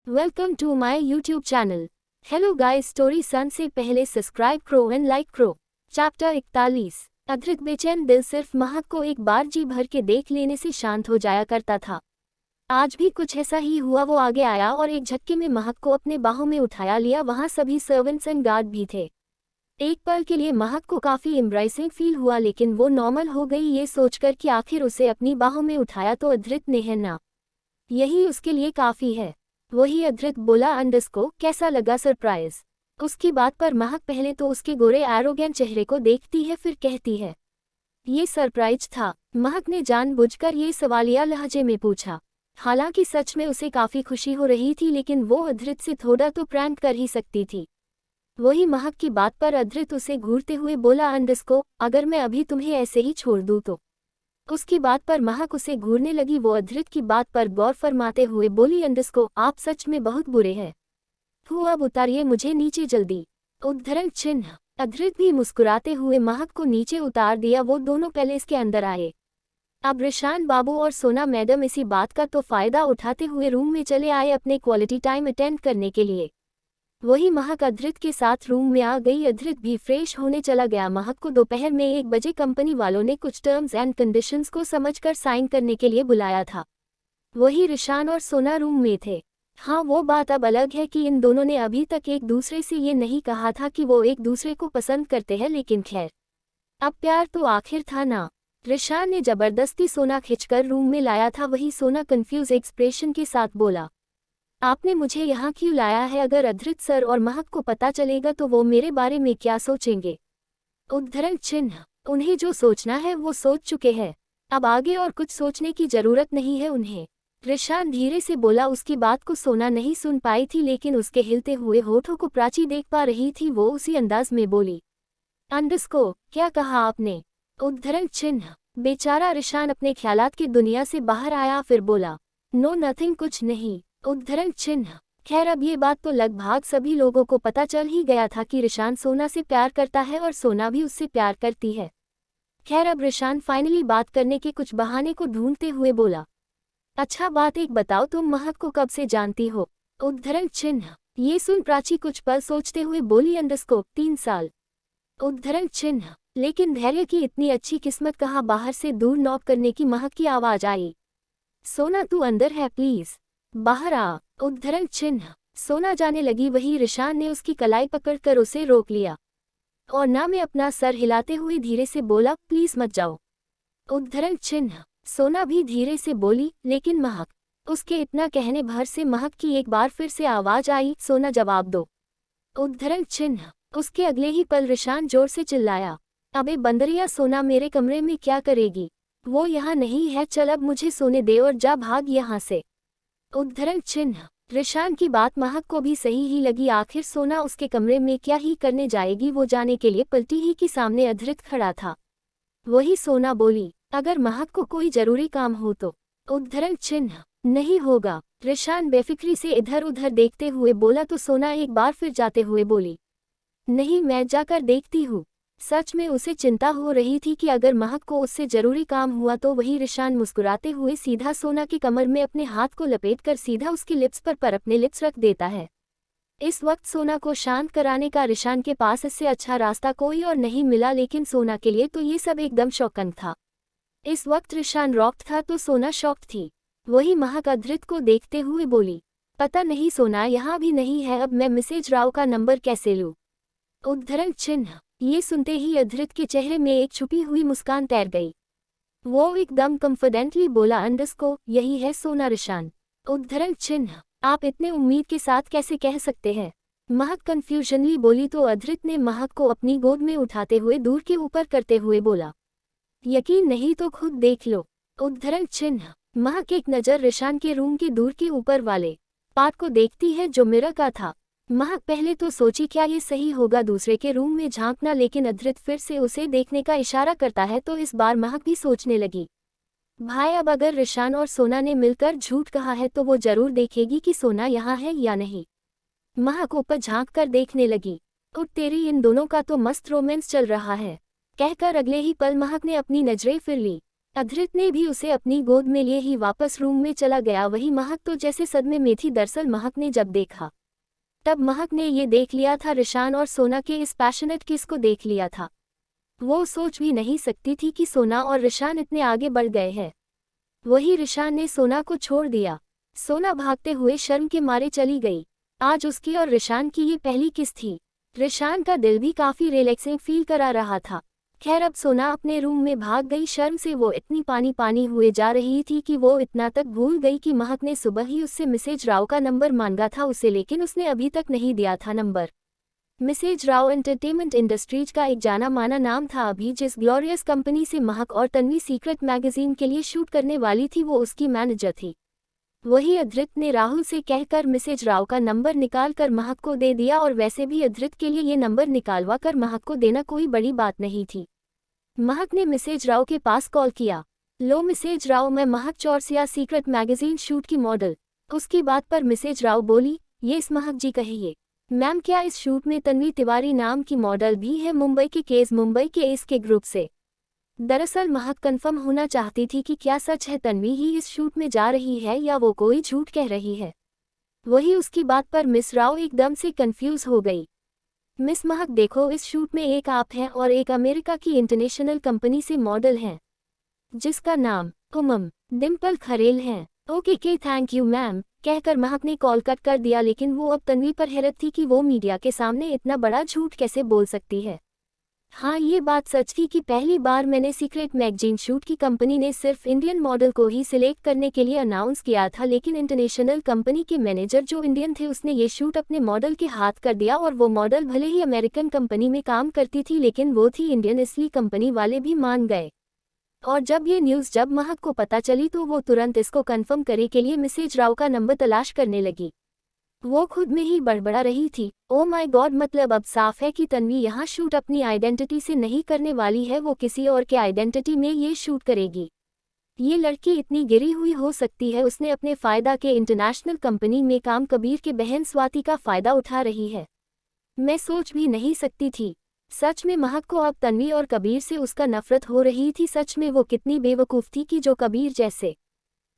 Welcome to my YouTube channel. Hello guys, story सन से पहले सब्सक्राइब करो एंड लाइक करो। चैप्टर 41। अधृत बेचैन दिल सिर्फ महक को एक बार जी भर के देख लेने से शांत हो जाया करता था। आज भी कुछ ऐसा ही हुआ। वो आगे आया और एक झटके में महक को अपने बाहों में उठाया लिया। वहाँ सभी सर्वेंट्स एंड गार्ड भी थे। एक पल के लिए महक को काफी एम्ब्रेसिंग फील हुआ, लेकिन वो नॉर्मल हो गई ये सोचकर कि आखिर उसे अपनी बाहों में उठाया तो अधृत ने है ना, यही उसके लिए काफी है। वही अधृत बोला, अंडस्को कैसा लगा सरप्राइज। उसकी बात पर महक पहले तो उसके गोरे एरोगेंट चेहरे को देखती है, फिर कहती है ये सरप्राइज था। महक ने जानबूझकर ये सवालिया लहजे में पूछा। हालांकि सच में उसे काफी खुशी हो रही थी, लेकिन वो अधृत से थोड़ा तो प्रैंक कर ही सकती थी। वही महक की बात पर अधृत उसे घूरते हुए बोला, अंडस्को अगर मैं अभी तुम्हें ऐसे ही छोड़ दूं तो। उसकी बात पर महक उसे घूरने लगी। वो अधृत की बात पर गौर फरमाते हुए बोली, अंडस्को आप सच में बहुत बुरे हैं। अब उतारिए मुझे नीचे जल्दी। उद्धरण चिन्ह। अधृत भी मुस्कुराते हुए महक को नीचे उतार दिया। वो दोनों पैलेस के अंदर आए। अब रिशान बाबू और सोना मैडम इसी बात का तो फायदा उठाते हुए रूम में चले आए अपने क्वालिटी टाइम अटेंड करने के लिए। वही महक अधृत के साथ रूम में आ गई। अधृत भी फ्रेश होने चला गया। महक को दोपहर में 1 बजे कंपनी वालों ने कुछ टर्म्स एंड कंडीशंस को समझकर साइन करने के लिए बुलाया था। वही रिशान और सोना रूम में थे। हाँ, वो बात अब अलग है कि इन दोनों ने अभी तक एक दूसरे से ये नहीं कहा था कि वो एक दूसरे को पसंद करते हैं, लेकिन खैर अब प्यार तो आखिर था ना। रिशान ने जबरदस्ती सोना खींचकर रूम में लाया था। वही सोना कंफ्यूज एक्सप्रेशन के साथ बोला, आपने मुझे यहाँ क्यों लाया है? अगर अधृत सर और महक को पता चलेगा तो वो मेरे बारे में क्या सोचेंगे? उद्धरण चिन्ह। उन्हें जो सोचना है वो सोच चुके हैं। अब आगे और कुछ सोचने की जरूरत नहीं है उन्हें। रिशान धीरे से बोला। उसकी बात को सोना नहीं सुन पाई थी, लेकिन उसके हिलते हुए होठों को प्राची देख पा रही थी। वो उसी अंदाज में बोली, अंडस्को क्या कहा आपने? उद्धरण चिन्ह। बेचारा रिशान अपने ख्यालात की दुनिया से बाहर आया, फिर बोला, नो नथिंग, कुछ नहीं। उद्धरण चिन्ह। खैर अब ये बात तो लगभग सभी लोगों को पता चल ही गया था कि रिशान सोना से प्यार करता है और सोना भी उससे प्यार करती है। खैर अब रिशान फाइनली बात करने के कुछ बहाने को ढूंढते हुए बोला, अच्छा बात एक बताओ, तुम महक को कब से जानती हो? उद्धरण चिन्ह। ये सुन प्राची कुछ पल सोचते हुए बोली, अंडस्को 3 साल। उद्धरण चिन्ह। लेकिन धैर्य की इतनी अच्छी किस्मत कहाँ? बाहर से दूर नॉक करने की महक की आवाज आई। सोना तू अंदर है, प्लीज बाहर आ। उद्धरण चिन्ह। सोना जाने लगी। वही रिशान ने उसकी कलाई पकड़कर उसे रोक लिया और ना में अपना सर हिलाते हुए धीरे से बोला, प्लीज मत जाओ। उद्धरण चिन्ह। सोना भी धीरे से बोली, लेकिन महक। उसके इतना कहने भर से महक की एक बार फिर से आवाज आई, सोना जवाब दो। उद्धरण चिन्ह। उसके अगले ही पल रिशान जोर से चिल्लाया, अबे बंदरिया, सोना मेरे कमरे में क्या करेगी? वो यहाँ नहीं है, चल अब मुझे सोने दे और जा भाग यहाँ से। उद्धरण चिन्ह। रिशान की बात महक को भी सही ही लगी। आखिर सोना उसके कमरे में क्या ही करने जाएगी? वो जाने के लिए पलटी ही कि सामने अधृत खड़ा था। वही सोना बोली, अगर महक को कोई जरूरी काम हो तो? उद्धरण चिन्ह। नहीं होगा। रिशान बेफिक्री से इधर उधर देखते हुए बोला तो सोना एक बार फिर जाते हुए बोली, नहीं, मैं जाकर देखती हूँ। सच में उसे चिंता हो रही थी कि अगर महक को उससे जरूरी काम हुआ तो। वही रिशान मुस्कुराते हुए सीधा सोना की कमर में अपने हाथ को लपेटकर सीधा उसकी लिप्स पर अपने लिप्स रख देता है। इस वक्त सोना को शांत कराने का रिशान के पास इससे अच्छा रास्ता कोई और नहीं मिला, लेकिन सोना के लिए तो ये सब एकदम शॉकिंग था। इस वक्त रिशान रॉक्ड था तो सोना शॉक्ड थी। वही महक अधृत को देखते हुए बोली, पता नहीं सोना यहाँ भी नहीं है, अब मैं मिसेज राव का नंबर कैसे लूँ? उद्धरण चिन्ह। ये सुनते ही अधृत के चेहरे में एक छुपी हुई मुस्कान तैर गई। वो एकदम कॉन्फिडेंटली बोला, अंडस्को यही है सोना रिशान। उद्धरण चिन्ह। आप इतने उम्मीद के साथ कैसे कह सकते हैं? महक कंफ्यूजनली बोली तो अधृत ने महक को अपनी गोद में उठाते हुए दूर के ऊपर करते हुए बोला, यकीन नहीं तो खुद देख लो। उद्धरण चिन्ह। महक एक नज़र रिशान के रूम के दूर के ऊपर वाले पार्ट को देखती है जो मिरर का था। महक पहले तो सोची क्या ये सही होगा दूसरे के रूम में झांकना, लेकिन अधृत फिर से उसे देखने का इशारा करता है तो इस बार महक भी सोचने लगी, भाई अब अगर रिशान और सोना ने मिलकर झूठ कहा है तो वो जरूर देखेगी कि सोना यहाँ है या नहीं। महक ऊपर झांक कर देखने लगी, और तेरी इन दोनों का तो मस्त रोमांस चल रहा है, कहकर अगले ही पल महक ने अपनी नजरें फिर ली। अधृत ने भी उसे अपनी गोद में लिए ही वापस रूम में चला गया। वही महक तो जैसे सदमे में थी। दरअसल महक ने जब देखा तब महक ने ये देख लिया था रिशान और सोना के इस पैशनेट किस को देख लिया था। वो सोच भी नहीं सकती थी कि सोना और रिशान इतने आगे बढ़ गए हैं। वही रिशान ने सोना को छोड़ दिया। सोना भागते हुए शर्म के मारे चली गई। आज उसकी और रिशान की ये पहली किस थी। रिशान का दिल भी काफी रिलैक्सिंग फील करा रहा था। खैर अब सोना अपने रूम में भाग गई। शर्म से वो इतनी पानी पानी हुए जा रही थी कि वो इतना तक भूल गई कि महक ने सुबह ही उससे मिसेज राव का नंबर मांगा था उसे, लेकिन उसने अभी तक नहीं दिया था नंबर। मिसेज राव एंटरटेनमेंट इंडस्ट्रीज का एक जाना माना नाम था। अभी जिस ग्लोरियस कंपनी से महक और तन्वी सीक्रेट मैगजीन के लिए शूट करने वाली थी वो उसकी मैनेजर थी। वही अधृत ने राहुल से कहकर मिसेज राव का नंबर निकाल कर महक को दे दिया। और वैसे भी अधृत के लिए ये नंबर निकालवा कर महक को देना कोई बड़ी बात नहीं थी। महक ने मिसेज राव के पास कॉल किया। लो मिसेज राव, मैं महक चौरसिया सीक्रेट मैगजीन शूट की मॉडल। उसकी बात पर मिसेज राव बोली, ये इस महक जी कहिए। मैम क्या इस शूट में तन्वी तिवारी नाम की मॉडल भी है मुंबई के एस के ग्रुप से। दरअसल महक कंफर्म होना चाहती थी कि क्या सच है तन्वी ही इस शूट में जा रही है या वो कोई झूठ कह रही है। वही उसकी बात पर मिस राव एकदम से कंफ्यूज हो गई। मिस महक देखो, इस शूट में एक आप हैं और एक अमेरिका की इंटरनेशनल कंपनी से मॉडल हैं जिसका नाम डिम्पल खरेल है। ओके के थैंक यू मैम, कहकर महक ने कॉल कट कर दिया। लेकिन वो अब तन्वी पर हैरत थी कि वो मीडिया के सामने इतना बड़ा झूठ कैसे बोल सकती है। हाँ ये बात सच थी कि पहली बार मैंने सीक्रेट मैगजीन शूट की कंपनी ने सिर्फ इंडियन मॉडल को ही सिलेक्ट करने के लिए अनाउंस किया था, लेकिन इंटरनेशनल कंपनी के मैनेजर जो इंडियन थे उसने ये शूट अपने मॉडल के हाथ कर दिया। और वो मॉडल भले ही अमेरिकन कंपनी में काम करती थी लेकिन वो थी इंडियन, इसलिए कंपनी वाले भी मान गए। और जब ये न्यूज़ जब महक को पता चली तो वो तुरंत इसको कंफर्म करे के लिए मिसेज राव का नंबर तलाश करने लगी। वो खुद में ही बड़बड़ा रही थी, ओ माय गॉड, मतलब अब साफ है कि तन्वी यहाँ शूट अपनी आइडेंटिटी से नहीं करने वाली है, वो किसी और के आइडेंटिटी में ये शूट करेगी। ये लड़की इतनी गिरी हुई हो सकती है, उसने अपने फ़ायदा के इंटरनेशनल कंपनी में काम कबीर के बहन स्वाति का फ़ायदा उठा रही है। मैं सोच भी नहीं सकती थी। सच में महक को अब तन्वी और कबीर से उसका नफरत हो रही थी। सच में वो कितनी बेवकूफ़ थी कि जो कबीर जैसे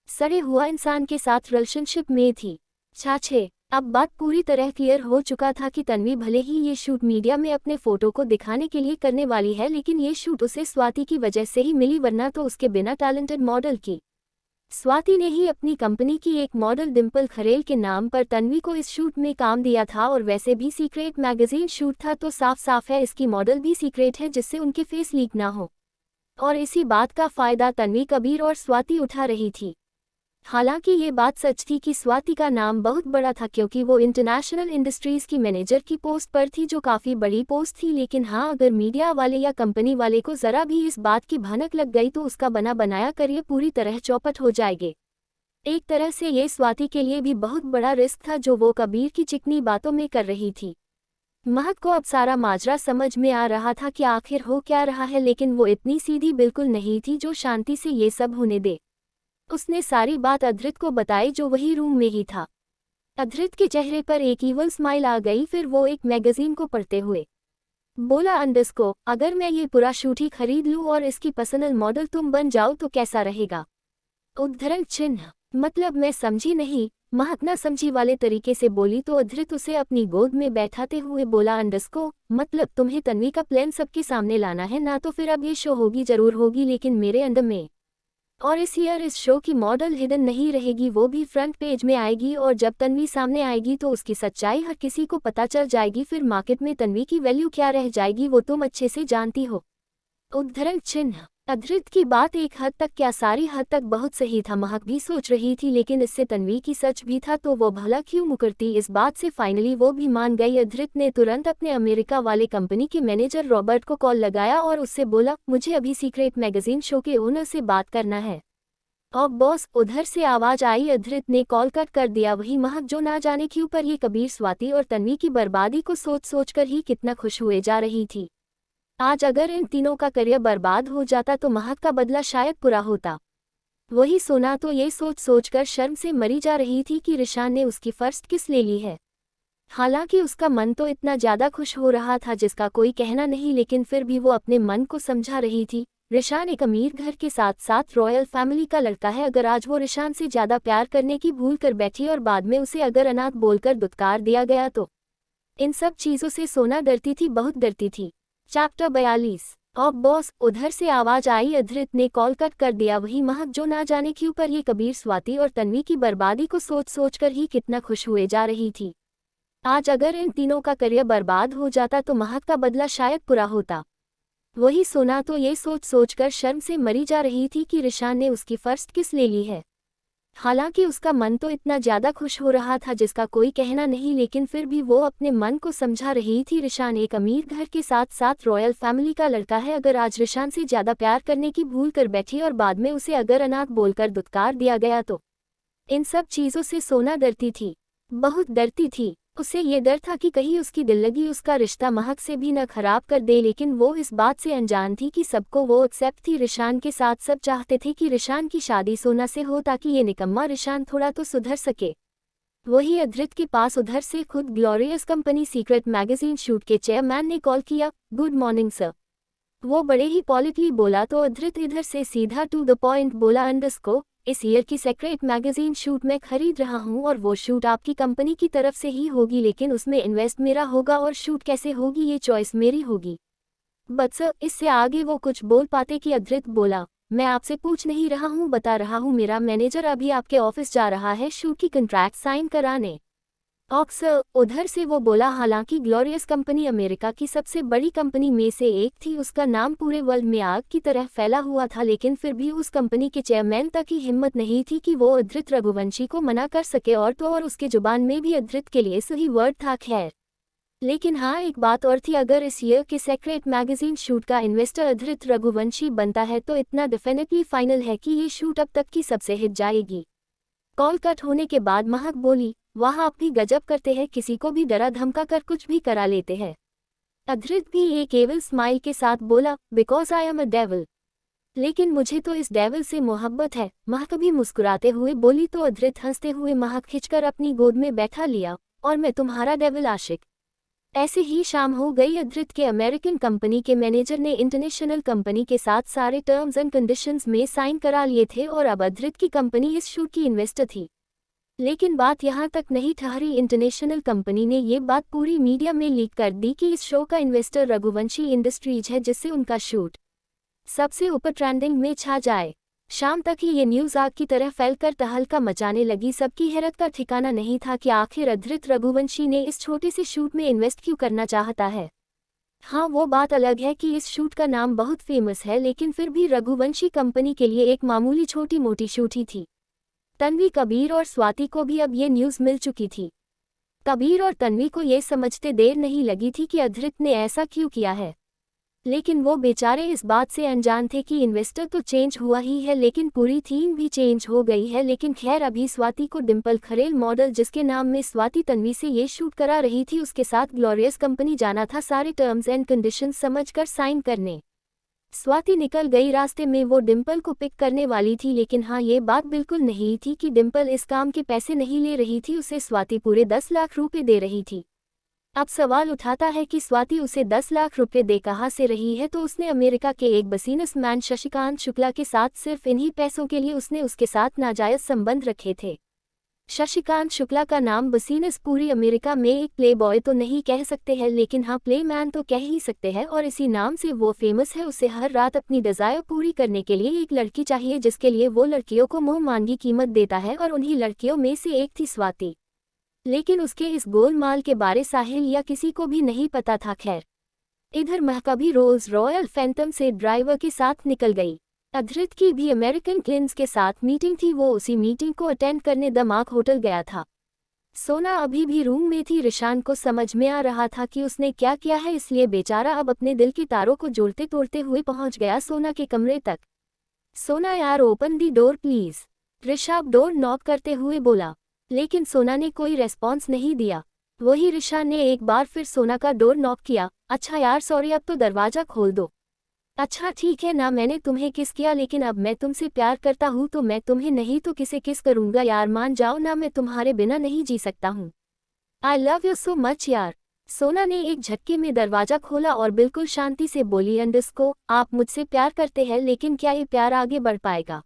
सड़े हुआ इंसान के साथ रिलेशनशिप में थी। छाछे अब बात पूरी तरह क्लियर हो चुका था कि तन्वी भले ही ये शूट मीडिया में अपने फोटो को दिखाने के लिए करने वाली है, लेकिन ये शूट उसे स्वाति की वजह से ही मिली, वरना तो उसके बिना टैलेंटेड मॉडल की स्वाति ने ही अपनी कंपनी की एक मॉडल डिम्पल खरेल के नाम पर तन्वी को इस शूट में काम दिया था। और वैसे भी सीक्रेट मैगजीन शूट था तो साफ साफ है इसकी मॉडल भी सीक्रेट है, जिससे उनके फेस लीक ना हो। और इसी बात का फायदा तन्वी, कबीर और स्वाति उठा रही थी। हालांकि ये बात सच थी कि स्वाति का नाम बहुत बड़ा था क्योंकि वो इंटरनेशनल इंडस्ट्रीज की मैनेजर की पोस्ट पर थी, जो काफ़ी बड़ी पोस्ट थी। लेकिन हाँ, अगर मीडिया वाले या कंपनी वाले को ज़रा भी इस बात की भनक लग गई तो उसका बना बनाया करियर पूरी तरह चौपट हो जाएगी। एक तरह से ये स्वाति के लिए भी बहुत बड़ा रिस्क था जो वो कबीर की चिकनी बातों में कर रही थी। महक को अब सारा माजरा समझ में आ रहा था कि आखिर हो क्या रहा है, लेकिन वो इतनी सीधी बिल्कुल नहीं थी जो शांति से ये सब होने दे। उसने सारी बात अधृत को बताई जो वही रूम में ही था। अधृत के चेहरे पर एक ईवल स्माइल आ गई। फिर वो एक मैगजीन को पढ़ते हुए बोला, अंडरस्को, अगर मैं ये पूरा शूट ही खरीद लूँ और इसकी पर्सनल मॉडल तुम बन जाओ तो कैसा रहेगा। उद्धरण चिन्ह, मतलब मैं समझी नहीं। महक ना समझी वाले तरीके से बोली तो अधृत उसे अपनी गोद में बैठाते हुए बोला, अंडरस्को, मतलब तुम्हें तन्वी का प्लान सबके सामने लाना है ना, तो फिर अब ये शो होगी जरूर होगी, लेकिन मेरे अंडर में। और इस ईयर इस शो की मॉडल हिडन नहीं रहेगी, वो भी फ्रंट पेज में आएगी। और जब तन्वी सामने आएगी तो उसकी सच्चाई हर किसी को पता चल जाएगी। फिर मार्केट में तन्वी की वैल्यू क्या रह जाएगी वो तुम अच्छे से जानती हो। उद्धरण चिन्ह, अधृत की बात एक हद तक क्या सारी हद तक बहुत सही था। महक भी सोच रही थी, लेकिन इससे तन्वी की सच भी था तो वो भला क्यों मुकरती। इस बात से फाइनली वो भी मान गई। अधृत ने तुरंत अपने अमेरिका वाले कंपनी के मैनेजर रॉबर्ट को कॉल लगाया और उससे बोला, मुझे अभी सीक्रेट मैगजीन शो के ओनर से बात करना है। और बॉस, उधर से आवाज आई। अधृत ने कॉल कट कर दिया। वही महक जो ना जाने क्यों पर ये कबीर, स्वाति और तन्वी की बर्बादी को सोच सोच कर ही कितना खुश हुए जा रही थी। आज अगर इन तीनों का करियर बर्बाद हो जाता तो महक का बदला शायद पूरा होता। वही सोना तो ये सोच सोच कर शर्म से मरी जा रही थी कि रिशान ने उसकी फर्स्ट किस ले ली है। हालांकि उसका मन तो इतना ज्यादा खुश हो रहा था जिसका कोई कहना नहीं, लेकिन फिर भी वो अपने मन को समझा रही थी, रिशान एक अमीर घर के साथ साथ रॉयल फैमिली का लड़का है। अगर आज वो रिशान से ज्यादा प्यार करने की भूल कर बैठी और बाद में उसे अगर अनाथ बोलकर दुत्कार दिया गया तो। इन सब चीजों से सोना डरती थी, बहुत डरती थी। चैप्टर 42। अब बॉस, उधर से आवाज आई। अधृत ने कॉल कट कर दिया। वही महक जो ना जाने क्यों पर ये कबीर, स्वाति और तन्वी की बर्बादी को सोच सोच कर ही कितना खुश हुए जा रही थी। आज अगर इन तीनों का करियर बर्बाद हो जाता तो महक का बदला शायद पूरा होता। वही सोना तो ये सोच सोच कर शर्म से मरी जा रही थी कि रिशान ने उसकी फर्स्ट किस ले ली है। हालांकि उसका मन तो इतना ज्यादा खुश हो रहा था जिसका कोई कहना नहीं, लेकिन फिर भी वो अपने मन को समझा रही थी। रिशान एक अमीर घर के साथ साथ रॉयल फैमिली का लड़का है। अगर आज रिशान से ज्यादा प्यार करने की भूल कर बैठी और बाद में उसे अगर अनाथ बोलकर दुत्कार दिया गया तो। इन सब चीजों से सोना डरती थी, बहुत डरती थी। उसे ये डर था कि कहीं उसकी दिल्लगी उसका रिश्ता महक से भी न खराब कर दे, लेकिन वो इस बात से अनजान थी कि सबको वो एक्सेप्ट थी। रिशान के साथ सब चाहते थे कि रिशान की शादी सोना से हो ताकि ये निकम्मा रिशान थोड़ा तो सुधर सके। वही अधृत के पास उधर से खुद glorious company secret magazine shoot के चेयरमैन ने कॉल किया। गुड मॉर्निंग सर, वो बड़े ही पॉलिटली बोला तो अधृत इधर से सीधा टू द पॉइंट बोला। अंडरस्को, इस ईयर की सीक्रेट मैगजीन शूट मैं खरीद रहा हूं और वो शूट आपकी कंपनी की तरफ से ही होगी, लेकिन उसमें इन्वेस्ट मेरा होगा और शूट कैसे होगी ये चॉइस मेरी होगी। बट सर, इससे आगे वो कुछ बोल पाते कि अधृत बोला, मैं आपसे पूछ नहीं रहा हूं, बता रहा हूं। मेरा मैनेजर अभी आपके ऑफिस जा रहा है शूट की कॉन्ट्रैक्ट साइन कराने। सर, उधर से वो बोला। हालांकि ग्लोरियस कंपनी अमेरिका की सबसे बड़ी कंपनी में से एक थी, उसका नाम पूरे वर्ल्ड में आग की तरह फैला हुआ था, लेकिन फिर भी उस कंपनी के चेयरमैन तक की हिम्मत नहीं थी कि वो अधृत रघुवंशी को मना कर सके, और तो और उसके जुबान में भी अधृत के लिए सही वर्ड था। खैर, लेकिन हाँ, एक बात और थी, अगर इस ईयर के सीक्रेट मैगजीन शूट का इन्वेस्टर अधृत रघुवंशी बनता है तो इतना डेफिनेटली फाइनल है कि ये शूट अब तक की सबसे हिट जाएगी। कॉल कट होने के बाद महक बोली, वाह आप भी गजब करते हैं, किसी को भी डरा धमका कर कुछ भी करा लेते हैं। अधृत भी एक एविल स्माइल के साथ बोला, because I am a devil, लेकिन मुझे तो इस डेविल से मोहब्बत है। महक भी मुस्कुराते हुए बोली तो अधृत हंसते हुए महक खिंचकर अपनी गोद में बैठा लिया, और मैं तुम्हारा डेविल आशिक। ऐसे ही शाम हो गई। अधृत के अमेरिकन कंपनी के मैनेजर ने इंटरनेशनल कंपनी के साथ सारे टर्म्स एंड कंडीशंस में साइन करा लिए थे और अब अधृत की कंपनी इस शूट की इन्वेस्टर थी। लेकिन बात यहाँ तक नहीं ठहरी। इंटरनेशनल कंपनी ने ये बात पूरी मीडिया में लीक कर दी कि इस शो का इन्वेस्टर रघुवंशी इंडस्ट्रीज है, जिससे उनका शूट सबसे ऊपर ट्रेंडिंग में छा जाए। शाम तक ही ये न्यूज़ आग की तरह फैलकर तहलका मचाने लगी। सबकी हैरत का ठिकाना नहीं था कि आखिर अधृत रघुवंशी ने इस छोटे से शूट में इन्वेस्ट क्यों करना चाहता है। हाँ, वो बात अलग है कि इस शूट का नाम बहुत फेमस है, लेकिन फिर भी रघुवंशी कंपनी के लिए एक मामूली छोटी मोटी शूट ही थी। तन्वी, कबीर और स्वाति को भी अब ये न्यूज़ मिल चुकी थी। कबीर और तन्वी को ये समझते देर नहीं लगी थी कि अधृत ने ऐसा क्यों किया है, लेकिन वो बेचारे इस बात से अनजान थे कि इन्वेस्टर तो चेंज हुआ ही है, लेकिन पूरी थीम भी चेंज हो गई है। लेकिन खैर, अभी स्वाति को डिम्पल खरेल मॉडल जिसके नाम में स्वाति तन्वी से ये शूट करा रही थी, उसके साथ ग्लोरियस कंपनी जाना था सारे टर्म्स एंड कंडीशंस समझकर साइन करने। स्वाति निकल गई। रास्ते में वो डिम्पल को पिक करने वाली थी, लेकिन हाँ, ये बात बिल्कुल नहीं थी कि डिम्पल इस काम के पैसे नहीं ले रही थी, उसे स्वाति पूरे 10 लाख रुपए दे रही थी। अब सवाल उठाता है कि स्वाति उसे 10 लाख रुपए दे कहाँ से रही है, तो उसने अमेरिका के एक बिजनेसमैन शशिकांत शुक्ला के साथ सिर्फ इन्हीं पैसों के लिए उसने उसके साथ नाजायज संबंध रखे थे। शशिकांत शुक्ला का नाम बिजनेस पूरी अमेरिका में एक प्ले बॉय तो नहीं कह सकते हैं, लेकिन हाँ, प्ले मैन तो कह ही सकते हैं, और इसी नाम से वो फेमस है। उसे हर रात अपनी डिजायर पूरी करने के लिए एक लड़की चाहिए, जिसके लिए वो लड़कियों को मुंह मांगी कीमत देता है, और उन्हीं लड़कियों में से एक थी स्वाति। लेकिन उसके इस गोलमाल के बारे साहिल या किसी को भी नहीं पता था। खैर, इधर महका भी रोल्स रॉयल फैंटम से ड्राइवर के साथ निकल गई। अधृत की भी अमेरिकन क्लिंस के साथ मीटिंग थी, वो उसी मीटिंग को अटेंड करने दमाक होटल गया था। सोना अभी भी रूम में थी। रिशान को समझ में आ रहा था कि उसने क्या किया है, इसलिए बेचारा अब अपने दिल के तारों को जोड़ते तोड़ते हुए पहुंच गया सोना के कमरे तक। सोना यार, open the door please, Rishabh door knock करते हुए बोला, लेकिन सोना ने कोई रेस्पॉन्स नहीं दिया। वही रिशान ने एक बार फिर सोना का डोर नॉक किया। अच्छा यार सॉरी, अब तो दरवाजा खोल दो। अच्छा ठीक है ना, मैंने तुम्हें किस किया, लेकिन अब मैं तुमसे प्यार करता हूँ तो मैं तुम्हें नहीं तो किसे किस करूँगा यार, मान जाओ ना, मैं तुम्हारे बिना नहीं जी सकता हूँ। I love you so much यार। सोना ने एक झटके में दरवाजा खोला और बिल्कुल शांति से बोली, अंडरस्को, आप मुझसे प्यार करते हैं, लेकिन क्या ये प्यार आगे बढ़ पाएगा?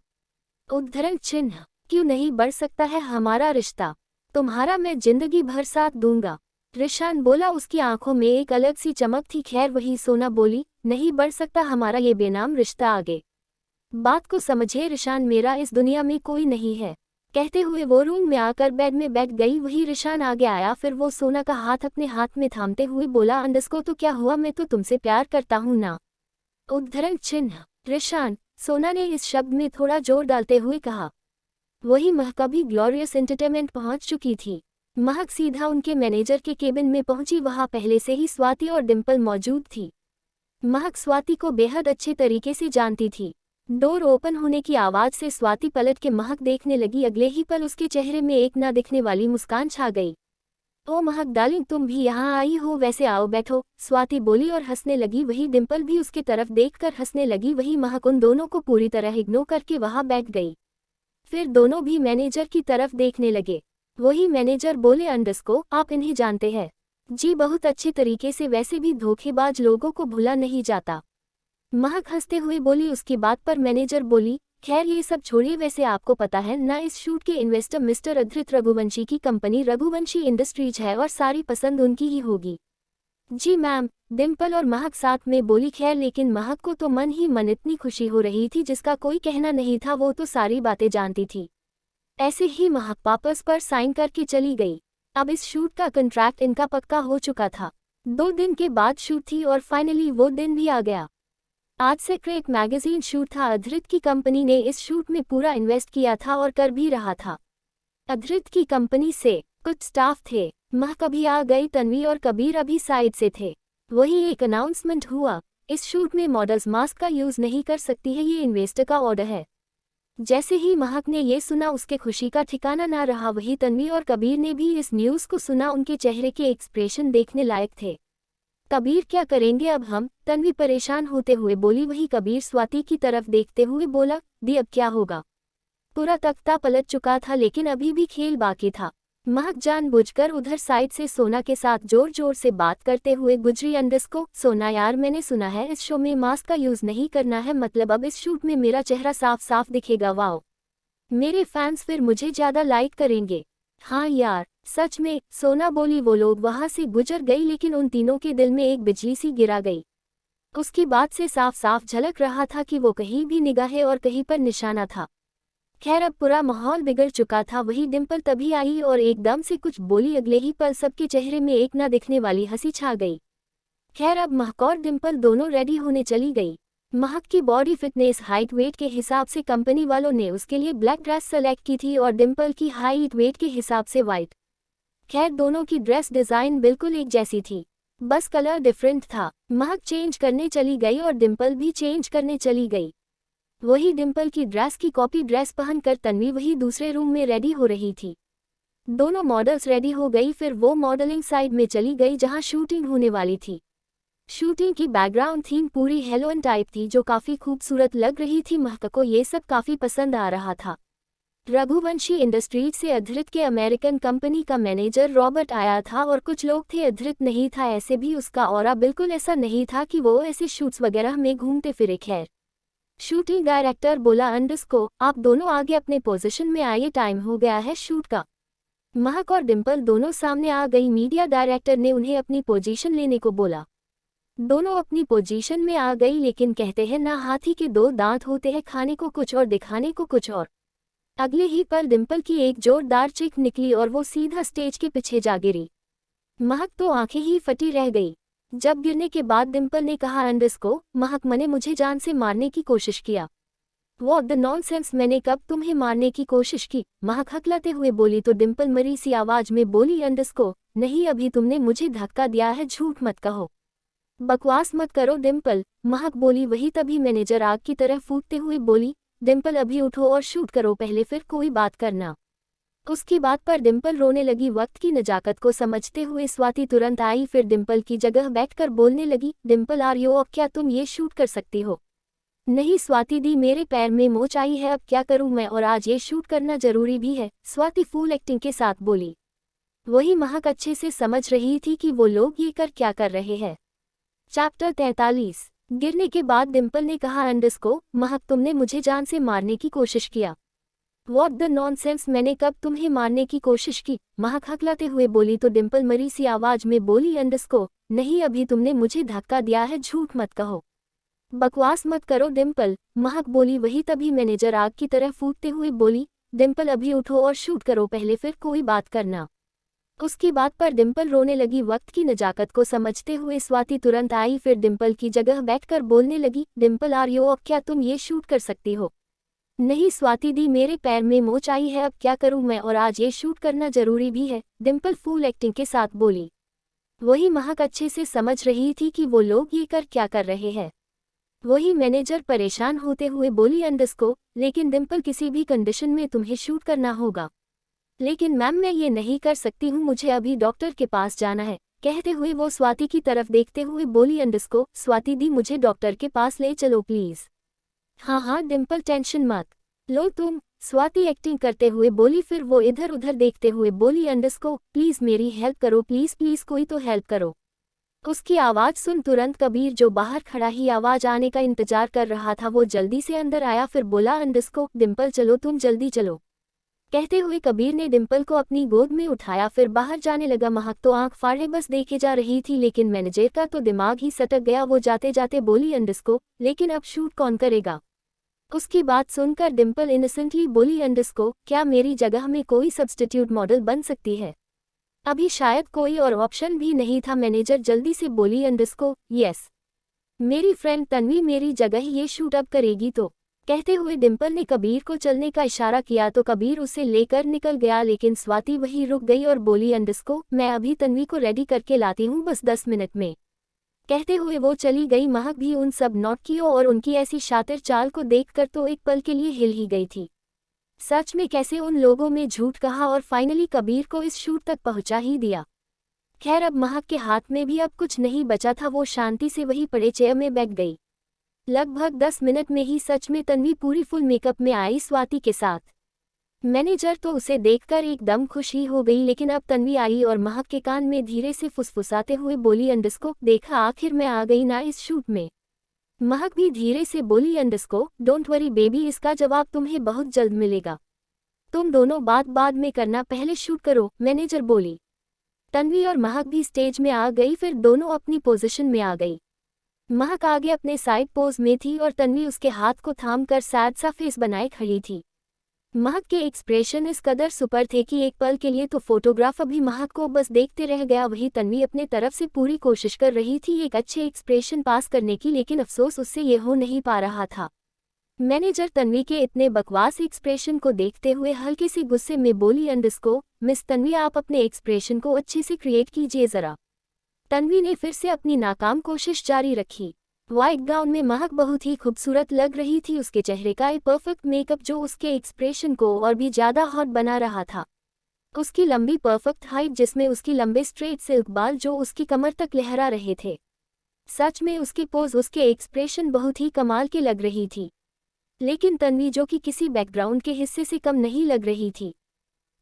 उद्धरण चिन्ह, क्यों नहीं बढ़ सकता है हमारा रिश्ता? तुम्हारा मैं जिंदगी भर साथ दूंगा। रिशान बोला, उसकी आंखों में एक अलग सी चमक थी। खैर वही सोना बोली, नहीं बढ़ सकता हमारा ये बेनाम रिश्ता आगे। बात को समझे रिशान, मेरा इस दुनिया में कोई नहीं है। कहते हुए वो रूम में आकर बेड में बैठ गई। वही रिशान आगे आया, फिर वो सोना का हाथ अपने हाथ में थामते हुए बोला, अंडरस्को तो क्या हुआ, मैं तो तुमसे प्यार करता हूँ ना। उद्धरण चिन्ह, रिशान, सोना ने इस शब्द में थोड़ा जोर डालते हुए कहा। वही महक भी ग्लोरियस एंटरटेनमेंट पहुंच चुकी थी। महक सीधा उनके मैनेजर के केबिन में पहुंची। वहां पहले से ही स्वाति और डिम्पल मौजूद थी। महक स्वाति को बेहद अच्छे तरीके से जानती थी। डोर ओपन होने की आवाज से स्वाति पलट के महक देखने लगी। अगले ही पल उसके चेहरे में एक ना दिखने वाली मुस्कान छा गई। ओ महक डार्लिंग, तुम भी यहाँ आई हो? वैसे आओ बैठो, स्वाति बोली और हंसने लगी। वही डिम्पल भी उसके तरफ देखकर हंसने लगी। वही महक उन दोनों को पूरी तरह इग्नोर करके वहां बैठ गई। फिर दोनों भी मैनेजर की तरफ देखने लगे। वही मैनेजर बोले, अंडरस्को, आप इन्हें जानते हैं? जी बहुत अच्छे तरीके से, वैसे भी धोखेबाज लोगों को भूला नहीं जाता। महक हंसते हुए बोली। उसकी बात पर मैनेजर बोली, खैर ये सब छोड़िए, वैसे आपको पता है ना इस शूट के इन्वेस्टर मिस्टर अधृत रघुवंशी की कंपनी रघुवंशी इंडस्ट्रीज है और सारी पसंद उनकी ही होगी। जी मैम, डिम्पल और महक साथ में बोली। खैर लेकिन महक को तो मन ही मन इतनी खुशी हो रही थी जिसका कोई कहना नहीं था। वो तो सारी बातें जानती थी। ऐसे ही महक वापस पर साइन करके चली गई। अब इस शूट का कॉन्ट्रैक्ट इनका पक्का हो चुका था। 2 दिन के बाद शूट थी और फाइनली वो दिन भी आ गया। आज से क्रेक मैगजीन शूट था। अधृत की कंपनी ने इस शूट में पूरा इन्वेस्ट किया था और कर भी रहा था। अधृत की कंपनी से कुछ स्टाफ थे। महक अभी आ गई, तन्वी और कबीर अभी साइड से थे। वही एक अनाउंसमेंट हुआ, इस शूट में मॉडल्स मास्क का यूज नहीं कर सकती है, ये इन्वेस्टर का ऑर्डर है। जैसे ही महक ने ये सुना उसके खुशी का ठिकाना ना रहा। वही तन्वी और कबीर ने भी इस न्यूज़ को सुना। उनके चेहरे के एक्सप्रेशन देखने लायक थे। कबीर, क्या करेंगे अब हम? तन्वी परेशान होते हुए बोली। वही कबीर स्वाति की तरफ देखते हुए बोला, दी अब क्या होगा? पूरा तख्ता पलट चुका था लेकिन अभी भी खेल बाकी था। महक जानबूझकर उधर साइड से सोना के साथ जोर जोर से बात करते हुए गुजरी, अंडरस्को, सोना यार, मैंने सुना है इस शो में मास्क का यूज नहीं करना है, मतलब अब इस शूट में मेरा चेहरा साफ साफ दिखेगा। वाओ, मेरे फैंस फिर मुझे ज्यादा लाइक करेंगे। हाँ यार, सच में, सोना बोली। वो लोग वहां से गुजर गई लेकिन उन तीनों के दिल में एक बिजली सी गिरा गई। उसकी बात से साफ साफ झलक रहा था कि वो कहीं भी निगाहें और कहीं पर निशाना था। खैर अब पूरा माहौल बिगड़ चुका था। वही डिम्पल तभी आई और एकदम से कुछ बोली। अगले ही पल सबके चेहरे में एक ना दिखने वाली हंसी छा गई। खैर अब महक और डिम्पल दोनों रेडी होने चली गई। महक की बॉडी फिटनेस हाइट वेट के हिसाब से कंपनी वालों ने उसके लिए ब्लैक ड्रेस सेलेक्ट की थी और डिम्पल की हाइट वेट के हिसाब से वाइट। खैर दोनों की ड्रेस डिजाइन बिल्कुल एक जैसी थी, बस कलर डिफरेंट था। महक चेंज करने चली गई और डिम्पल भी चेंज करने चली गई। वही डिम्पल की ड्रेस की कॉपी ड्रेस पहनकर तन्वी वही दूसरे रूम में रेडी हो रही थी। दोनों मॉडल्स रेडी हो गई, फिर वो मॉडलिंग साइड में चली गई जहां शूटिंग होने वाली थी। शूटिंग की बैकग्राउंड थीम पूरी हेलोइन टाइप थी जो काफी खूबसूरत लग रही थी। महक को ये सब काफी पसंद आ रहा था। रघुवंशी इंडस्ट्रीज से अधृत के अमेरिकन कंपनी का मैनेजर रॉबर्ट आया था और कुछ लोग थे। अधृत नहीं था, ऐसे भी उसका ऑरा बिल्कुल ऐसा नहीं था कि वो ऐसे शूट्स वगैरह में घूमते फिरे। खैर शूटिंग डायरेक्टर बोला, अंडरस्को, आप दोनों आगे अपने पोजीशन में आइए, टाइम हो गया है शूट का। महक और डिम्पल दोनों सामने आ गई। मीडिया डायरेक्टर ने उन्हें अपनी पोजीशन लेने को बोला। दोनों अपनी पोजीशन में आ गई, लेकिन कहते हैं ना, हाथी के 2 दांत होते हैं, खाने को कुछ और दिखाने को कुछ और। अगले ही पल डिम्पल की एक जोरदार चीख निकली और वो सीधा स्टेज के पीछे जा गिरी। महक तो आंखें ही फटी रह गई। जब गिरने के बाद डिम्पल ने कहा, अंडरस्को, महक, मैंने मुझे जान से मारने की कोशिश किया। व्हाट द नॉनसेंस, मैंने कब तुम्हें मारने की कोशिश की? महक हकलाते हुए बोली तो डिम्पल मरी सी आवाज में बोली, अंडरस्को, नहीं, अभी तुमने मुझे धक्का दिया है, झूठ मत कहो, बकवास मत करो। डिम्पल, महक बोली। वही तभी मैनेजर आग की तरह फूटते हुए बोली, डिम्पल अभी उठो और शूट करो पहले, फिर कोई बात करना। उसकी बात पर डिम्पल रोने लगी। वक्त की नजाकत को समझते हुए स्वाति तुरंत आई, फिर डिम्पल की जगह बैठकर बोलने लगी, डिम्पल आर यू अब क्या तुम ये शूट कर सकती हो? नहीं स्वाति दी, मेरे पैर में मोच आई है, अब क्या करूं मैं, और आज ये शूट करना जरूरी भी है, स्वाति फुल एक्टिंग के साथ बोली। वही महक अच्छे से समझ रही थी कि वो लोग ये क्या कर रहे हैं। चैप्टर 43। गिरने के बाद डिम्पल ने कहा अंडरस्को, महक तुमने मुझे जान से मारने की कोशिश किया। व्हाट द नॉनसेंस, मैंने कब तुम्हें मारने की कोशिश की? महक हकलाते हुए बोली तो डिम्पल मरी सी आवाज में बोली अंडरस्को, नहीं अभी तुमने मुझे धक्का दिया है, झूठ मत कहो। बकवास मत करो डिम्पल, महक बोली। वही तभी मैनेजर आग की तरह फूटते हुए बोली, डिम्पल अभी उठो और शूट करो पहले, फिर कोई बात करना। उसकी बात पर डिम्पल रोने लगी। वक्त की नजाकत को समझते हुए स्वाति तुरंत आई, फिर डिम्पल की जगह बैठकर बोलने लगी, डिम्पल आर यू, अब क्या तुम ये शूट कर सकती हो? नहीं स्वाति दी, मेरे पैर में मोच आई है, अब क्या करूं मैं, और आज ये शूट करना जरूरी भी है, डिम्पल फुल एक्टिंग के साथ बोली। वही महक अच्छे से समझ रही थी कि वो लोग ये क्या कर रहे हैं। वही मैनेजर परेशान होते हुए बोली अंडरस्को, लेकिन डिम्पल किसी भी कंडीशन में तुम्हें शूट करना होगा। लेकिन मैम मैं ये नहीं कर सकती हूँ, मुझे अभी डॉक्टर के पास जाना है। कहते हुए वो स्वाति की तरफ देखते हुए बोली अंडरस्को, स्वाति दी मुझे डॉक्टर के पास ले चलो प्लीज। हाँ हाँ डिम्पल टेंशन मत लो तुम, स्वाति एक्टिंग करते हुए बोली। फिर वो इधर उधर देखते हुए बोली अंडरस्को, प्लीज मेरी हेल्प करो, प्लीज प्लीज कोई तो हेल्प करो। उसकी आवाज सुन तुरंत कबीर, जो बाहर खड़ा ही आवाज आने का इंतजार कर रहा था, वो जल्दी से अंदर आया। फिर बोला अंडरस्को, डिम्पल चलो तुम जल्दी चलो। कहते हुए कबीर ने डिम्पल को अपनी गोद में उठाया, फिर बाहर जाने लगा। महक तो आंख फाड़े बस देखे जा रही थी, लेकिन मैनेजर का तो दिमाग ही सटक गया। वो जाते जाते बोली अंडरस्को, लेकिन अब शूट कौन करेगा? उसकी बात सुनकर डिम्पल इनोसेंटली बोली अंडरस्को, क्या मेरी जगह में कोई सब्स्टिट्यूट मॉडल बन सकती है? अभी शायद कोई और ऑप्शन भी नहीं था। मैनेजर जल्दी से बोली अंडरस्को, यस मेरी फ्रेंड तन्वी मेरी जगह ये शूट अप करेगी। तो कहते हुए डिम्पल ने कबीर को चलने का इशारा किया तो कबीर उसे लेकर निकल गया, लेकिन स्वाति वहीं रुक गई और बोली अंडरस्को, मैं अभी तन्वी को रेडी करके लाती हूँ, बस 10 मिनट में। कहते हुए वो चली गई। महक भी उन सब नौटंकियों और उनकी ऐसी शातिर चाल को देखकर तो एक पल के लिए हिल ही गई थी। सच में कैसे उन लोगों में झूठ कहा और फाइनली कबीर को इस शूट तक पहुंचा ही दिया। खैर अब महक के हाथ में भी अब कुछ नहीं बचा था, वो शांति से वही पड़े चेयर में बैठ गई। लगभग 10 मिनट में ही सच में तन्वी पूरी फुल मेकअप में आई स्वाति के साथ। मैनेजर तो उसे देखकर एकदम खुशी हो गई, लेकिन अब तन्वी आई और महक के कान में धीरे से फुसफुसाते हुए बोली अंडरस्को, देखा आखिर मैं आ गई ना इस शूट में। महक भी धीरे से बोली अंडरस्को, डोंट वरी बेबी, इसका जवाब तुम्हें बहुत जल्द मिलेगा। तुम दोनों बात बाद में करना, पहले शूट करो, मैनेजर बोली। तन्वी और महक भी स्टेज में आ गई, फिर दोनों अपनी पोजीशन में आ गई। महक आगे अपने साइड पोज में थी और तन्वी उसके हाथ को थामकर सैड सा फेस बनाए खड़ी थी। महक के एक्सप्रेशन इस कदर सुपर थे कि एक पल के लिए तो फोटोग्राफर भी महक को बस देखते रह गया। वही तन्वी अपने तरफ से पूरी कोशिश कर रही थी एक अच्छे एक्सप्रेशन पास करने की, लेकिन अफसोस उससे ये हो नहीं पा रहा था। मैनेजर तन्वी के इतने बकवास एक्सप्रेशन को देखते हुए हल्के से गुस्से में बोली अंडरस्को, मिस तन्वी आप अपने एक्सप्रेशन को अच्छे से क्रिएट कीजिए जरा। तन्वी ने फिर से अपनी नाकाम कोशिश जारी रखी। व्हाइट गाउन में महक बहुत ही खूबसूरत लग रही थी। उसके चेहरे का एक परफेक्ट मेकअप जो उसके एक्सप्रेशन को और भी ज्यादा हॉट बना रहा था। उसकी लंबी परफेक्ट हाइट जिसमें उसकी लंबे स्ट्रेट सिल्क बाल जो उसकी कमर तक लहरा रहे थे। सच में उसकी पोज, उसके एक्सप्रेशन बहुत ही कमाल के लग रही थी। लेकिन तन्वी जो कि किसी बैकग्राउंड के हिस्से से कम नहीं लग रही थी।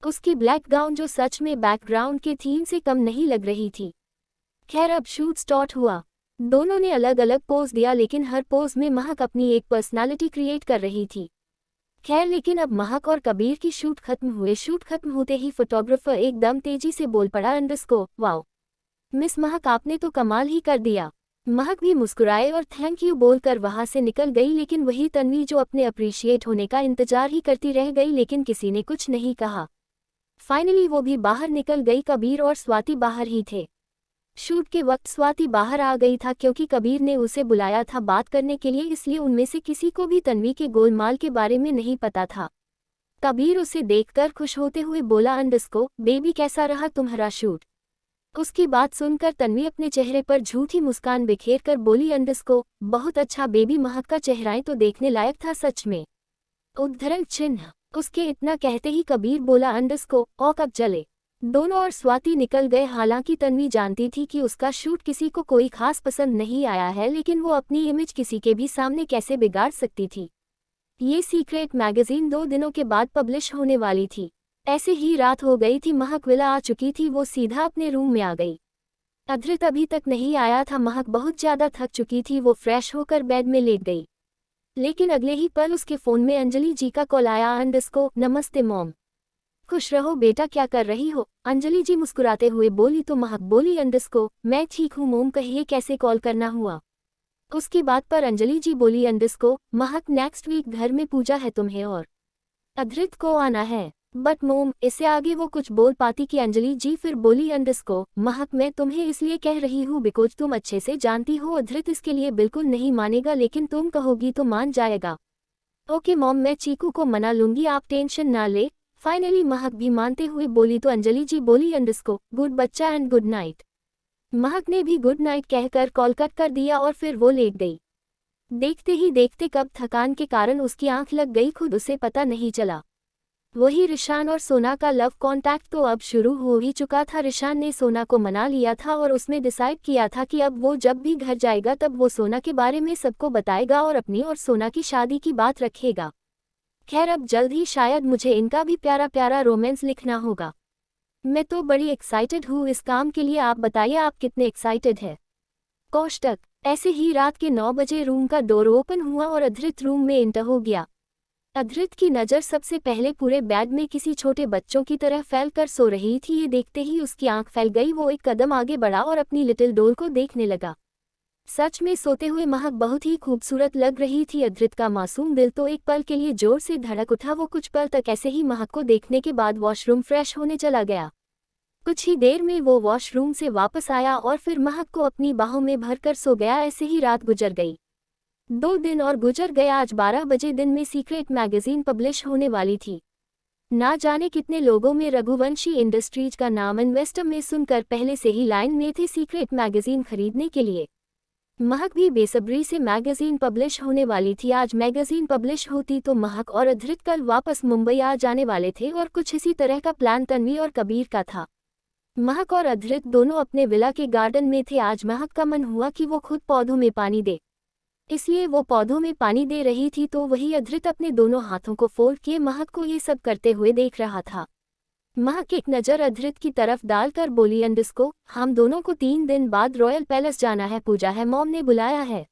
उसकी ब्लैक गाउन जो सच में बैकग्राउंड के थीम से कम नहीं लग रही थी। खैर अब शूट स्टार्ट हुआ। दोनों ने अलग अलग पोज दिया, लेकिन हर पोज में महक अपनी एक पर्सनालिटी क्रिएट कर रही थी। खैर लेकिन अब महक और कबीर की शूट खत्म हुए। शूट खत्म होते ही फोटोग्राफर एकदम तेजी से बोल पड़ा अंडरस्को, वाओ मिस महक आपने तो कमाल ही कर दिया। महक भी मुस्कुराए और थैंक यू बोलकर वहां से निकल गई, लेकिन वही तन्वी जो अपने अप्रिशिएट होने का इंतजार ही करती रह गई, लेकिन किसी ने कुछ नहीं कहा। फाइनली वो भी बाहर निकल गई। कबीर और स्वाति बाहर ही थे। शूट के वक्त स्वाति बाहर आ गई था क्योंकि कबीर ने उसे बुलाया था बात करने के लिए, इसलिए उनमें से किसी को भी तन्वी के गोलमाल के बारे में नहीं पता था। कबीर उसे देखकर खुश होते हुए बोला अंडरस्को, बेबी कैसा रहा तुम्हारा शूट? उसकी बात सुनकर तन्वी अपने चेहरे पर झूठी मुस्कान बिखेर कर बोली अंडरस्को, बहुत अच्छा बेबी। महक का चेहरा तो देखने लायक था सच में। उद्धरण चिन्ह। उसके इतना कहते ही कबीर बोला अंडरस्को, और कब चले? दोनों और स्वाति निकल गए। हालांकि तन्वी जानती थी कि उसका शूट किसी को कोई खास पसंद नहीं आया है, लेकिन वो अपनी इमेज किसी के भी सामने कैसे बिगाड़ सकती थी। ये सीक्रेट मैगजीन 2 दिनों के बाद पब्लिश होने वाली थी। ऐसे ही रात हो गई थी। महक विला आ चुकी थी, वो सीधा अपने रूम में आ गई। अधृत अभी तक नहीं आया था। महक बहुत ज्यादा थक चुकी थी। वो फ्रेश होकर बेड में लेट गई, लेकिन अगले ही पल उसके फोन में अंजलि जी का कॉल आया। अंडस्को नमस्ते मॉम। खुश रहो बेटा, क्या कर रही हो? अंजलि जी मुस्कुराते हुए बोली तो महक बोली अंडस्को मैं ठीक हूँ मोम, कहिए कैसे कॉल करना हुआ? उसकी बात पर अंजलि जी बोली अंडस्को महक नेक्स्ट वीक घर में पूजा है, तुम्हें और अधृत को आना है। बट मोम, इससे आगे वो कुछ बोल पाती कि अंजलि जी फिर बोली अंडस्को महक मैं तुम्हें इसलिए कह रही हूँ बिकॉज तुम अच्छे से जानती हो अधृत इसके लिए बिल्कुल नहीं मानेगा, लेकिन तुम कहोगी तो मान जाएगा। ओके मॉम, मैं चीकू को मना लूंगी, आप टेंशन ना ले। फाइनली महक भी मानते हुए बोली तो अंजलि जी बोली अंडस्को गुड बच्चा एंड गुड नाइट। महक ने भी गुड नाइट कहकर कॉल कट कर दिया और फिर वो लेट गई। देखते ही देखते कब थकान के कारण उसकी आंख लग गई, खुद उसे पता नहीं चला। वही रिशान और सोना का लव कॉन्टैक्ट तो अब शुरू हो ही चुका था। रिशान ने सोना को मना लिया था और उसने डिसाइड किया था कि अब वो जब भी घर जाएगा तब वो सोना के बारे में सबको बताएगा और अपनी और सोना की शादी की बात रखेगा। खैर अब जल्द ही शायद मुझे इनका भी प्यारा प्यारा रोमांस लिखना होगा। मैं तो बड़ी एक्साइटेड हूँ इस काम के लिए। आप बताइए आप कितने एक्साइटेड है? कोष्टक ऐसे ही रात के 9 बजे रूम का डोर ओपन हुआ और अधृत रूम में एंटर हो गया। अधृत की नज़र सबसे पहले पूरे बेड में किसी छोटे बच्चों की तरह फैलकर सो रही थी। ये देखते ही उसकी आंख फैल गई। वो एक कदम आगे बढ़ा और अपनी लिटिल डॉल को देखने लगा। सच में सोते हुए महक बहुत ही खूबसूरत लग रही थी। अधृत का मासूम दिल तो एक पल के लिए जोर से धड़क उठा। वो कुछ पल तक ऐसे ही महक को देखने के बाद वॉशरूम फ्रेश होने चला गया। कुछ ही देर में वो वॉशरूम से वापस आया और फिर महक को अपनी बाहों में भरकर सो गया। ऐसे ही रात गुजर गई। 2 दिन और गुजर गया। आज 12 बजे दिन में सीक्रेट मैगजीन पब्लिश होने वाली थी। ना जाने कितने लोगों में रघुवंशी इंडस्ट्रीज का नाम इन्वेस्टर में सुनकर पहले से ही लाइन में थे सीक्रेट मैगजीन खरीदने के लिए। महक भी बेसब्री से मैगजीन पब्लिश होने वाली थी। आज मैगजीन पब्लिश होती तो महक और अधृत कल वापस मुंबई आ जाने वाले थे और कुछ इसी तरह का प्लान तन्वी और कबीर का था। महक और अधृत दोनों अपने विला के गार्डन में थे। आज महक का मन हुआ कि वो खुद पौधों में पानी दे, इसलिए वो पौधों में पानी दे रही थी तो वही अधृत अपने दोनों हाथों को फोल्ड किए महक को ये सब करते हुए देख रहा था। महक एक नज़र अधृत की तरफ डालकर बोली अंडस्को हम दोनों को 3 दिन बाद रॉयल पैलेस जाना है, पूजा है, मॉम ने बुलाया है,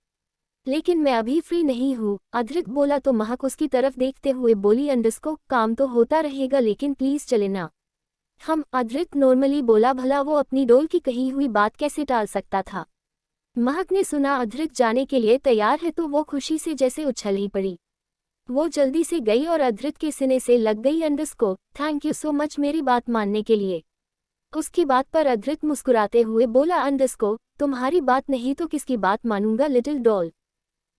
लेकिन मैं अभी फ्री नहीं हूँ। अधृत बोला तो महक उसकी तरफ देखते हुए बोली अंडस्को काम तो होता रहेगा लेकिन प्लीज चले ना। हम अधृत नॉर्मली बोला, भला वो अपनी डोल की कही हुई बात कैसे टाल सकता था। महक ने सुना अधृत जाने के लिए तैयार है तो वो खुशी से जैसे उछल ही पड़ी। वो जल्दी से गई और अधृत के सीने से लग गई। अंडस्को थैंक यू सो मच मेरी बात मानने के लिए। उसकी बात पर अधृत मुस्कुराते हुए बोला अंडस्को तुम्हारी बात नहीं तो किसकी बात मानूंगा लिटिल डॉल।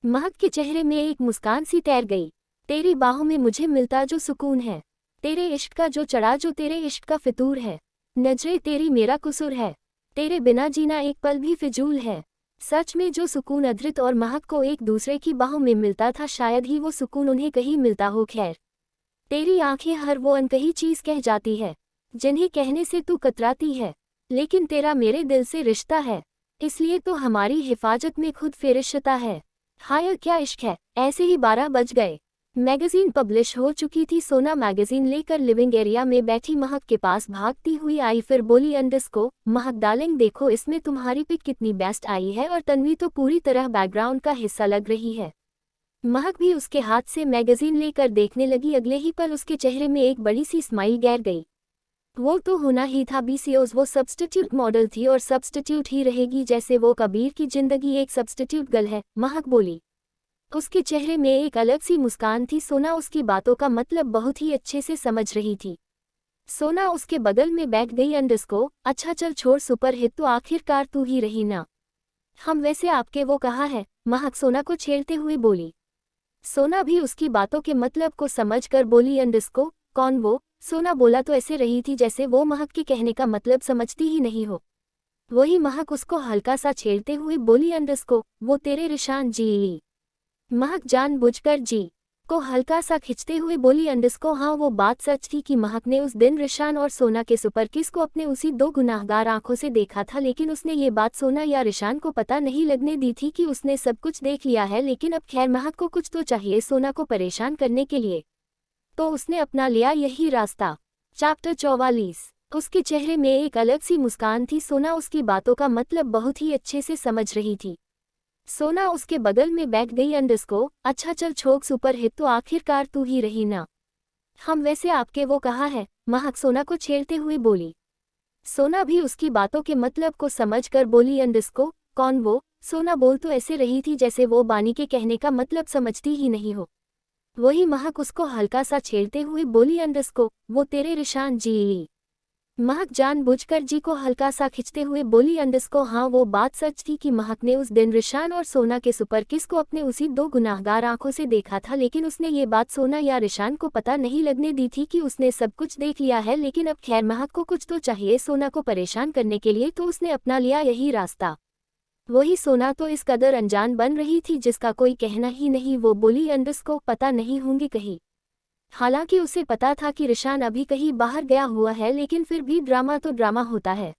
महक के चेहरे में एक मुस्कान सी तैर गई। तेरी बाहों में मुझे मिलता जो सुकून है, तेरे इश्क का जो चढ़ा जो तेरे इश्क का फितूर है, नजरे तेरी मेरा कुसूर है, तेरे बिना जीना एक पल भी फिजूल है। सच में जो सुकून अधृत और महक को एक दूसरे की बाहों में मिलता था शायद ही वो सुकून उन्हें कहीं मिलता हो। खैर तेरी आंखें हर वो अनकही चीज कह जाती है जिन्हें कहने से तू कतराती है, लेकिन तेरा मेरे दिल से रिश्ता है, इसलिए तो हमारी हिफाजत में खुद फेरिश्ता है। हाय क्या इश्क है। ऐसे ही 12 बज गए। मैगजीन पब्लिश हो चुकी थी। सोना मैगजीन लेकर लिविंग एरिया में बैठी महक के पास भागती हुई आई, फिर बोली अंडस्को महक डार्लिंग देखो इसमें तुम्हारी पिक कितनी बेस्ट आई है और तन्वी तो पूरी तरह बैकग्राउंड का हिस्सा लग रही है। महक भी उसके हाथ से मैगजीन लेकर देखने लगी। अगले ही पल उसके चेहरे में एक बड़ी सी स्माइल गैर गई। वो तो होना ही था बीसीओज, वो सब्स्टिट्यूट मॉडल थी और सब्स्टिट्यूट ही रहेगी जैसे वो कबीर की जिंदगी एक सब्स्टिट्यूट गर्ल है। महक बोली। उसके चेहरे में एक अलग सी मुस्कान थी। सोना उसकी बातों का मतलब बहुत ही अच्छे से समझ रही थी। सोना उसके बगल में बैठ गई। अंडस्को अच्छा चल छोड़ सुपर हिट तो आखिरकार तू ही रही ना। हम वैसे आपके वो कहा है, महक सोना को छेड़ते हुए बोली। सोना भी उसकी बातों के मतलब को समझकर बोली अंडस्को कौन वो? सोना बोला तो ऐसे रही थी जैसे वो महक के कहने का मतलब समझती ही नहीं हो। वही महक उसको हल्का सा छेड़ते हुए बोली अंडस्को वो तेरे रिशान जी। महक जानबूझकर जी को हल्का सा खिंचते हुए बोली अंडस्को हाँ वो बात सच थी कि महक ने उस दिन रिशान और सोना के सुपर किस को अपने उसी 2 गुनाहगार आंखों से देखा था, लेकिन उसने ये बात सोना या रिशान को पता नहीं लगने दी थी कि उसने सब कुछ देख लिया है। लेकिन अब खैर महक को कुछ तो चाहिए सोना को परेशान करने के लिए, तो उसने अपना लिया यही रास्ता। चैप्टर 44। उसके चेहरे में एक अलग सी मुस्कान थी। सोना उसकी बातों का मतलब बहुत ही अच्छे से समझ रही थी। सोना उसके बगल में बैठ गई। अंडरस्को अच्छा चल छोक सुपर हिट तो आखिरकार तू ही रही ना। हम वैसे आपके वो कहा है, महक सोना को छेड़ते हुए बोली। सोना भी उसकी बातों के मतलब को समझ कर बोली। अंडरस्को कौन वो? सोना बोल तो ऐसे रही थी जैसे वो बानी के कहने का मतलब समझती ही नहीं हो। वही महक उसको हल्का सा छेड़ते हुए बोली। अंडरस्को वो तेरे रिशान जी। महक जानबूझकर जी को हल्का सा खिंचते हुए बोली। अंडरस्को हाँ वो बात सच थी कि महक ने उस दिन रिशान और सोना के सुपर किस को अपने उसी दो गुनाहगार आंखों से देखा था, लेकिन उसने ये बात सोना या रिशान को पता नहीं लगने दी थी कि उसने सब कुछ देख लिया है। लेकिन अब खैर महक को कुछ तो चाहिए सोना को परेशान करने के लिए, तो उसने अपना लिया यही रास्ता। वही सोना तो इस कदर अनजान बन रही थी जिसका कोई कहना ही नहीं। वो बोली अंडरस्को पता नहीं होंगी कहीं। हालांकि उसे पता था कि रिशान अभी कहीं बाहर गया हुआ है, लेकिन फिर भी ड्रामा तो ड्रामा होता है।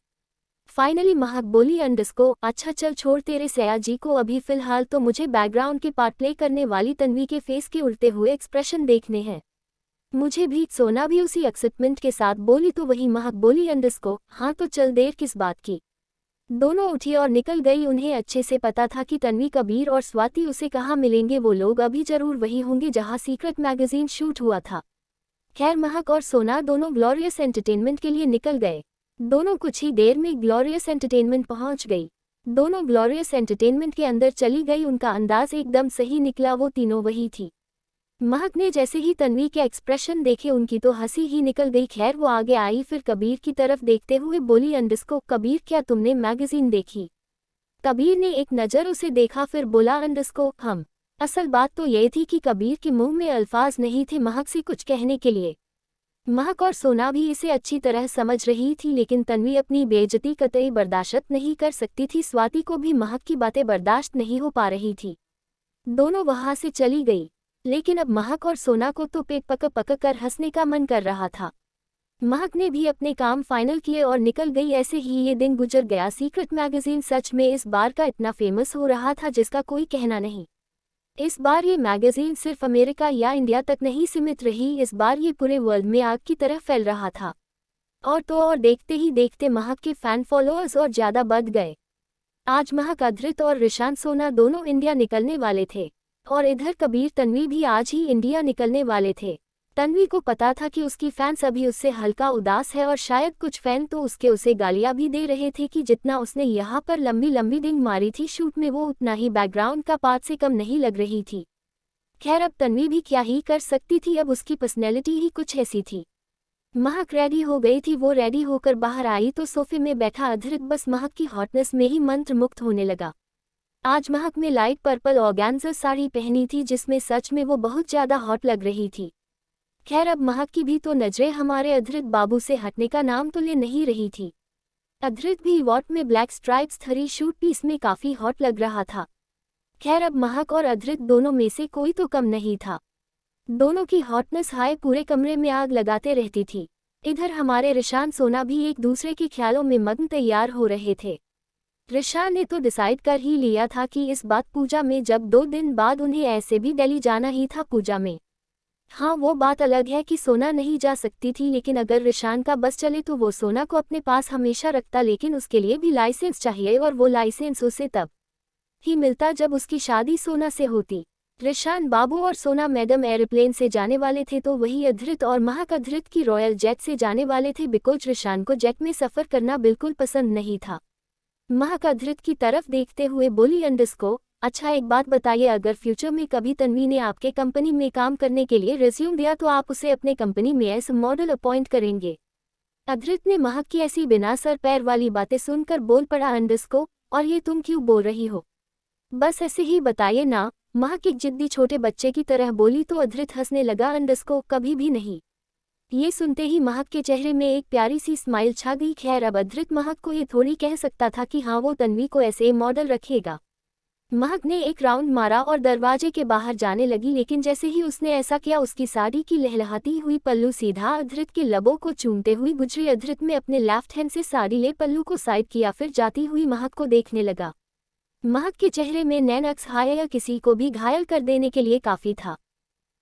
फाइनली महक बोली। अंडरस्को अच्छा चल छोड़ तेरे सया जी को, अभी फिलहाल तो मुझे बैकग्राउंड के पार्ट प्ले करने वाली तन्वी के फेस के उड़ते हुए एक्सप्रेशन देखने हैं। मुझे भी। सोना भी उसी एक्साइटमेंट के साथ बोली। तो वही महक बोली। अंडरस्को हाँ तो चल देर किस बात की। दोनों उठी और निकल गई। उन्हें अच्छे से पता था कि तन्वी, कबीर और स्वाति उसे कहाँ मिलेंगे। वो लोग अभी जरूर वही होंगे जहाँ सीक्रेट मैगजीन शूट हुआ था। खैर महक और सोना दोनों ग्लोरियस एंटरटेनमेंट के लिए निकल गए। दोनों कुछ ही देर में ग्लोरियस एंटरटेनमेंट पहुंच गई। दोनों ग्लोरियस एंटरटेनमेंट के अंदर चली गई। उनका अंदाज एकदम सही निकला, वो तीनों वही थी। महक ने जैसे ही तन्वी के एक्सप्रेशन देखे उनकी तो हंसी ही निकल गई। खैर वो आगे आई, फिर कबीर की तरफ देखते हुए बोली। अंडरस्को कबीर क्या तुमने मैगजीन देखी? कबीर ने एक नज़र उसे देखा फिर बोला। अंडरस्को हम। असल बात तो ये थी कि कबीर के मुंह में अल्फाज नहीं थे महक से कुछ कहने के लिए। महक और सोना भी इसे अच्छी तरह समझ रही थी, लेकिन तन्वी अपनी बेइज्जती कतई बर्दाश्त नहीं कर सकती थी। स्वाति को भी महक की बातें बर्दाश्त नहीं हो पा रही थी। दोनों वहां से चली गई, लेकिन अब महक और सोना को तो पेट पक पक कर हंसने का मन कर रहा था। महक ने भी अपने काम फाइनल किए और निकल गई। ऐसे ही ये दिन गुजर गया। सीक्रेट मैगजीन सच में इस बार का इतना फेमस हो रहा था जिसका कोई कहना नहीं। इस बार ये मैगजीन सिर्फ अमेरिका या इंडिया तक नहीं सीमित रही, इस बार ये पूरे वर्ल्ड में आग की तरह फैल रहा था। और तो और देखते ही देखते महक के फैन फॉलोअर्स और ज़्यादा बढ़ गए। आज महक, अधृत और रिशान सोना दोनों इंडिया निकलने वाले थे, और इधर कबीर तन्वी भी आज ही इंडिया निकलने वाले थे। तन्वी को पता था कि उसकी फैंस अभी उससे हल्का उदास है, और शायद कुछ फैन तो उसे गालियां भी दे रहे थे कि जितना उसने यहाँ पर लंबी लंबी डिंग मारी थी शूट में, वो उतना ही बैकग्राउंड का पार्ट से कम नहीं लग रही थी। खैर अब तन्वी भी क्या ही कर सकती थी, अब उसकी पर्सनैलिटी ही कुछ ऐसी थी। महक रेडी हो गई थी। वो रेडी होकर बाहर आई तो सोफे में बैठा अधृत बस महक की हॉटनेस में ही मंत्रमुग्ध होने लगा। आज महक में लाइट पर्पल ऑर्गेन्जा साड़ी पहनी थी जिसमें सच में वो बहुत ज़्यादा हॉट लग रही थी। खैर अब महक की भी तो नजरें हमारे अधृत बाबू से हटने का नाम तो ले नहीं रही थी। अधृत भी वॉट में ब्लैक स्ट्राइप्स थरी शूट पीस में काफ़ी हॉट लग रहा था। खैर अब महक और अधृत दोनों में से कोई तो कम नहीं था। दोनों की हॉटनेस हाय पूरे कमरे में आग लगाते रहती थी। इधर हमारे रिशान सोना भी एक दूसरे के ख्यालों में मग्न तैयार हो रहे थे। रिशान ने तो डिसाइड कर ही लिया था कि इस बात पूजा में, जब 2 दिन बाद उन्हें ऐसे भी दिल्ली जाना ही था पूजा में। हाँ वो बात अलग है कि सोना नहीं जा सकती थी, लेकिन अगर रिशान का बस चले तो वो सोना को अपने पास हमेशा रखता, लेकिन उसके लिए भी लाइसेंस चाहिए, और वो लाइसेंस उसे तब ही मिलता जब उसकी शादी सोना से होती। रिशान बाबू और सोना मैडम एयरप्लेन से जाने वाले थे, तो वही अधृत और महक अधृत की रॉयल जेट से जाने वाले थे, बिकॉज रिशान को जेट में सफ़र करना बिल्कुल पसंद नहीं था। महक अधृत की तरफ देखते हुए बोली। अंडरस्को अच्छा एक बात बताइए, अगर फ्यूचर में कभी तन्वी ने आपके कंपनी में काम करने के लिए रिज्यूम दिया तो आप उसे अपने कंपनी में एज मॉडल अपॉइंट करेंगे? अधृत ने महक की ऐसी बिना सर पैर वाली बातें सुनकर बोल पड़ा। अंडरस्को और ये तुम क्यों बोल रही हो? बस ऐसे ही बताइए ना, महक एक जिद्दी छोटे बच्चे की तरह बोली। तो अधृत हंसने लगा। अंडरस्को कभी भी नहीं। ये सुनते ही महक के चेहरे में एक प्यारी सी स्माइल छा गई। खैर अब अधृत महक को ये थोड़ी कह सकता था कि हाँ वो तन्वी को ऐसे मॉडल रखेगा। महक ने एक राउंड मारा और दरवाजे के बाहर जाने लगी, लेकिन जैसे ही उसने ऐसा किया उसकी साड़ी की लहलहाती हुई पल्लू सीधा अधृत के लबों को चूमते हुई गुजरी। अधृत में अपने लेफ्ट हैंड से साड़ी ले पल्लू को साइड किया, फिर जाती हुई महक को देखने लगा। महक के चेहरे में नैन अक्स हाय या किसी को भी घायल कर देने के लिए काफ़ी था।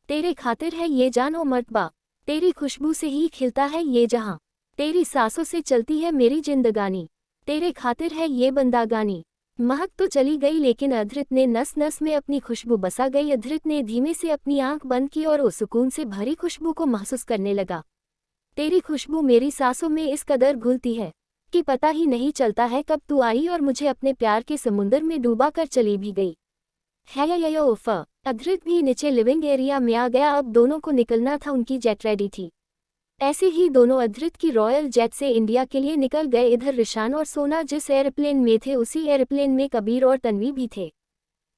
तेरे खातिर है ये जान ओ मर्तबा। तेरी खुशबू से ही खिलता है ये जहां, तेरी सांसों से चलती है मेरी जिंदगानी, तेरे खातिर है ये बंदागानी। महक तो चली गई लेकिन अधृत ने नस नस में अपनी खुशबू बसा गई। अधृत ने धीमे से अपनी आंख बंद की और उस सुकून से भरी खुशबू को महसूस करने लगा। तेरी खुशबू मेरी सांसों में इस कदर घुलती है कि पता ही नहीं चलता है कब तू आई और मुझे अपने प्यार के समुंदर में डूबा कर चली भी गई है। उफ। अधृत भी नीचे लिविंग एरिया में आ गया। अब दोनों को निकलना था, उनकी जेट रेडी थी। ऐसे ही दोनों अधृत की रॉयल जेट से इंडिया के लिए निकल गए। इधर रिशान और सोना जिस एयरप्लेन में थे उसी एयरप्लेन में कबीर और तन्वी भी थे।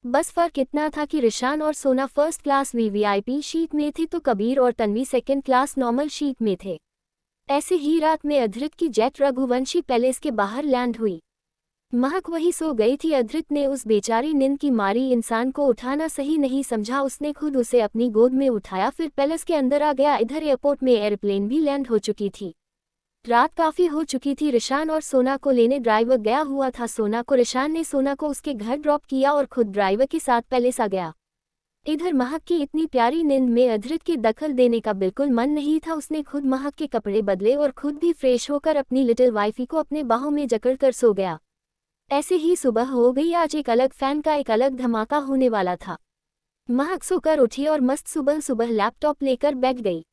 बस फर्क इतना था कि रिशान और सोना फर्स्ट क्लास वीवीआईपी शीट में थे तो कबीर और Tanvi second class normal sheet में थे। ऐसे ही रात में अधृत की जेट रघुवंशी पैलेस के बाहर लैंड हुई। महक वही सो गई थी। अधृत ने उस बेचारी नींद की मारी इंसान को उठाना सही नहीं समझा। उसने खुद उसे अपनी गोद में उठाया फिर पैलेस के अंदर आ गया। इधर एयरपोर्ट में एयरप्लेन भी लैंड हो चुकी थी। रात काफी हो चुकी थी। रिशान और सोना को लेने ड्राइवर गया हुआ था। रिशान ने सोना को उसके घर ड्रॉप किया और खुद ड्राइवर के साथ पैलेस आ गया। इधर महक की इतनी प्यारी नींद में अधृत के दखल देने का बिल्कुल मन नहीं था। उसने खुद महक के कपड़े बदले और खुद भी फ्रेश होकर अपनी लिटिल वाइफी को अपने बाहों में जकड़कर सो गया। ऐसे ही सुबह हो गई। आज एक अलग फैन का एक अलग धमाका होने वाला था। महक सोकर उठी और मस्त सुबह सुबह लैपटॉप लेकर बैठ गई।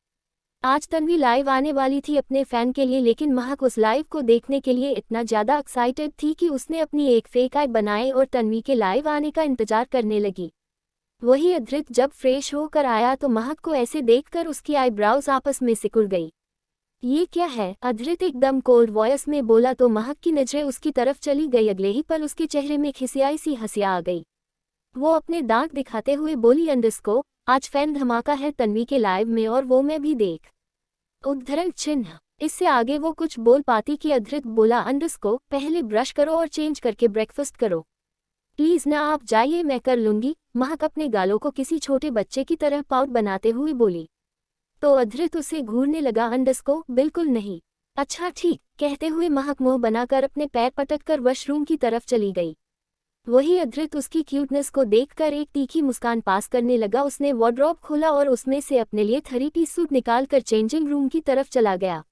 आज तन्वी लाइव आने वाली थी अपने फैन के लिए, लेकिन महक उस लाइव को देखने के लिए इतना ज़्यादा एक्साइटेड थी कि उसने अपनी एक फेक आई बनाई और तन्वी के लाइव आने का इंतजार करने लगी। वही अधृत जब फ्रेश होकर आया तो महक को ऐसे देखकर उसकी आईब्राउज आपस में सिकुड़ गई। ये क्या है? अधृत एकदम कोल्ड वॉइस में बोला तो महक की नजरें उसकी तरफ चली गई। अगले ही पल उसके चेहरे में खिसियाई सी हंसिया आ गई। वो अपने दांत दिखाते हुए बोली, अंडरस्को आज फैन धमाका है तन्वी के लाइव में और वो मैं भी देख। उद्धरण चिन्ह। इससे आगे वो कुछ बोल पाती कि अधृत बोला, अंडरस्को पहले ब्रश करो और चेंज करके ब्रेकफास्ट करो प्लीज ना, आप जाइए मैं कर लूंगी। महक अपने गालों को किसी छोटे बच्चे की तरह पाउट बनाते हुए बोली। तो अधृत उसे घूरने लगा। अंडरस्को बिल्कुल नहीं। अच्छा ठीक, कहते हुए महक मुंह बनाकर अपने पैर पटककर वॉशरूम की तरफ चली गई। वही अधृत उसकी क्यूटनेस को देखकर एक तीखी मुस्कान पास करने लगा। उसने वार्डरोब खोला और उसमें से अपने लिए 3-पीस सूट निकालकर चेंजिंग रूम की तरफ चला गया।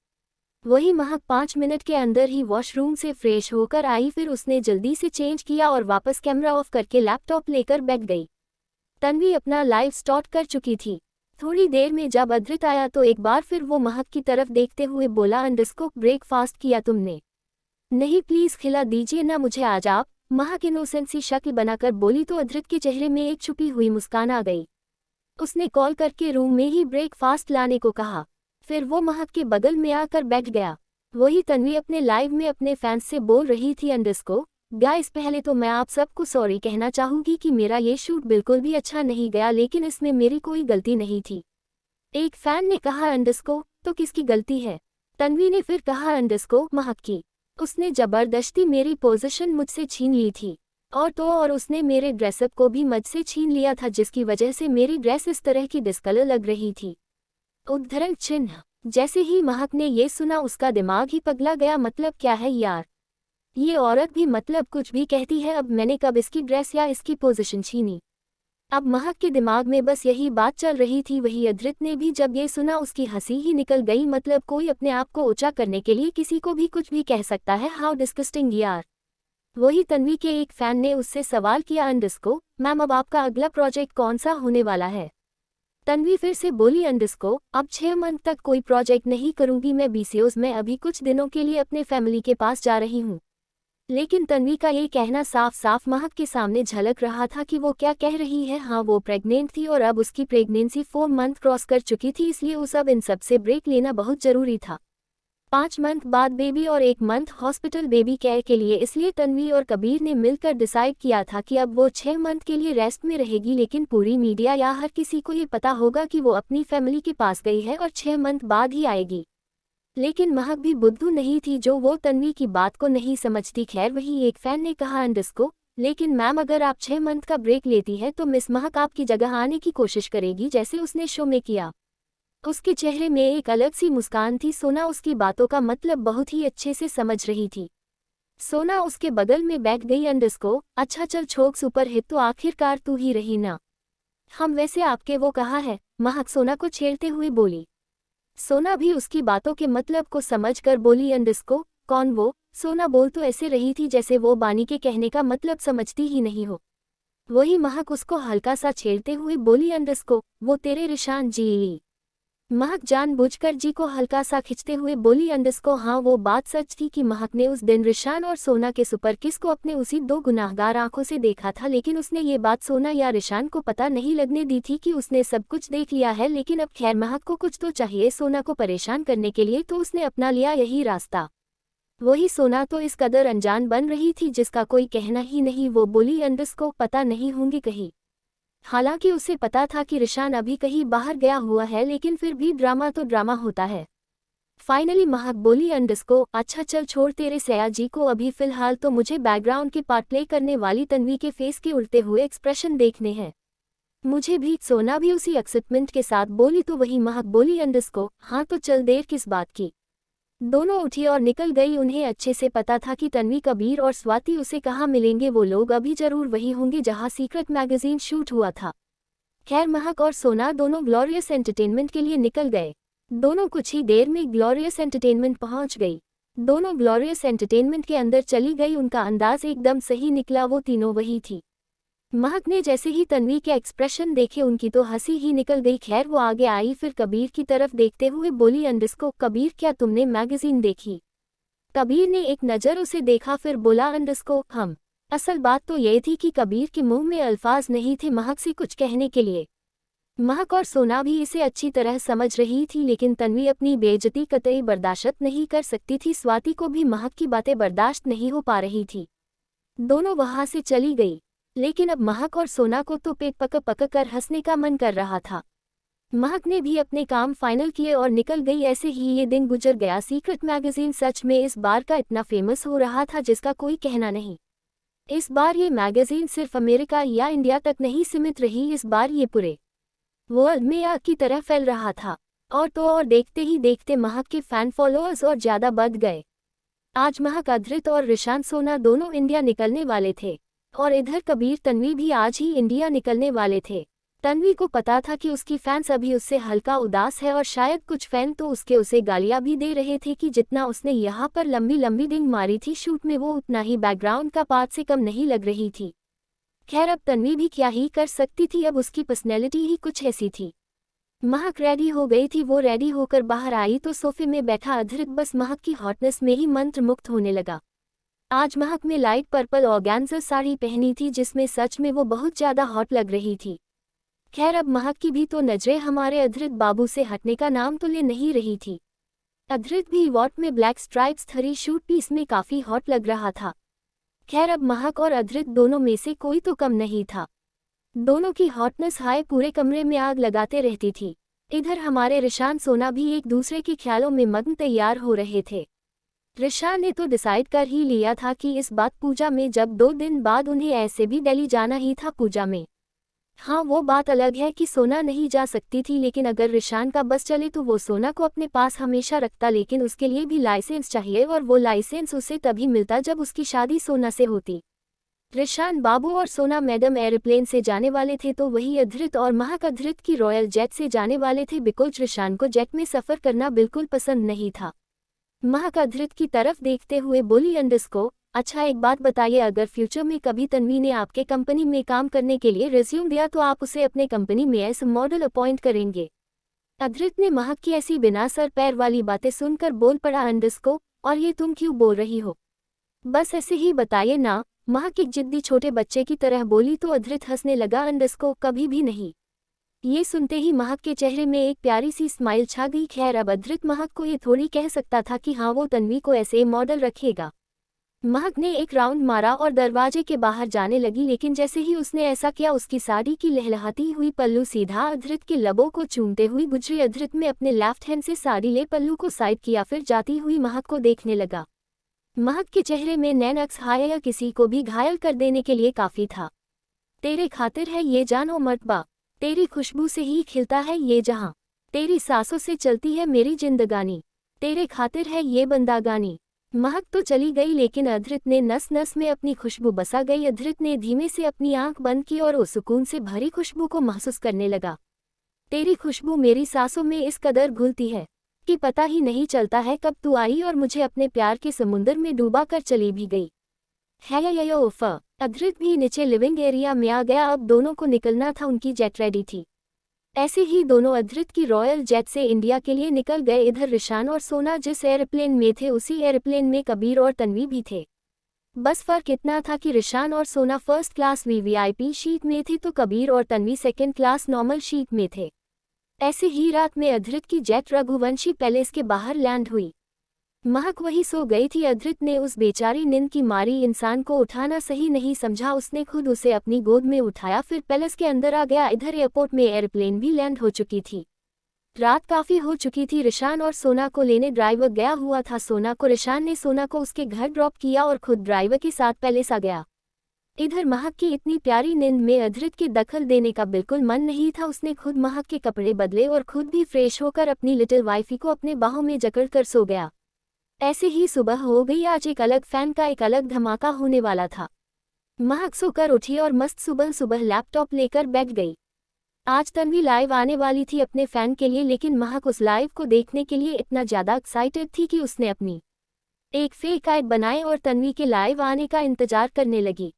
वही महक 5 मिनट के अंदर ही वॉशरूम से फ्रेश होकर आई। फिर उसने जल्दी से चेंज किया और वापस कैमरा ऑफ करके लैपटॉप लेकर बैठ गई। तन्वी अपना लाइव स्टार्ट कर चुकी थी। थोड़ी देर में जब अधृत आया तो एक बार फिर वो महक की तरफ देखते हुए बोला, अंडरस्को ब्रेकफास्ट किया तुमने? नहीं प्लीज खिला दीजिए ना मुझे आज आप। महक इनोसेंट सी शक्ल बनाकर बोली तो अधृत के चेहरे में एक छुपी हुई मुस्कान आ गई। उसने कॉल करके रूम में ही ब्रेकफास्ट लाने को कहा। फिर वो महक के बगल में आकर बैठ गया। वही तन्वी अपने लाइव में अपने फैंस से बोल रही थी, अंडरस्को गाइस पहले तो मैं आप सबको सॉरी कहना चाहूंगी कि मेरा ये शूट बिल्कुल भी अच्छा नहीं गया, लेकिन इसमें मेरी कोई गलती नहीं थी। एक फैन ने कहा, अंडरस्को तो किसकी गलती है? तन्वी ने फिर कहा, अंडरस्को महक की। उसने जबरदस्ती मेरी पोजीशन मुझसे छीन ली थी और उसने मेरे ड्रेसअप को भी मुझसे छीन लिया था, जिसकी वजह से मेरी ड्रेस इस तरह की डिस्कलर लग रही थी। उद्धरण चिन्ह। जैसे ही महक ने ये सुना उसका दिमाग ही पगला गया। मतलब क्या है यार, ये औरत भी मतलब कुछ भी कहती है। अब मैंने कब इसकी ड्रेस या इसकी पोजीशन छीनी? अब महक के दिमाग में बस यही बात चल रही थी। वही अधृत ने भी जब ये सुना उसकी हंसी ही निकल गई। मतलब कोई अपने आप को ऊंचा करने के लिए किसी को भी कुछ भी कह सकता है। हाउ डिस्गस्टिंग यार। वही तन्वी के एक फैन ने उससे सवाल किया, अंडरस्को मैम अब आपका अगला प्रोजेक्ट कौन सा होने वाला है? तन्वी फिर से बोली, अंडरस्को अब 6 मंथ तक कोई प्रोजेक्ट नहीं करूंगी मैं बीसीओज में अभी कुछ दिनों के लिए अपने फैमिली के पास जा रही हूँ। लेकिन तन्वी का ये कहना साफ साफ महक के सामने झलक रहा था कि वो क्या कह रही है। हाँ वो प्रेग्नेंट थी और अब उसकी प्रेगनेंसी 4 मंथ क्रॉस कर चुकी थी, इसलिए उस अब इन सब से ब्रेक लेना बहुत जरूरी था। 5 मंथ बाद बेबी और 1 मंथ हॉस्पिटल बेबी केयर के लिए, इसलिए तन्वी और कबीर ने मिलकर डिसाइड किया था कि अब वो 6 मंथ के लिए रेस्ट में रहेगी। लेकिन पूरी मीडिया या हर किसी को ये पता होगा कि वो अपनी फैमिली के पास गई है और 6 मंथ बाद ही आएगी। लेकिन महक भी बुद्धू नहीं थी जो वो तन्वी की बात को नहीं समझती। खैर वही एक फैन ने कहा, अंडरस्को लेकिन मैम अगर आप 6 मंथ का ब्रेक लेती है तो मिस महक आपकी जगह आने की कोशिश करेगी जैसे उसने शो में किया। उसके चेहरे में एक अलग सी मुस्कान थी। सोना उसकी बातों का मतलब बहुत ही अच्छे से समझ रही थी। सोना उसके बगल में बैठ गई। अंडरस्को अच्छा चल छोक सुपर हिट तो आखिरकार तू ही रही ना। हम वैसे आपके वो कहा है, महक सोना को छेड़ते हुए बोली। सोना भी उसकी बातों के मतलब को समझकर बोली, अंडस्को कौन वो? सोना बोल तो ऐसे रही थी जैसे वो बानी के कहने का मतलब समझती ही नहीं हो। वही महक उसको हल्का सा छेड़ते हुए बोली, अंडस्को वो तेरे रिशान जी। महक जानबूझकर जी को हल्का सा खिंचते हुए बोली, अंडस्को हाँ वो बात सच थी कि महक ने उस दिन रिशान और सोना के सुपर किस को अपने उसी दो गुनाहगार आंखों से देखा था, लेकिन उसने ये बात सोना या रिशान को पता नहीं लगने दी थी कि उसने सब कुछ देख लिया है। लेकिन अब खैर महक को कुछ तो चाहिए सोना को परेशान करने के लिए, तो उसने अपना लिया यही रास्ता। वही सोना तो इस कदर अनजान बन रही थी जिसका कोई कहना ही नहीं। वो बोली, अंडस्को पता नहीं होंगी कहीं। हालांकि उसे पता था कि रिशान अभी कहीं बाहर गया हुआ है, लेकिन फिर भी ड्रामा तो ड्रामा होता है। फाइनली महक बोली, अंडस्को अच्छा चल छोड़ तेरे सया जी को, अभी फिलहाल तो मुझे बैकग्राउंड के पार्ट प्ले करने वाली तन्वी के फेस के उड़ते हुए एक्सप्रेशन देखने हैं। मुझे भी। सोना भी उसी एक्साइटमेंट के साथ बोली। तो वही महक बोली, अंडस्को हाँ तो चल देर किस बात की। दोनों उठी और निकल गई। उन्हें अच्छे से पता था कि तन्वी, कबीर और स्वाति उसे कहाँ मिलेंगे। वो लोग अभी जरूर वही होंगे जहाँ सीक्रेट मैगजीन शूट हुआ था। खैर महक और सोना दोनों ग्लोरियस एंटरटेनमेंट के लिए निकल गए। दोनों कुछ ही देर में ग्लोरियस एंटरटेनमेंट पहुंच गई। दोनों ग्लोरियस एंटरटेनमेंट के अंदर चली गई। उनका अंदाज एकदम सही निकला, वो तीनों वही थी। महक ने जैसे ही तन्वी के एक्सप्रेशन देखे उनकी तो हंसी ही निकल गई। खैर वो आगे आई, फिर कबीर की तरफ देखते हुए बोली, अंडस्को कबीर क्या तुमने मैगजीन देखी? कबीर ने एक नज़र उसे देखा, फिर बोला, अंडस्को हम। असल बात तो ये थी कि कबीर के मुंह में अल्फाज नहीं थे महक से कुछ कहने के लिए। महक और सोना भी इसे अच्छी तरह समझ रही थी, लेकिन तन्वी अपनी बेइज्जती कतई बर्दाश्त नहीं कर सकती थी। स्वाति को भी महक की बातें बर्दाश्त नहीं हो पा रही थी। दोनों वहां से चली गई, लेकिन अब महक और सोना को तो पेट पक पक कर हंसने का मन कर रहा था। महक ने भी अपने काम फाइनल किए और निकल गई। ऐसे ही ये दिन गुजर गया। सीक्रेट मैगजीन सच में इस बार का इतना फेमस हो रहा था जिसका कोई कहना नहीं। इस बार ये मैगजीन सिर्फ अमेरिका या इंडिया तक नहीं सीमित रही, इस बार ये पूरे वर्ल्ड में आग की तरह फैल रहा था। और तो और देखते ही देखते महक के फैन फॉलोअर्स और ज़्यादा बढ़ गए। आज महक, अधृत और रिशान सोना दोनों इंडिया निकलने वाले थे, और इधर कबीर तन्वी भी आज ही इंडिया निकलने वाले थे। तन्वी को पता था कि उसकी फैंस अभी उससे हल्का उदास है, और शायद कुछ फैन तो उसे गालियां भी दे रहे थे कि जितना उसने यहाँ पर लंबी लंबी डिंग मारी थी शूट में, वो उतना ही बैकग्राउंड का पार्ट से कम नहीं लग रही थी। खैर अब तन्वी भी क्या ही कर सकती थी, अब उसकी पर्सनैलिटी ही कुछ ऐसी थी। महक रेडी हो गई थी। वो रेडी होकर बाहर आई तो सोफे में बैठा अधृत बस महक की हॉटनेस में ही मंत्रमुग्ध होने लगा। आज महक में लाइट पर्पल ऑर्गेन्जा साड़ी पहनी थी, जिसमें सच में वो बहुत ज़्यादा हॉट लग रही थी। खैर अब महक की भी तो नजरें हमारे अधृत बाबू से हटने का नाम तो ले नहीं रही थी। अधृत भी वॉट में ब्लैक स्ट्राइप्स थरी शूट पीस में काफ़ी हॉट लग रहा था। खैर अब महक और अधृत दोनों में से कोई तो कम नहीं था। दोनों की हॉटनेस हाय पूरे कमरे में आग लगाते रहती थी। इधर हमारे रिशान सोना भी एक दूसरे के ख्यालों में मग्न तैयार हो रहे थे। रिशान ने तो डिसाइड कर ही लिया था कि इस बात पूजा में, जब 2 दिन बाद उन्हें ऐसे भी दिल्ली जाना ही था पूजा में। हाँ वो बात अलग है कि सोना नहीं जा सकती थी, लेकिन अगर रिशान का बस चले तो वो सोना को अपने पास हमेशा रखता, लेकिन उसके लिए भी लाइसेंस चाहिए, और वो लाइसेंस उसे तभी मिलता जब उसकी शादी सोना से होती। रिशान बाबू और सोना मैडम एयरप्लेन से जाने वाले थे, तो वही अधृत और महक अधृत की रॉयल जेट से जाने वाले थे, बिकॉज रिशान को जेट में सफ़र करना बिल्कुल पसंद नहीं था। महक अधृत की तरफ देखते हुए बोली, अंडस्को अच्छा एक बात बताइए, अगर फ्यूचर में कभी तन्वी ने आपके कंपनी में काम करने के लिए रिज्यूम दिया तो आप उसे अपने कंपनी में एज मॉडल अपॉइंट करेंगे? अधृत ने महक की ऐसी बिना सर पैर वाली बातें सुनकर बोल पड़ा, अंडस्को और ये तुम क्यों बोल रही हो? बस ऐसे ही बताइए ना, महक एक जिद्दी छोटे बच्चे की तरह बोली। तो अधृत हंसने लगा, अंडस्को कभी भी नहीं। ये सुनते ही महक के चेहरे में एक प्यारी सी स्माइल छा गई। खैर अब अधृत महक को ये थोड़ी कह सकता था कि हाँ वो तन्वी को ऐसे मॉडल रखेगा। महक ने एक राउंड मारा और दरवाजे के बाहर जाने लगी, लेकिन जैसे ही उसने ऐसा किया उसकी साड़ी की लहलहाती हुई पल्लू सीधा अधृत के लबों को चूमते हुई गुजरी। अधृत में अपने लेफ्ट हैंड से साड़ी ले पल्लू को साइड किया, फिर जाती हुई महक को देखने लगा। महक के चेहरे में नैनक्स हाया किसी को भी घायल कर देने के लिए काफ़ी था। तेरे खातिर है ये जान ओ मर्तबा, तेरी खुशबू से ही खिलता है ये जहां, तेरी सांसों से चलती है मेरी जिंदगानी, तेरे खातिर है ये बंदागानी। महक तो चली गई, लेकिन अधृत ने नस नस में अपनी खुशबू बसा गई। अधृत ने धीमे से अपनी आंख बंद की और उस सुकून से भरी खुशबू को महसूस करने लगा। तेरी खुशबू मेरी सांसों में इस कदर घुलती है, कि पता ही नहीं चलता है कब तू आई और मुझे अपने प्यार के समुंदर में डूबा कर चली भी गई है। या अधृत भी नीचे लिविंग एरिया में आ गया। अब दोनों को निकलना था, उनकी जेट रेडी थी। ऐसे ही दोनों अधृत की रॉयल जेट से इंडिया के लिए निकल गए। इधर रिशान और सोना जिस एयरप्लेन में थे उसी एयरप्लेन में कबीर और तन्वी भी थे। बस फर्क इतना था कि रिशान और सोना फर्स्ट क्लास वीवीआईपी शीट में थे तो कबीर और Tanvi second class normal sheet में थे। ऐसे ही रात में अधृत की जेट रघुवंशी पैलेस के बाहर लैंड हुई। महक वही सो गई थी। अधृत ने उस बेचारी नींद की मारी इंसान को उठाना सही नहीं समझा। उसने खुद उसे अपनी गोद में उठाया, फिर पैलेस के अंदर आ गया। इधर एयरपोर्ट में एयरप्लेन भी लैंड हो चुकी थी। रात काफी हो चुकी थी। रिशान और सोना को लेने ड्राइवर गया हुआ था। सोना को रिशान ने सोना को उसके घर ड्रॉप किया और खुद ड्राइवर के साथ पैलेस आ गया। इधर महक की इतनी प्यारी नींद में अधृत के दखल देने का बिल्कुल मन नहीं था। उसने खुद महक के कपड़े बदले और खुद भी फ्रेश होकर अपनी लिटिल वाइफी को अपने बाहों में जकड़कर सो गया। ऐसे ही सुबह हो गई। आज एक अलग फैन का एक अलग धमाका होने वाला था। महक सोकर उठी और मस्त सुबह सुबह लैपटॉप लेकर बैठ गई। आज तन्वी लाइव आने वाली थी अपने फैन के लिए, लेकिन महक उस लाइव को देखने के लिए इतना ज़्यादा एक्साइटेड थी कि उसने अपनी एक फेक आईडी बनाए और तन्वी के लाइव आने का इंतजार करने लगी।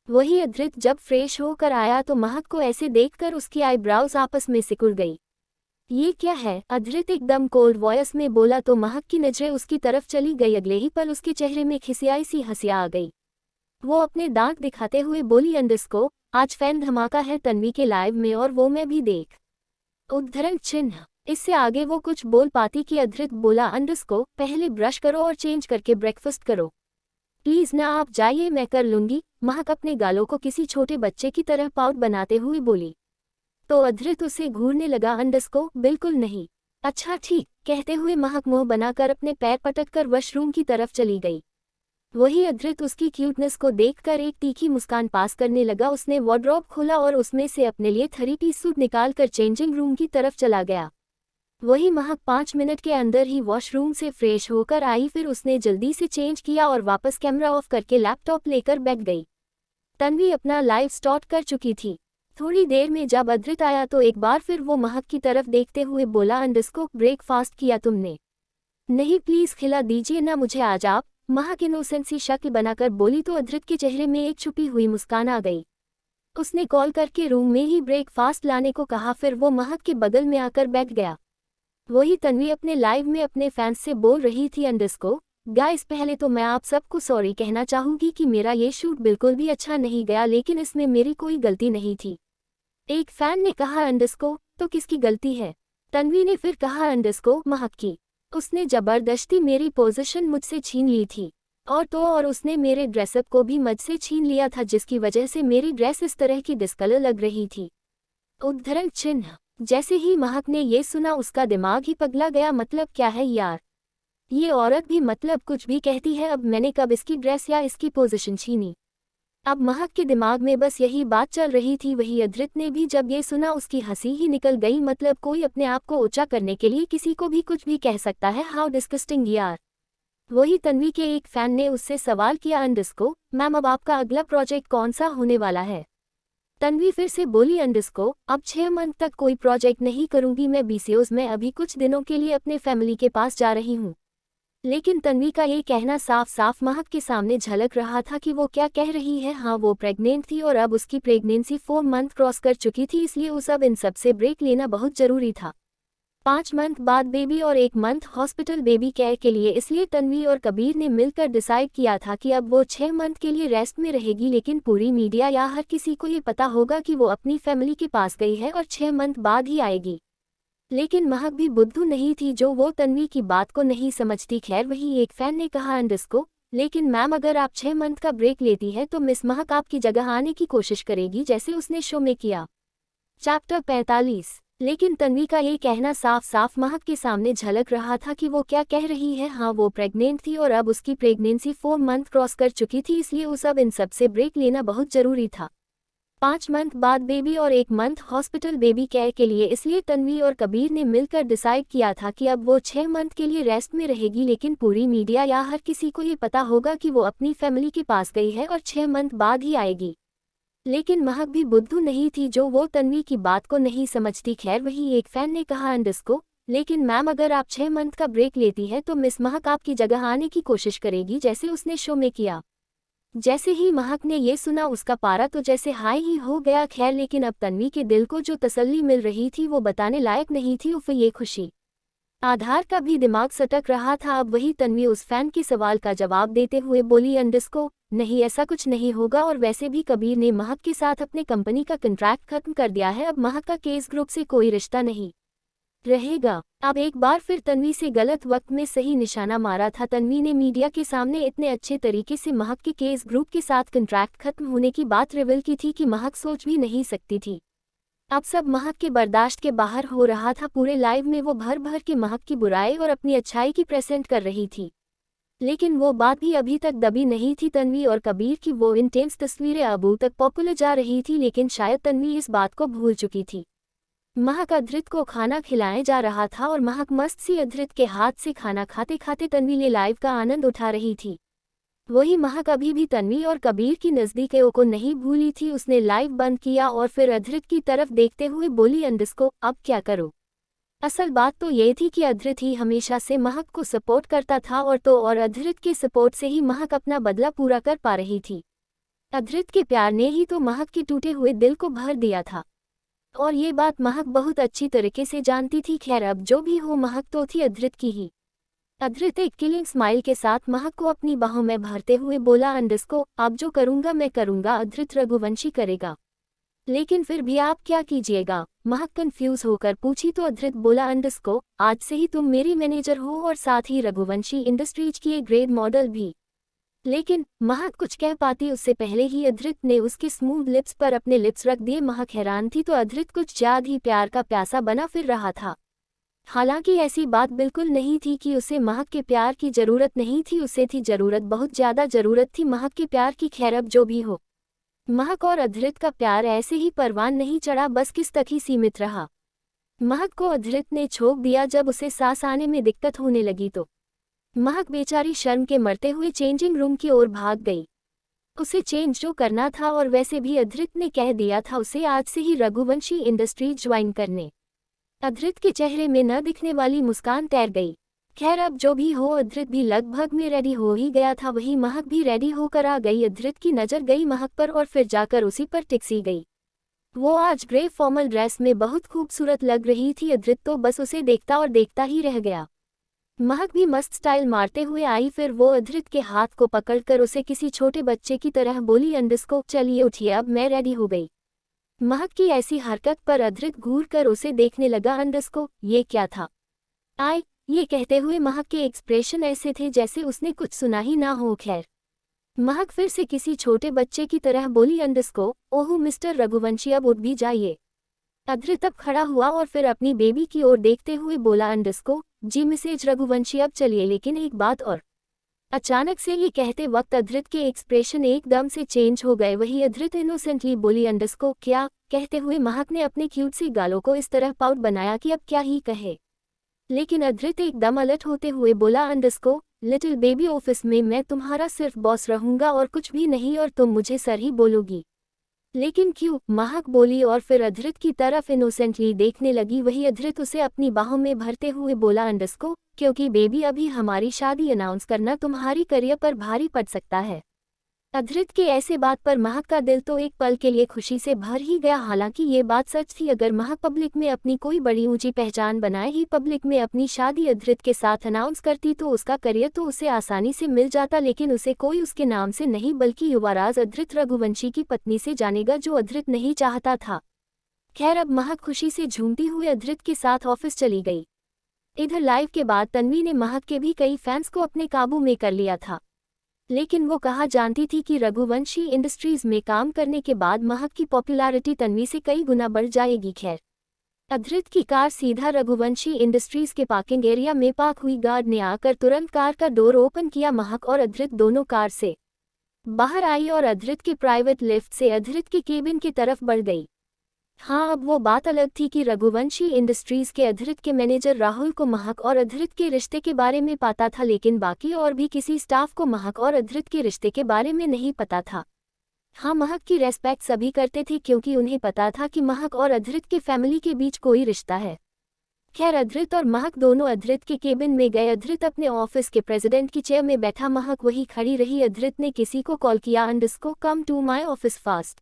वही अधृत जब फ्रेश होकर आया तो महक को ऐसे देखकर उसकी आईब्राउज आपस में सिकुड़ गई। ये क्या है? अधृत एकदम कोल्ड वॉइस में बोला तो महक की नजरें उसकी तरफ चली गई। अगले ही पल उसके चेहरे में खिसियाई सी हंसिया आ गई। वो अपने दांत दिखाते हुए बोली, अंडरस्को आज फैन धमाका है तन्वी के लाइव में और वो मैं भी देख। उद्धरण चिन्ह। इससे आगे वो कुछ बोल पाती कि अधृत बोला, अंडरस्को पहले ब्रश करो और चेंज करके ब्रेकफास्ट करो। प्लीज ना आप जाइए, मैं कर लूंगी। महक अपने गालों को किसी छोटे बच्चे की तरह पाउट बनाते हुए बोली। तो अधृत उसे घूरने लगा। अंडरस्को बिल्कुल नहीं। अच्छा ठीक, कहते हुए महक मुंह बनाकर अपने पैर पटककर वॉशरूम की तरफ चली गई। वही अधृत उसकी क्यूटनेस को देखकर एक तीखी मुस्कान पास करने लगा। उसने वार्डरोब खोला और उसमें से अपने लिए 3-पीस सूट निकालकर चेंजिंग रूम की तरफ चला गया। वही महक 5 मिनट के अंदर ही वॉशरूम से फ्रेश होकर आई। फिर उसने जल्दी से चेंज किया और वापस कैमरा ऑफ करके लैपटॉप लेकर बैठ गई। तन्वी अपना लाइव स्टार्ट कर चुकी थी। थोड़ी देर में जब अधृत आया तो एक बार फिर वो महक की तरफ देखते हुए बोला, अंडरस्को ब्रेकफास्ट किया तुमने? नहीं प्लीज खिला दीजिए ना मुझे आज आप। महक इनोसेंट सी शक्ल बनाकर बोली तो अधृत के चेहरे में एक छुपी हुई मुस्कान आ गई। उसने कॉल करके रूम में ही ब्रेकफास्ट लाने को कहा। फिर वो महक के बगल में आकर बैठ गया। वही तन्वी अपने लाइव में अपने फैंस से बोल रही थी, अंडरस्को गाइस पहले तो मैं आप सबको सॉरी कहना चाहूंगी कि मेरा ये शूट बिल्कुल भी अच्छा नहीं गया, लेकिन इसमें मेरी कोई गलती नहीं थी। एक फैन ने कहा, अंडरस्को तो किसकी गलती है? तन्वी ने फिर कहा, अंडरस्को महक की। उसने जबरदस्ती मेरी पोजीशन मुझसे छीन ली थी और उसने मेरे ड्रेसअप को भी मुझसे छीन लिया था, जिसकी वजह से मेरी ड्रेस इस तरह की डिस्कलर लग रही थी। उद्धरण चिन्ह। जैसे ही महक ने ये सुना उसका दिमाग ही पगला गया। मतलब क्या है यार, ये औरत भी मतलब कुछ भी कहती है। अब मैंने कब इसकी ड्रेस या इसकी पोजीशन छीनी? अब महक के दिमाग में बस यही बात चल रही थी। वही अधृत ने भी जब ये सुना उसकी हंसी ही निकल गई। मतलब कोई अपने आप को ऊंचा करने के लिए किसी को भी कुछ भी कह सकता है। हाउ डिस्गस्टिंग यार। वही तन्वी के एक फैन ने उससे सवाल किया, अंडरस्को मैम अब आपका अगला प्रोजेक्ट कौन सा होने वाला है? तन्वी फिर से बोली, अंडरस्को अब 6 मंथ तक कोई प्रोजेक्ट नहीं करूंगी मैं बीसीओज में अभी कुछ दिनों के लिए अपने फैमिली के पास जा रही हूँ। लेकिन तन्वी का ये कहना साफ साफ महक के सामने झलक रहा था कि वो क्या कह रही है। हाँ वो प्रेग्नेंट थी और अब उसकी प्रेगनेंसी 4 मंथ क्रॉस कर चुकी थी, इसलिए उस अब इन सब से ब्रेक लेना बहुत जरूरी था। 5 मंथ बाद बेबी और 1 मंथ हॉस्पिटल बेबी केयर के लिए, इसलिए तन्वी और कबीर ने मिलकर डिसाइड किया था कि अब वो 6 मंथ के लिए रेस्ट में रहेगी। लेकिन पूरी मीडिया या हर किसी को ये पता होगा कि वो अपनी फैमिली के पास गई है और 6 मंथ बाद ही आएगी। लेकिन महक भी बुद्धू नहीं थी जो वो तन्वी की बात को नहीं समझती। खैर वही एक फैन ने कहा, अंडरस्को लेकिन मैम अगर आप 6 मंथ का ब्रेक लेती है तो मिस महक आपकी जगह आने की कोशिश करेगी जैसे उसने शो में किया। चैप्टर 45। लेकिन तन्वी का ये कहना साफ साफ महक के सामने झलक रहा था कि वो क्या कह रही है। हाँ वो प्रेग्नेंट थी और अब उसकी प्रेगनेंसी 4 मंथ क्रॉस कर चुकी थी, इसलिए उस अब इन सब से ब्रेक लेना बहुत जरूरी था। 5 मंथ बाद बेबी और 1 मंथ हॉस्पिटल बेबी केयर के लिए, इसलिए तन्वी और कबीर ने मिलकर डिसाइड किया था कि अब वो 6 मंथ के लिए रेस्ट में रहेगी। लेकिन पूरी मीडिया या हर किसी को ये पता होगा कि वो अपनी फैमिली के पास गई है और 6 मंथ बाद ही आएगी। लेकिन महक भी बुद्धू नहीं थी जो वो तन्वी की बात को नहीं समझती। खैर वही एक फैन ने कहा, अंडरस्को लेकिन मैम अगर आप 6 मंथ का ब्रेक लेती है तो मिस महक आपकी जगह आने की कोशिश करेगी जैसे उसने शो में किया। जैसे ही महक ने ये सुना उसका पारा तो जैसे हाई ही हो गया। खैर लेकिन अब तन्वी के दिल को जो तसल्ली मिल रही थी वो बताने लायक नहीं थी। उफ ये खुशी। आधार का भी दिमाग सटक रहा था। अब वही तन्वी उस फैन के सवाल का जवाब देते हुए बोली अंडरस्को नहीं ऐसा कुछ नहीं होगा और वैसे भी कबीर ने महक के साथ अपने कंपनी का कॉन्ट्रैक्ट खत्म कर दिया है। अब महक का केस ग्रुप से कोई रिश्ता नहीं रहेगा। अब एक बार फिर तन्वी से गलत वक्त में सही निशाना मारा था। तन्वी ने मीडिया के सामने इतने अच्छे तरीके से महक के केस ग्रुप के साथ कॉन्ट्रैक्ट खत्म होने की बात रिवील की थी कि महक सोच भी नहीं सकती थी। अब सब महक के बर्दाश्त के बाहर हो रहा था। पूरे लाइव में वो भर भर के महक की बुराई और अपनी अच्छाई की प्रेजेंट कर रही थी, लेकिन वो बात भी अभी तक दबी नहीं थी। तन्वी और कबीर की वो इंटेंस तस्वीरें अबू तक पॉपुलर जा रही थी, लेकिन शायद तन्वी इस बात को भूल चुकी थी। महक अधृत को खाना खिलाए जा रहा था और महक मस्त सी अधृत के हाथ से खाना खाते खाते तन्वी ले लाइव का आनंद उठा रही थी। वही महक अभी भी तन्वी और कबीर की नज़दीकियों को नहीं भूली थी। उसने लाइव बंद किया और फिर अधृत की तरफ देखते हुए बोली अंडरस्को अब क्या करो। असल बात तो ये थी कि अधृत ही हमेशा से महक को सपोर्ट करता था और अधृत के सपोर्ट से ही महक अपना बदला पूरा कर पा रही थी। अधृत के प्यार ने ही तो महक के टूटे हुए दिल को भर दिया था और ये बात महक बहुत अच्छी तरीके से जानती थी। खैर अब जो भी हो महक तो थी अधृत की ही। अधृत एक किलिंग स्माइल के साथ महक को अपनी बाहों में भरते हुए बोला अंडरस्को अब जो करूंगा मैं करूंगा। अधृत रघुवंशी करेगा, लेकिन फिर भी आप क्या कीजिएगा। महक कंफ्यूज होकर पूछी तो अधृत बोला अंडरस्को आज से ही तुम मेरी मैनेजर हो और साथ ही रघुवंशी इंडस्ट्रीज की एक ग्रेड मॉडल भी। लेकिन महक कुछ कह पाती उससे पहले ही अधृत ने उसके स्मूथ लिप्स पर अपने लिप्स रख दिए। महक हैरान थी तो अधृत कुछ ज्यादा ही प्यार का प्यासा बना फिर रहा था। हालांकि ऐसी बात बिल्कुल नहीं थी कि उसे महक के प्यार की जरूरत नहीं थी, उसे थी जरूरत, बहुत ज्यादा जरूरत थी महक के प्यार की। खैर अब जो भी हो महक और अधृत का प्यार ऐसे ही परवान नहीं चढ़ा, बस किस तक ही सीमित रहा। महक को अधृत ने छोड़ दिया। जब उसे सांस आने में दिक्कत होने लगी तो महक बेचारी शर्म के मरते हुए चेंजिंग रूम की ओर भाग गई। उसे चेंज जो करना था और वैसे भी अधृत ने कह दिया था उसे आज से ही रघुवंशी इंडस्ट्रीज ज्वाइन करने। अधृत के चेहरे में न दिखने वाली मुस्कान तैर गई। खैर अब जो भी हो अधृत भी लगभग में रेडी हो ही गया था। वही महक भी रेडी होकर आ गई। अधृत की नज़र गई महक पर और फिर जाकर उसी पर टिकसी गई। वो आज ग्रे फॉर्मल ड्रेस में बहुत खूबसूरत लग रही थी। अधृत तो बस उसे देखता और देखता ही रह गया। महक भी मस्त स्टाइल मारते हुए आई। फिर वो अधृत के हाथ को पकड़कर उसे किसी छोटे बच्चे की तरह बोली अंडरस्को चलिए उठिए अब मैं रेडी हो गई। महक की ऐसी हरकत पर अधृत घूर कर उसे देखने लगा। अंडरस्को ये क्या था। आए ये कहते हुए महक के एक्सप्रेशन ऐसे थे जैसे उसने कुछ सुना ही ना हो। खैर महक फिर से किसी छोटे बच्चे की तरह बोली अंडरस्को ओह मिस्टर रघुवंशी अब उठ भी जाइए। अधृत अब खड़ा हुआ और फिर अपनी बेबी की ओर देखते हुए बोला अंडरस्को जी मिसेज रघुवंशी अब चलिए, लेकिन एक बात और। अचानक से ये कहते वक्त अधृत के एक्सप्रेशन एकदम से चेंज हो गए। वही अधृत इनोसेंटली बोली अंडरस्को क्या। कहते हुए महक ने अपने क्यूट सी गालों को इस तरह पाउट बनाया कि अब क्या ही कहे, लेकिन अधृत एकदम अलर्ट होते हुए बोला अंडरस्को लिटिल बेबी ऑफिस में मैं तुम्हारा सिर्फ बॉस रहूंगा और कुछ भी नहीं और तुम मुझे सर ही बोलोगी। लेकिन क्यों, महक बोली और फिर अधृत की तरफ इनोसेंटली देखने लगी। वही अधृत उसे अपनी बाहों में भरते हुए बोला अंडरस्को क्योंकि बेबी अभी हमारी शादी अनाउंस करना तुम्हारी करियर पर भारी पड़ सकता है। अधृत के ऐसे बात पर महक का दिल तो एक पल के लिए खुशी से भर ही गया। हालांकि ये बात सच थी, अगर महक पब्लिक में अपनी कोई बड़ी ऊंची पहचान बनाए ही पब्लिक में अपनी शादी अधृत के साथ अनाउंस करती तो उसका करियर तो उसे आसानी से मिल जाता, लेकिन उसे कोई उसके नाम से नहीं बल्कि युवराज अधृत रघुवंशी की पत्नी से जानेगा जो अधृत नहीं चाहता था। खैर अब महक खुशी से झूमती हुई अधृत के साथ ऑफिस चली गई। इधर लाइव के बाद तन्वी ने महक के भी कई फैंस को अपने काबू में कर लिया था, लेकिन वो कहा जानती थी कि रघुवंशी इंडस्ट्रीज में काम करने के बाद महक की पॉपुलैरिटी तन्वी से कई गुना बढ़ जाएगी। खैर अधृत की कार सीधा रघुवंशी इंडस्ट्रीज के पार्किंग एरिया में पार्क हुई। गार्ड ने आकर तुरंत कार का डोर ओपन किया। महक और अधृत दोनों कार से बाहर आई और अधृत के प्राइवेट लिफ्ट से अधृत के केबिन की तरफ बढ़ गई। हाँ अब वो बात अलग थी कि रघुवंशी इंडस्ट्रीज के अधृत के मैनेजर राहुल को महक और अधृत के रिश्ते के बारे में पता था, लेकिन बाकी और भी किसी स्टाफ को महक और अधृत के रिश्ते के बारे में नहीं पता था। हाँ महक की रेस्पेक्ट सभी करते थे क्योंकि उन्हें पता था कि महक और अधृत के फैमिली के बीच कोई रिश्ता है। खैर अधृत और महक दोनों अधृत के केबिन में गए। अधृत अपने ऑफिस के प्रेसिडेंट की चेयर में बैठा, महक वही खड़ी रही। अधृत ने किसी को कॉल किया, अंडरस्को come to my office fast.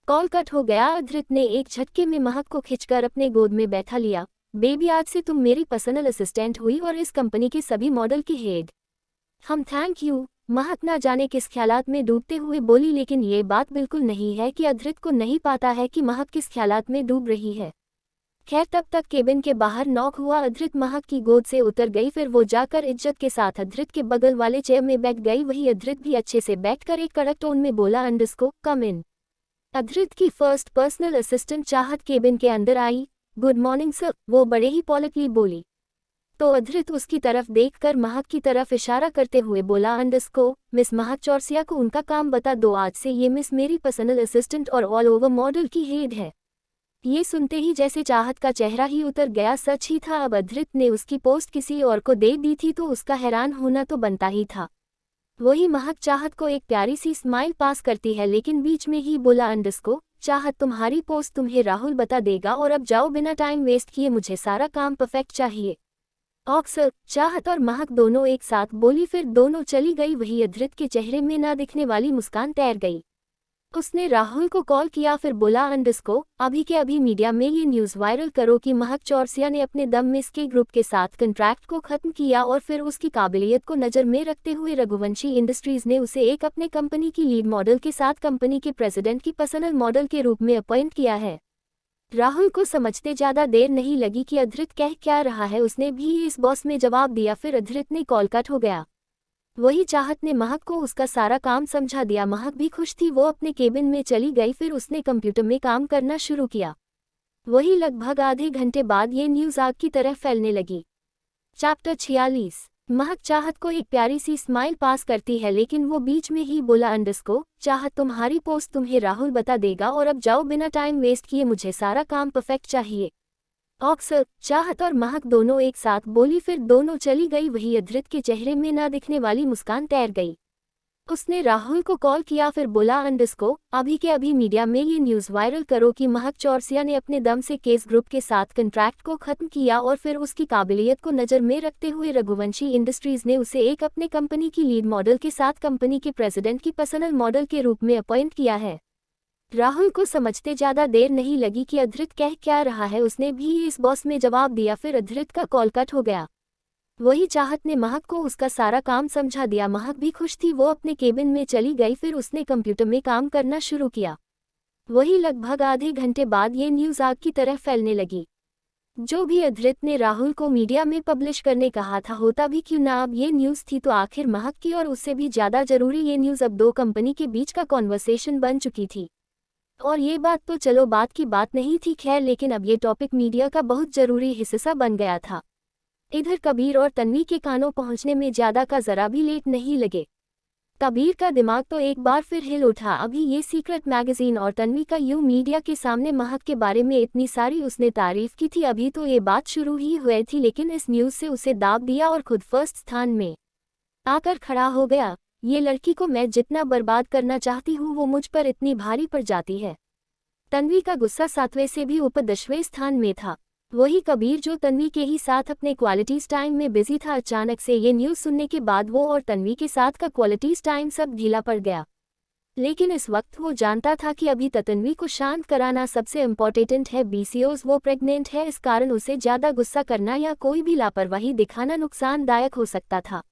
Call cut हो गया। अधृत ने एक झटके में महक को खिंचकर अपने गोद में बैठा लिया। बेबी, आज से तुम मेरी पर्सनल असिस्टेंट हुई और इस कंपनी के सभी मॉडल की हेड। हम थैंक यू। महक ना जाने किस ख्यालात में डूबते हुए बोली, लेकिन ये बात बिल्कुल नहीं है कि अधृत को नहीं पाता है कि महक किस ख्यालात में डूब रही है। खैर तब तक केबिन के बाहर नॉक हुआ। अधृत महक की गोद से उतर गई, फिर वो जाकर इज्जत के साथ अधृत के बगल वाले चेयर में बैठ गई। वही अधृत भी अच्छे से बैठकर एक कड़क टोन में बोला, अंडरस्को कम इन। अधृत की फर्स्ट पर्सनल असिस्टेंट चाहत केबिन के अंदर आई। गुड मॉर्निंग सर, वो बड़े ही पॉलिटली बोली। तो अधृत उसकी तरफ देखकर महक की तरफ इशारा करते हुए बोला, अंडरस्को मिस महक चौरसिया को उनका काम बता दो। आज से ये मिस मेरी पर्सनल असिस्टेंट और ऑल ओवर मॉडल की हेड है। ये सुनते ही जैसे चाहत का चेहरा ही उतर गया। सच ही था, अब अधृत ने उसकी पोस्ट किसी और को दे दी थी तो उसका हैरान होना तो बनता ही था। वही महक चाहत को एक प्यारी सी स्माइल पास करती है, लेकिन बीच में ही बोला, अंडरस्को चाहत तुम्हारी पोस्ट तुम्हें राहुल बता देगा और अब जाओ, बिना टाइम वेस्ट किए, मुझे सारा काम परफेक्ट चाहिए। ऑक्सर, चाहत और महक दोनों एक साथ बोली, फिर दोनों चली गई। वही अधृत के चेहरे में ना दिखने वाली मुस्कान तैर गई। उसने राहुल को कॉल किया, फिर बोला, अंडरस्को अभी के अभी मीडिया में ये न्यूज़ वायरल करो कि महक चौरसिया ने अपने दम में इसके ग्रुप के साथ कॉन्ट्रैक्ट को खत्म किया और फिर उसकी काबिलियत को नज़र में रखते हुए रघुवंशी इंडस्ट्रीज ने उसे एक अपने कंपनी की लीड मॉडल के साथ कंपनी के प्रेसिडेंट की पर्सनल मॉडल के रूप में अपॉइंट किया है। राहुल को समझते ज़्यादा देर नहीं लगी कि अधृत कह क्या रहा है। उसने भी इस बॉस में जवाब दिया, फिर अधृत ने कॉल कट हो गया। वही चाहत ने महक को उसका सारा काम समझा दिया। महक भी खुश थी, वो अपने केबिन में चली गई, फिर उसने कंप्यूटर में काम करना शुरू किया। वही लगभग आधे घंटे बाद ये न्यूज़ आग की तरह फैलने लगी। चैप्टर 46। महक चाहत को एक प्यारी सी स्माइल पास करती है, लेकिन वो बीच में ही बोला, अंडरस्को चाहत तुम्हारी पोस्ट तुम्हें राहुल बता देगा और अब जाओ, बिना टाइम वेस्ट किए, मुझे सारा काम परफेक्ट चाहिए। ऑक्सर, चाहत और महक दोनों एक साथ बोली, फिर दोनों चली गई। वही अधृत के चेहरे में ना दिखने वाली मुस्कान तैर गई। उसने राहुल को कॉल किया, फिर बोला, अंडरस्को अभी के अभी मीडिया में ये न्यूज़ वायरल करो कि महक चौरसिया ने अपने दम से केस ग्रुप के साथ कॉन्ट्रैक्ट को खत्म किया और फिर उसकी काबिलियत को नज़र में रखते हुए रघुवंशी इंडस्ट्रीज ने उसे एक अपने कंपनी की लीड मॉडल के साथ कंपनी के प्रेसिडेंट की पर्सनल मॉडल के रूप में अपॉइंट किया है। राहुल को समझते ज़्यादा देर नहीं लगी कि अधृत कह क्या रहा है। उसने भी इस बॉस में जवाब दिया, फिर अधृत का कॉल कट हो गया। वही चाहत ने महक को उसका सारा काम समझा दिया। महक भी खुश थी, वो अपने केबिन में चली गई, फिर उसने कंप्यूटर में काम करना शुरू किया। वही लगभग आधे घंटे बाद ये न्यूज़ आग की तरह फैलने लगी। जो भी अधृत ने राहुल को मीडिया में पब्लिश करने कहा था, होता भी क्यों ना, अब ये न्यूज़ थी तो आखिर महक की, और उससे भी ज़्यादा जरूरी ये न्यूज़ अब दो कंपनी के बीच का कॉन्वर्सेशन बन चुकी थी। और ये बात तो चलो बात की बात नहीं थी, खैर, लेकिन अब ये टॉपिक मीडिया का बहुत ज़रूरी हिस्सा बन गया था। इधर कबीर और तन्वी के कानों पहुंचने में ज़्यादा का ज़रा भी लेट नहीं लगे। कबीर का दिमाग तो एक बार फिर हिल उठा। अभी ये सीक्रेट मैगजीन और तन्वी का यूं मीडिया के सामने महक के बारे में इतनी सारी उसने तारीफ की थी, अभी तो ये बात शुरू ही हुई थी, लेकिन इस न्यूज़ से उसे दाब दिया और खुद फर्स्ट स्थान में आकर खड़ा हो गया। ये लड़की को मैं जितना बर्बाद करना चाहती हूँ वो मुझ पर इतनी भारी पड़ जाती है। तन्वी का गुस्सा 7वें से भी ऊपर 10वें स्थान में था। वही कबीर जो तन्वी के ही साथ अपने क्वालिटीज़ टाइम में बिजी था, अचानक से ये न्यूज़ सुनने के बाद वो और तन्वी के साथ का क्वालिटीज़ टाइम सब ढीला पड़ गया। लेकिन इस वक्त वो जानता था कि अभी तन्वी को शांत कराना सबसे इम्पोर्टेंट है। बीसीओज वो प्रेग्नेंट है, इस कारण उसे ज़्यादा गुस्सा करना या कोई भी लापरवाही दिखाना नुकसानदायक हो सकता था।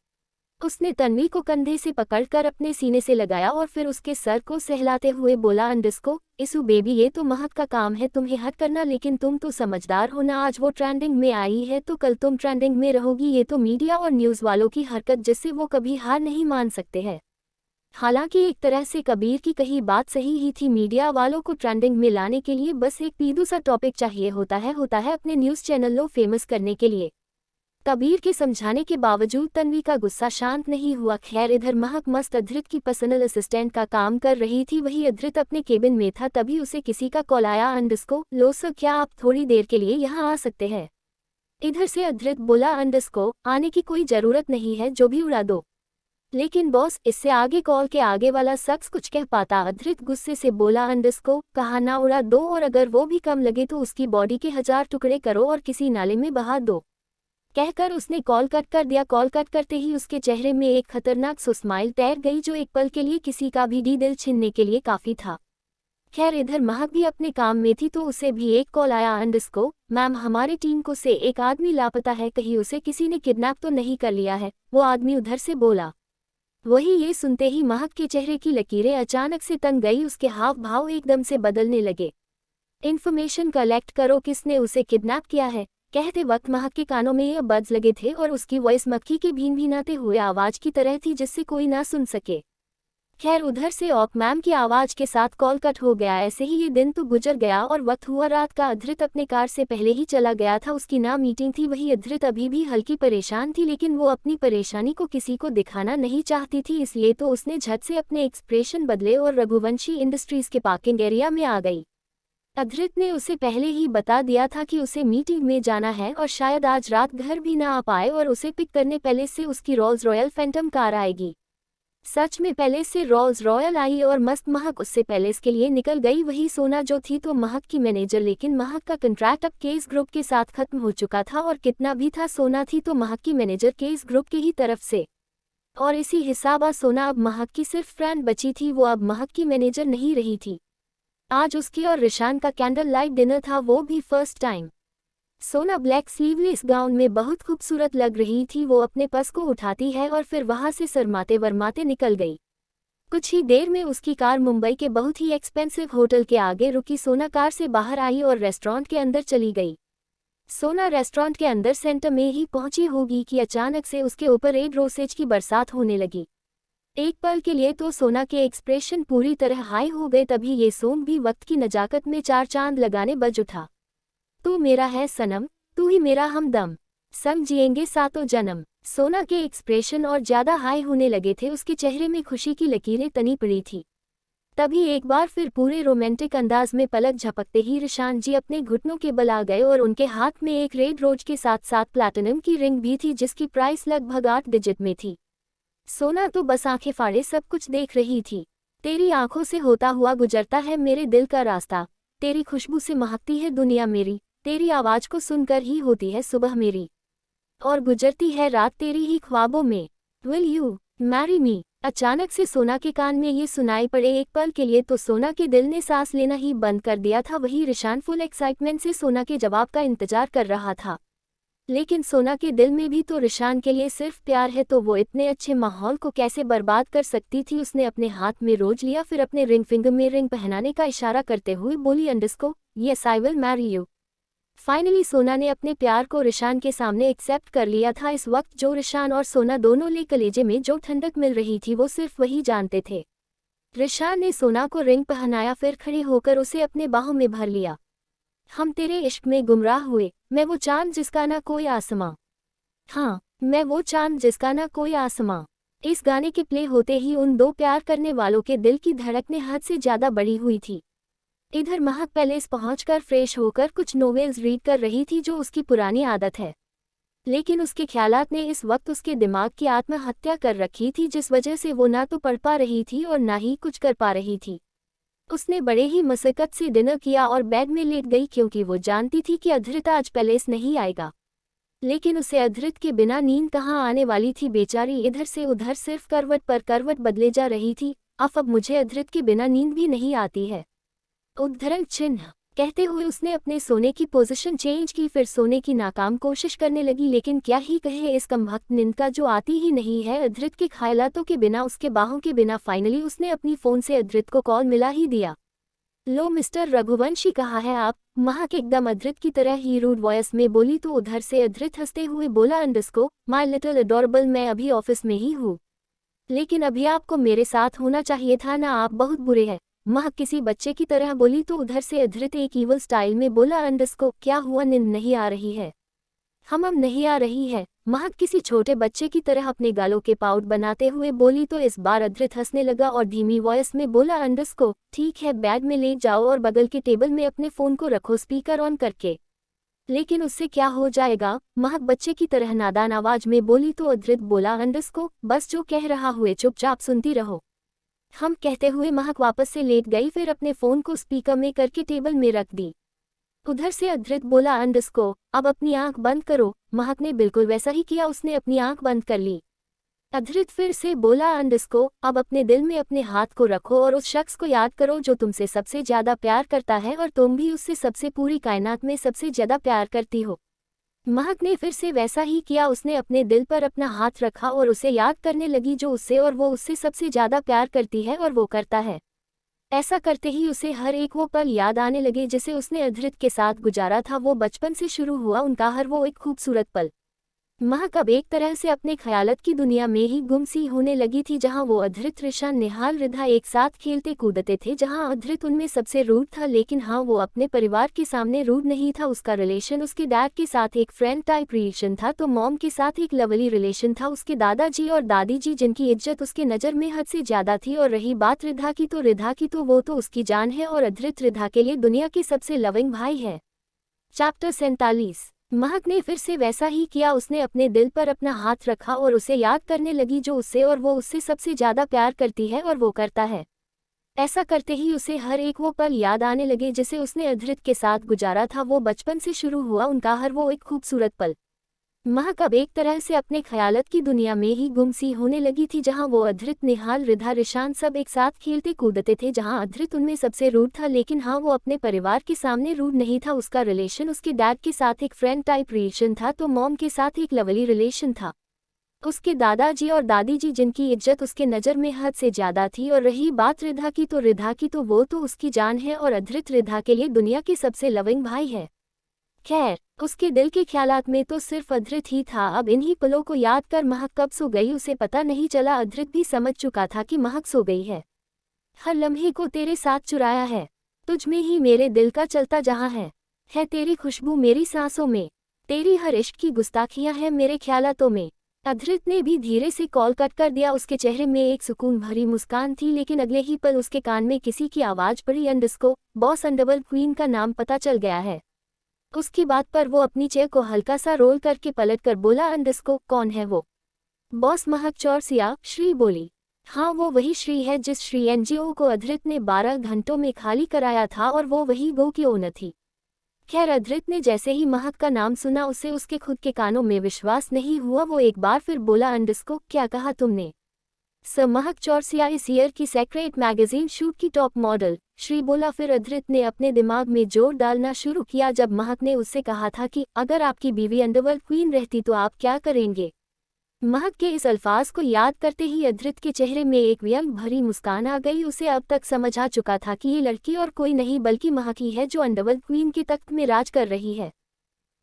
उसने तन्वी को कंधे से पकड़कर अपने सीने से लगाया और फिर उसके सर को सहलाते हुए बोला, अंडरस्को इसू बेबी, ये तो महक का काम है तुम्हें हट करना, लेकिन तुम तो समझदार हो ना, आज वो ट्रेंडिंग में आई है तो कल तुम ट्रेंडिंग में रहोगी। ये तो मीडिया और न्यूज़ वालों की हरकत जिससे वो कभी हार नहीं मान सकते हैं। हालांकि एक तरह से कबीर की कही बात सही ही थी। मीडिया वालों को ट्रेंडिंग में लाने के लिए बस एक पीदू सा टॉपिक चाहिए होता है अपने न्यूज़ चैनलों फेमस करने के लिए। कबीर के समझाने के बावजूद तन्वी का गुस्सा शांत नहीं हुआ। खैर, इधर महक मस्त अधृत की पर्सनल असिस्टेंट का काम कर रही थी। वही अधृत अपने केबिन में था, तभी उसे किसी का कॉल आया, अंडरस्को लो सर, क्या आप थोड़ी देर के लिए यहाँ आ सकते हैं? इधर से अधृत बोला, अंडरस्को आने की कोई ज़रूरत नहीं है, जो भी उड़ा दो। लेकिन बॉस, इससे आगे कॉल के आगे वाला शख्स कुछ कह पाता। अधृत गुस्से से बोला, अंडरस्को कहा ना उड़ा दो, और अगर वो भी कम लगे तो उसकी बॉडी के 1000 टुकड़े करो और किसी नाले में बहा दो। कहकर उसने कॉल कट कर दिया। कॉल कट करते ही उसके चेहरे में एक खतरनाक सी स्माइल तैर गई, जो एक पल के लिए किसी का भी दिल छीनने के लिए काफी था। खैर, इधर महक भी अपने काम में थी तो उसे भी एक कॉल आया। अंडरस्को मैम, हमारे टीम को से एक आदमी लापता है, कहीं उसे किसी ने किडनैप तो नहीं कर लिया है? वो आदमी उधर से बोला। वही ये सुनते ही महक के चेहरे की लकीरें अचानक से तंग गई, उसके हाव भाव एकदम से बदलने लगे। इन्फॉर्मेशन कलेक्ट करो, किसने उसे किडनैप किया है? कहते वक्त महक के कानों में ये बड्स लगे थे और उसकी वॉइस मक्खी के भीनभीनाते हुए आवाज की तरह थी, जिससे कोई ना सुन सके। खैर, उधर से ऑक मैम की आवाज के साथ कॉल कट हो गया। ऐसे ही ये दिन तो गुजर गया और वक्त हुआ रात का। अधृत अपने कार से पहले ही चला गया था, उसकी ना मीटिंग थी। वही अधृत अभी भी हल्की परेशान थी, लेकिन वो अपनी परेशानी को किसी को दिखाना नहीं चाहती थी, इसलिए तो उसने झट से अपने एक्सप्रेशन बदले और रघुवंशी इंडस्ट्रीज के पार्किंग एरिया में आ गई। अधृत ने उसे पहले ही बता दिया था कि उसे मीटिंग में जाना है और शायद आज रात घर भी ना आ पाए, और उसे पिक करने पैलेस से उसकी रोल्स रॉयल फैंटम कार आएगी। सच में पैलेस से रोल्स रॉयल आई और मस्त महक उससे पैलेस के लिए निकल गई। वही सोना जो थी तो महक की मैनेजर, लेकिन महक का कंट्रैक्ट अब केस ग्रुप के साथ खत्म हो चुका था, और कितना भी था सोना थी तो महक की मैनेजर केस ग्रुप की ही तरफ से। और इसी हिसाब सोना अब महक की सिर्फ फ्रेंड बची थी, वो अब महक की मैनेजर नहीं रही थी। आज उसकी और रिशान का कैंडल लाइट डिनर था, वो भी फर्स्ट टाइम। सोना ब्लैक स्लीवलेस गाउन में बहुत खूबसूरत लग रही थी। वो अपने पर्स को उठाती है और फिर वहां से शर्माते वरमाते निकल गई। कुछ ही देर में उसकी कार मुंबई के बहुत ही एक्सपेंसिव होटल के आगे रुकी। सोना कार से बाहर आई और रेस्टोरेंट के अंदर चली गई। सोना रेस्टोरेंट के अंदर सेंटर में ही पहुंची होगी कि अचानक से उसके ऊपर रेड रोसेज की बरसात होने लगी। एक पल के लिए तो सोना के एक्सप्रेशन पूरी तरह हाई हो गए। तभी ये सॉन्ग भी वक्त की नजाकत में चार चांद लगाने बज उठा। तू मेरा है सनम, तू ही मेरा हमदम, संग जिएंगे सातों जन्म। सोना के एक्सप्रेशन और ज्यादा हाई होने लगे थे, उसके चेहरे में खुशी की लकीरें तनी पड़ी थी। तभी एक बार फिर पूरे रोमांटिक अंदाज में पलक झपकते ही रिशान जी अपने घुटनों के बल आ गए, और उनके हाथ में एक रेड रोज के साथ साथ प्लैटिनम की रिंग भी थी, जिसकी प्राइस लगभग 8 डिजिट में थी। सोना तो बस आंखें फाड़े सब कुछ देख रही थी। तेरी आंखों से होता हुआ गुजरता है मेरे दिल का रास्ता, तेरी खुशबू से महकती है दुनिया मेरी, तेरी आवाज को सुनकर ही होती है सुबह मेरी, और गुजरती है रात तेरी ही ख्वाबों में। Will you marry me? अचानक से सोना के कान में ये सुनाई पड़े। एक पल के लिए तो सोना के दिल ने सांस लेना ही बंद कर दिया था। वही रिशान फुल एक्साइटमेंट से सोना के जवाब का इंतजार कर रहा था, लेकिन सोना के दिल में भी तो रिशान के लिए सिर्फ प्यार है, तो वो इतने अच्छे माहौल को कैसे बर्बाद कर सकती थी। उसने अपने हाथ में रोज लिया, फिर अपने रिंग फिंगर में रिंग पहनाने का इशारा करते हुए बोली, अंडरस्को yes I will marry you. Finally सोना ने अपने प्यार को रिशान के सामने एक्सेप्ट कर लिया था। इस वक्त जो रिशान और सोना दोनों ले कलेजे में जो ठंडक मिल रही थी वो सिर्फ वही जानते थे। रिशान ने सोना को रिंग पहनाया, फिर खड़े होकर उसे अपने बाहों में भर लिया। हम तेरे इश्क में गुमराह हुए, मैं वो चांद जिसका ना कोई आसमां। हाँ, मैं वो चांद जिसका ना कोई आसमां। इस गाने के प्ले होते ही उन दो प्यार करने वालों के दिल की धड़कनें हद से ज्यादा बढ़ी हुई थी। इधर महक पैलेस पहुंचकर फ्रेश होकर कुछ नोवेल्स रीड कर रही थी, जो उसकी पुरानी आदत है, लेकिन उसके ख्यालात ने इस वक्त उसके दिमाग की आत्महत्या कर रखी थी, जिस वजह से वो ना तो पढ़ पा रही थी और ना ही कुछ कर पा रही थी। उसने बड़े ही मशक्कत से डिनर किया और बेड में लेट गई, क्योंकि वो जानती थी कि अधृत आज पैलेस नहीं आएगा। लेकिन उसे अधृत के बिना नींद कहाँ आने वाली थी। बेचारी इधर से उधर सिर्फ करवट पर करवट बदले जा रही थी। अब मुझे अधृत के बिना नींद भी नहीं आती है, उद्धरण चिन्ह कहते हुए उसने अपने सोने की पोजीशन चेंज की, फिर सोने की नाकाम कोशिश करने लगी। लेकिन क्या ही कहे इस कमबख्त नींद का जो आती ही नहीं है अधृत के ख्यालातों के बिना, उसके बाहों के बिना। फाइनली उसने अपनी फोन से अधृत को कॉल मिला ही दिया। लो मिस्टर रघुवंशी, कहा है आप? महक एकदम अधृत की तरह ही रूड वॉइस में बोली, तो उधर से अधृत हंसते हुए बोला, अंडरस्को माय लिटिल अडोरेबल, मैं अभी ऑफिस में ही हूँ, लेकिन अभी आपको मेरे साथ होना चाहिए था ना, आप बहुत बुरे हैं। महक किसी बच्चे की तरह बोली, तो उधर से अधृत एक ईवल स्टाइल में बोला, अंडरस्को क्या हुआ, नींद नहीं आ रही है? हम नहीं आ रही है। महक किसी छोटे बच्चे की तरह अपने गालों के पाउट बनाते हुए बोली, तो इस बार अधृत हंसने लगा और धीमी वॉइस में बोला, अंडरस्को ठीक है, बैग में ले जाओ और बगल के टेबल में अपने फोन को रखो स्पीकर ऑन करके। लेकिन उससे क्या हो जाएगा, महक बच्चे की तरह नादान आवाज में बोली तो अधृत बोला अंडस्को बस जो कह रहा हुए चुपचाप सुनती रहो। हम कहते हुए महक वापस से लेट गई, फिर अपने फोन को स्पीकर में करके टेबल में रख दी। उधर से अधृत बोला अंडस्को अब अपनी आंख बंद करो। महक ने बिल्कुल वैसा ही किया, उसने अपनी आंख बंद कर ली। अधृत फिर से बोला अंडस्को अब अपने दिल में अपने हाथ को रखो और उस शख्स को याद करो जो तुमसे सबसे ज्यादा प्यार करता है और तुम भी उससे सबसे पूरी कायनात में सबसे ज्यादा प्यार करती हो। महक ने फिर से वैसा ही किया, उसने अपने दिल पर अपना हाथ रखा और उसे याद करने लगी जो उससे और वो उससे सबसे ज्यादा प्यार करती है और वो करता है। ऐसा करते ही उसे हर एक वो पल याद आने लगे जिसे उसने अधृत के साथ गुजारा था। वो बचपन से शुरू हुआ उनका हर वो एक खूबसूरत पल। महक अब एक तरह से अपने ख्यालत की दुनिया में ही गुम सी होने लगी थी, जहां वो अधृत, ऋषा, निहाल, रिधा एक साथ खेलते कूदते थे। जहां अधृत उनमें सबसे रूड था, लेकिन हाँ वो अपने परिवार के सामने रूड नहीं था। उसका रिलेशन उसके डैड के साथ एक फ्रेंड टाइप रिलेशन था, तो मॉम के साथ एक लवली रिलेशन था। उसके दादाजी और दादी जी जिनकी इज्जत उसके नज़र में हद से ज्यादा थी। और रही बात रिधा की तो वो तो उसकी जान है और अधृत रिधा के लिए दुनिया के सबसे लविंग भाई है। चैप्टर 47। महक ने फिर से वैसा ही किया, उसने अपने दिल पर अपना हाथ रखा और उसे याद करने लगी जो उससे और वो उससे सबसे ज्यादा प्यार करती है और वो करता है। ऐसा करते ही उसे हर एक वो पल याद आने लगे जिसे उसने अधृत के साथ गुजारा था। वो बचपन से शुरू हुआ उनका हर वो एक खूबसूरत पल। महक अब एक तरह से अपने ख्यालत की दुनिया में ही गुम सी होने लगी थी, जहां वो अधृत, निहाल, रिधा, रिशान सब एक साथ खेलते कूदते थे। जहां अधृत उनमें सबसे रूड था, लेकिन हाँ वो अपने परिवार के सामने रूड नहीं था। उसका रिलेशन उसके डैड के साथ एक फ्रेंड टाइप रिलेशन था, तो मॉम के साथ एक लवली रिलेशन था। उसके दादाजी और दादी जी जिनकी इज्जत उसके नज़र में हद से ज्यादा थी। और रही बात रिधा की तो वो तो उसकी जान है और अधृत रिधा के लिए दुनिया के सबसे लविंग भाई है। खैर, उसके दिल के ख्यालात में तो सिर्फ अधृत ही था। अब इन्हीं पलों को याद कर महक कब सो गई उसे पता नहीं चला। अधृत भी समझ चुका था कि महक सो गई है। हर लम्हे को तेरे साथ चुराया है, तुझ में ही मेरे दिल का चलता जहां है तेरी खुशबू मेरी सांसों में, तेरी हर इश्क की गुस्ताखियां हैं मेरे ख्यालातों में। अधृत ने भी धीरे से कॉल कट कर दिया। उसके चेहरे में एक सुकून भरी मुस्कान थी, लेकिन अगले ही पल उसके कान में किसी की आवाज पड़ी, अंडस्को बॉस अंडरवर्ल्ड क्वीन का नाम पता चल गया है। उसकी बात पर वो अपनी चेयर को हल्का सा रोल करके पलट कर बोला अंडस्को कौन है वो? बॉस महक चौरसिया, श्री बोली। हाँ वो वही श्री है जिस श्री एनजीओ को अधृत ने 12 घंटों में खाली कराया था और वो वही गो की ओनर थी। खैर, अधृत ने जैसे ही महक का नाम सुना उसे उसके खुद के कानों में विश्वास नहीं हुआ। वो एक बार फिर बोला अंडस्को क्या कहा तुमने? सर महक चौरसिया इस ईयर की सेक्रेट मैगजीन शूट की टॉप मॉडल, श्री बोला। फिर अधृत ने अपने दिमाग में जोर डालना शुरू किया जब महक ने उससे कहा था कि अगर आपकी बीवी अंडरवर्ल्ड क्वीन रहती तो आप क्या करेंगे। महक के इस अल्फाज को याद करते ही अधृत के चेहरे में एक व्यंग भरी मुस्कान आ गई। उसे अब तक समझ आ चुका था कि ये लड़की और कोई नहीं बल्कि महक ही है जो अंडरवर्ल्ड क्वीन के तख्त में राज कर रही है।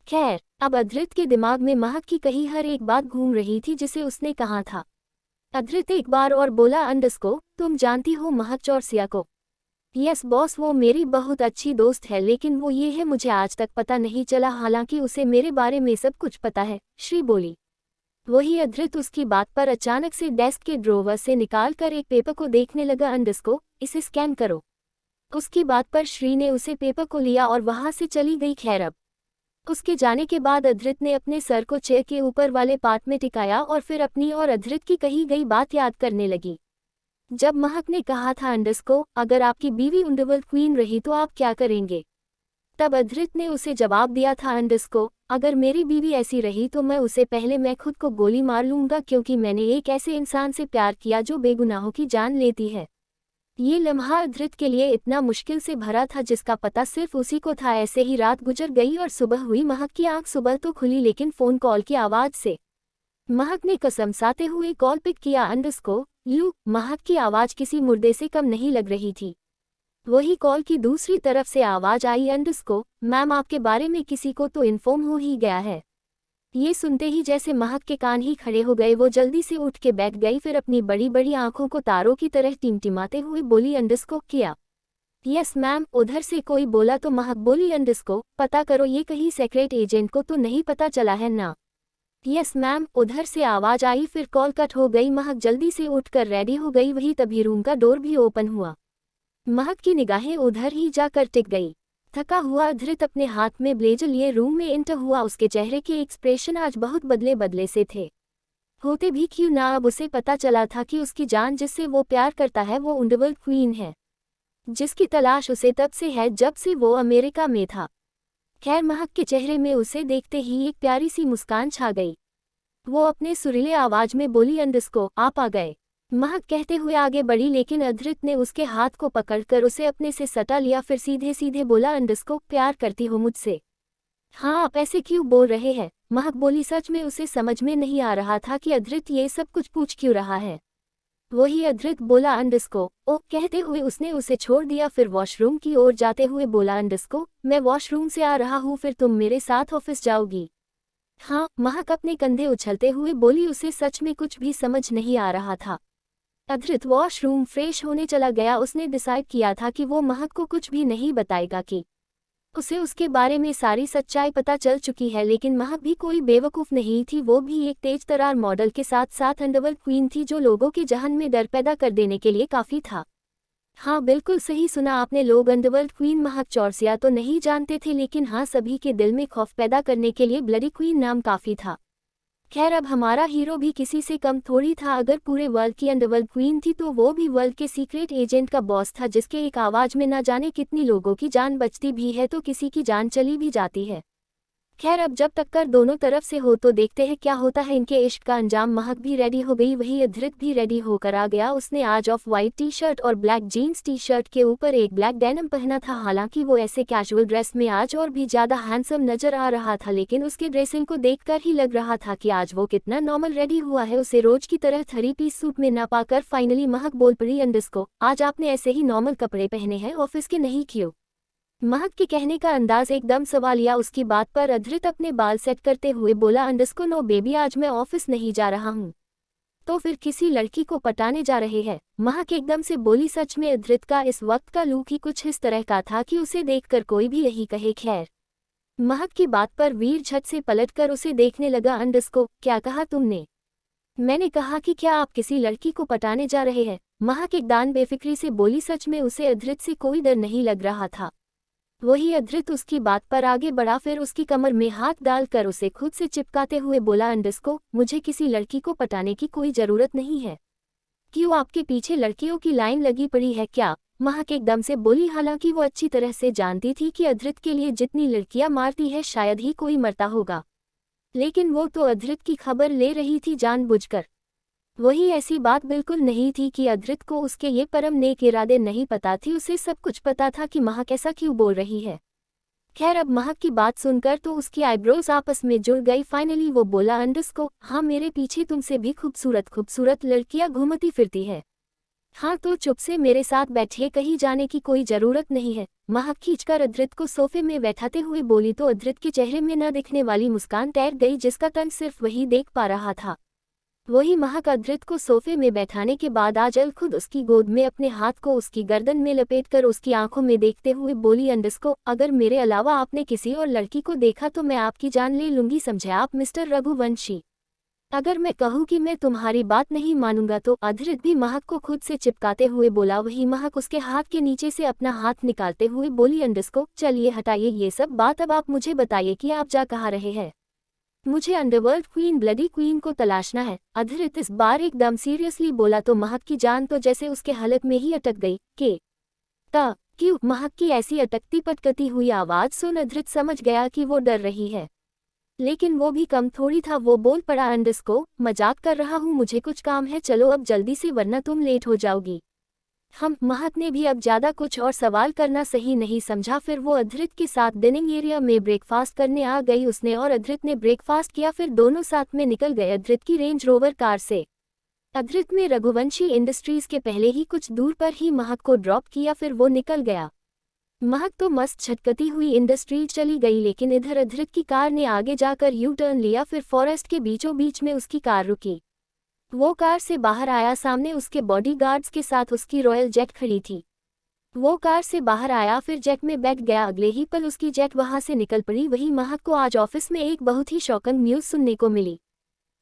खैर, अब अधृत के दिमाग में महक की कही हर एक बात घूम रही थी जिसे उसने कहा था। अधृत एक बार और बोला अंडस्को तुम जानती हो महक चौरसिया को? यस बॉस, वो मेरी बहुत अच्छी दोस्त है, लेकिन वो ये है मुझे आज तक पता नहीं चला, हालांकि उसे मेरे बारे में सब कुछ पता है, श्री बोली। वही अधृत उसकी बात पर अचानक से डेस्क के ड्रॉवर से निकाल कर एक पेपर को देखने लगा। अंडस्को इसे स्कैन करो। उसकी बात पर श्री ने उसे पेपर को लिया और वहां से चली गई। खैर, अब उसके जाने के बाद अधृत ने अपने सर को चेयर के ऊपर वाले पार्ट में टिकाया और फिर अपनी और अधृत की कही गई बात याद करने लगी। जब महक ने कहा था अंडस्को अगर आपकी बीवी अंडरवर्ल्ड क्वीन रही तो आप क्या करेंगे, तब अधृत ने उसे जवाब दिया था अंडस्को अगर मेरी बीवी ऐसी रही तो मैं खुद को गोली मार लूंगा, क्योंकि मैंने एक ऐसे इंसान से प्यार किया जो बेगुनाहों की जान लेती है। ये लम्हा अधृत के लिए इतना मुश्किल से भरा था जिसका पता सिर्फ उसी को था। ऐसे ही रात गुजर गई और सुबह हुई। महक की आंख सुबह तो खुली, लेकिन फोन कॉल की आवाज से। महक ने कसमसाते हुए कॉल पिक किया। अंडस्को यू। महक की आवाज किसी मुर्दे से कम नहीं लग रही थी। वही कॉल की दूसरी तरफ से आवाज आई, अंडस्को मैम आपके बारे में किसी को तो इन्फॉर्म हो ही गया है। ये सुनते ही जैसे महक के कान ही खड़े हो गए। वो जल्दी से उठ के बैठ गई, फिर अपनी बड़ी बड़ी आंखों को तारों की तरह टिमटिमाते हुए बोली अंडस्को किया। यस मैम, उधर से कोई बोला तो महक बोली अंडस्को पता करो ये कहीं सेक्रेट एजेंट को तो नहीं पता चला है ना? यस मैम, उधर से आवाज आई, फिर कॉल कट हो गई। महक जल्दी से उठकर रेडी हो गई। वही तभी रूम का डोर भी ओपन हुआ। महक की निगाहें उधर ही जाकर टिक गई। थका हुआ अधृत अपने हाथ में ब्लेजर लिए रूम में एंटर हुआ। उसके चेहरे के एक्सप्रेशन आज बहुत बदले बदले से थे। होते भी क्यों ना, अब उसे पता चला था कि उसकी जान जिससे वो प्यार करता है वो अंडरवर्ल्ड क्वीन है, जिसकी तलाश उसे तब से है जब से वो अमेरिका में था। खैर, महक के चेहरे में उसे देखते ही एक प्यारी सी मुस्कान छा गई। वो अपने सुरीले आवाज में बोली, अंडस्को आप आ गए। महक कहते हुए आगे बढ़ी, लेकिन अधृत ने उसके हाथ को पकड़कर उसे अपने से सटा लिया। फिर सीधे सीधे बोला, अंडस्को प्यार करती हो मुझसे? हाँ, आप ऐसे क्यों बोल रहे हैं? महक बोली। सच में उसे समझ में नहीं आ रहा था कि अधृत ये सब कुछ पूछ क्यों रहा है। वही अधृत बोला, अंडस्को ओ कहते हुए उसने उसे छोड़ दिया। फिर वॉशरूम की ओर जाते हुए बोला, अंडस्को मैं वॉशरूम से आ रहा हूँ, फिर तुम मेरे साथ ऑफिस जाओगी? हाँ, महक अपने कंधे उछलते हुए बोली। उसे सच में कुछ भी समझ नहीं आ रहा था। अधृत वॉशरूम फ्रेश होने चला गया। उसने डिसाइड किया था कि वो महक को कुछ भी नहीं बताएगा कि उसे उसके बारे में सारी सच्चाई पता चल चुकी है। लेकिन महक भी कोई बेवकूफ़ नहीं थी। वो भी एक तेज तर्रार मॉडल के साथ साथ अंडरवर्ल्ड क्वीन थी, जो लोगों के जहन में डर पैदा कर देने के लिए काफ़ी था। हाँ, बिल्कुल सही सुना आपने। लोग अंडरवर्ल्ड क्वीन महक चौरसिया तो नहीं जानते थे, लेकिन हाँ, सभी के दिल में खौफ पैदा करने के लिए ब्लडी क्वीन नाम काफ़ी था। खैर, अब हमारा हीरो भी किसी से कम थोड़ी था। अगर पूरे वर्ल्ड की अंडरवर्ल्ड क्वीन थी तो वो भी वर्ल्ड के सीक्रेट एजेंट का बॉस था, जिसके एक आवाज़ में ना जाने कितनी लोगों की जान बचती भी है तो किसी की जान चली भी जाती है। खैर, अब जब टक्कर दोनों तरफ से हो तो देखते हैं क्या होता है इनके इश्क का अंजाम। महक भी रेडी हो गई, वही अधृत भी रेडी होकर आ गया। उसने आज ऑफ वाइट टी शर्ट और ब्लैक जीन्स टी शर्ट के ऊपर एक ब्लैक डेनिम पहना था। हालांकि वो ऐसे कैजुअल ड्रेस में आज और भी ज़्यादा हैंडसम नजर आ रहा था, लेकिन उसके ड्रेसिंग को देखकर ही लग रहा था कि आज वो कितना नॉर्मल रेडी हुआ है। उसे रोज की तरह 3 पीस सूट में ना पाकर फाइनली महक बोल पड़ी, अंडस्को आज आपने ऐसे ही नॉर्मल कपड़े पहने हैं, ऑफिस के नहीं क्यों? महक के कहने का अंदाज एकदम सवालिया। उसकी बात पर अधृत अपने बाल सेट करते हुए बोला, अंडस्को नो बेबी, आज मैं ऑफिस नहीं जा रहा हूँ। तो फिर किसी लड़की को पटाने जा रहे हैं? महक एकदम से बोली। सच में अधृत का इस वक्त का लुक ही कुछ इस तरह का था कि उसे देखकर कोई भी यही कहे। खैर, महक की बात पर वीर झट से पलटकर उसे देखने लगा। अंडस्को क्या कहा तुमने? मैंने कहा कि क्या आप किसी लड़की को पटाने जा रहे हैं? महक एकदम बेफिक्री से बोली। सच में उसे अधृत से कोई डर नहीं लग रहा था। वही अधृत उसकी बात पर आगे बढ़ा। फिर उसकी कमर में हाथ डालकर उसे खुद से चिपकाते हुए बोला, अंडस्को मुझे किसी लड़की को पटाने की कोई जरूरत नहीं है। क्यों, आपके पीछे लड़कियों की लाइन लगी पड़ी है क्या? महक एकदम से बोली। हालांकि वो अच्छी तरह से जानती थी कि अधृत के लिए जितनी लड़कियां मारती है शायद ही कोई मरता होगा, लेकिन वो तो अधृत की खबर ले रही थी जानबूझकर। वही ऐसी बात बिल्कुल नहीं थी कि अधृत को उसके ये परम नेक इरादे नहीं पता थी। उसे सब कुछ पता था कि महक ऐसा क्यों बोल रही है। खैर, अब महक की बात सुनकर तो उसकी आईब्रोज आपस में जुड़ गई। फाइनली वो बोला, अंडस्को हाँ, मेरे पीछे तुमसे भी खूबसूरत खूबसूरत लड़कियां घूमती फिरती है। हाँ, तो चुप से मेरे साथ बैठिए, कहीं जाने की कोई जरूरत नहीं है। महक खींचकर अधृत को सोफे में बैठाते हुए बोली तो अधृत के चेहरे में न दिखने वाली मुस्कान तैर गई, जिसका टन सिर्फ वही देख पा रहा था। वही महक अधृत को सोफे में बैठाने के बाद आजल खुद उसकी गोद में अपने हाथ को उसकी गर्दन में लपेटकर उसकी आंखों में देखते हुए बोली, अंडस्को अगर मेरे अलावा आपने किसी और लड़की को देखा तो मैं आपकी जान ले लूंगी, समझे आप मिस्टर रघुवंशी? अगर मैं कहूँ कि मैं तुम्हारी बात नहीं मानूंगा तो? अधृत भी महक को खुद से चिपकाते हुए बोला। वही महक उसके हाथ के नीचे से अपना हाथ निकालते हुए बोली, अंडस्को चलिए हटाइए ये सब बात, अब आप मुझे बताइए कि आप जा कहाँ रहे हैं? मुझे अंडरवर्ल्ड क्वीन ब्लडी क्वीन को तलाशना है। अधृत इस बार एकदम सीरियसली बोला तो महक की जान तो जैसे उसके हलक में ही अटक गई। क्यों? महक की ऐसी अटकती पटकती हुई आवाज सुन अधृत समझ गया कि वो डर रही है, लेकिन वो भी कम थोड़ी था। वो बोल पड़ा, अंडस्को मजाक कर रहा हूँ, मुझे कुछ काम है, चलो अब जल्दी से वरना तुम लेट हो जाओगी। महक ने भी अब ज्यादा कुछ और सवाल करना सही नहीं समझा। फिर वो अधृत के साथ डिनिंग एरिया में ब्रेकफास्ट करने आ गई। उसने और अधृत ने ब्रेकफास्ट किया, फिर दोनों साथ में निकल गए अधृत की रेंज रोवर कार से। अधृत में रघुवंशी इंडस्ट्रीज के पहले ही कुछ दूर पर ही महक को ड्रॉप किया, फिर वो निकल गया। महक तो मस्त छटकती हुई इंडस्ट्रीज चली गई, लेकिन इधर अधृत की कार ने आगे जाकर यू टर्न लिया। फिर फॉरेस्ट के बीचों बीच में उसकी कार रुकी। वो कार से बाहर आया, सामने उसके बॉडीगार्ड्स के साथ उसकी रॉयल जेट खड़ी थी। वो कार से बाहर आया, फिर जेट में बैठ गया। अगले ही पल उसकी जेट वहां से निकल पड़ी। वही महक को आज ऑफिस में एक बहुत ही शॉकिंग न्यूज़ सुनने को मिली।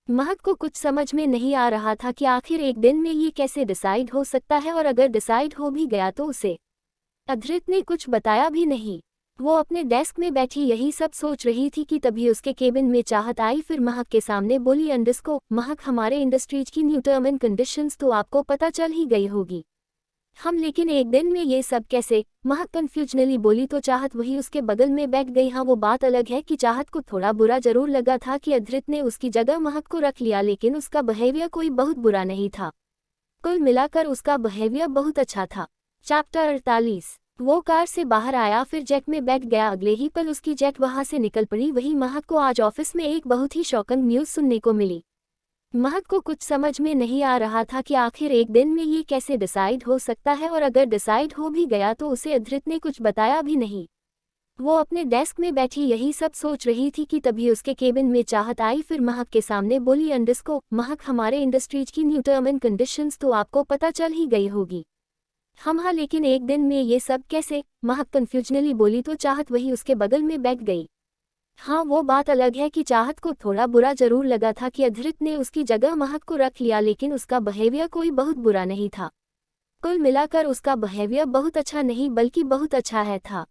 महक को कुछ समझ में नहीं आ रहा था कि आखिर एक दिन में ये कैसे डिसाइड हो सकता है, और अगर डिसाइड हो भी गया तो उसे अधृत ने कुछ बताया भी नहीं। वो अपने डेस्क में बैठी यही सब सोच रही थी कि तभी उसके केबिन में चाहत आई। फिर महक के सामने बोली, अंडरस्को महक, हमारे इंडस्ट्रीज की न्यू टर्म एंड कंडीशंस तो आपको पता चल ही गई होगी। हम लेकिन एक दिन में ये सब कैसे? महक कन्फ्यूजनली बोली। तो चाहत वही उसके बगल में बैठ गई। हाँ, वो बात अलग है कि चाहत को थोड़ा बुरा जरूर लगा था कि अधृत ने उसकी जगह महक को रख लिया, लेकिन उसका बिहेवियर कोई बहुत बुरा नहीं था। कुल मिलाकर उसका बिहेवियर बहुत अच्छा था। चैप्टर 48। वो कार से बाहर आया, फिर जेट में बैठ गया। अगले ही पल उसकी जेट वहां से निकल पड़ी। वही महक को आज ऑफिस में एक बहुत ही शॉकिंग न्यूज़ सुनने को मिली। महक को कुछ समझ में नहीं आ रहा था कि आखिर एक दिन में ये कैसे डिसाइड हो सकता है, और अगर डिसाइड हो भी गया तो उसे अधृत ने कुछ बताया भी नहीं। वो अपने डेस्क में बैठी यही सब सोच रही थी कि तभी उसके केबिन में चाहत आई। फिर महक के सामने बोली, अंडरस्को महक, हमारे इंडस्ट्रीज की न्यू टर्म एंड कंडीशंस तो आपको पता चल ही गई होगी। हम हाँ, लेकिन एक दिन में ये सब कैसे? महक कन्फ्यूजनली बोली। तो चाहत वही उसके बगल में बैठ गई। हाँ, वो बात अलग है कि चाहत को थोड़ा बुरा जरूर लगा था कि अधृत ने उसकी जगह महक को रख लिया, लेकिन उसका बिहेवियर कोई बहुत बुरा नहीं था। कुल मिलाकर उसका बिहेवियर बहुत अच्छा नहीं बल्कि बहुत अच्छा है था।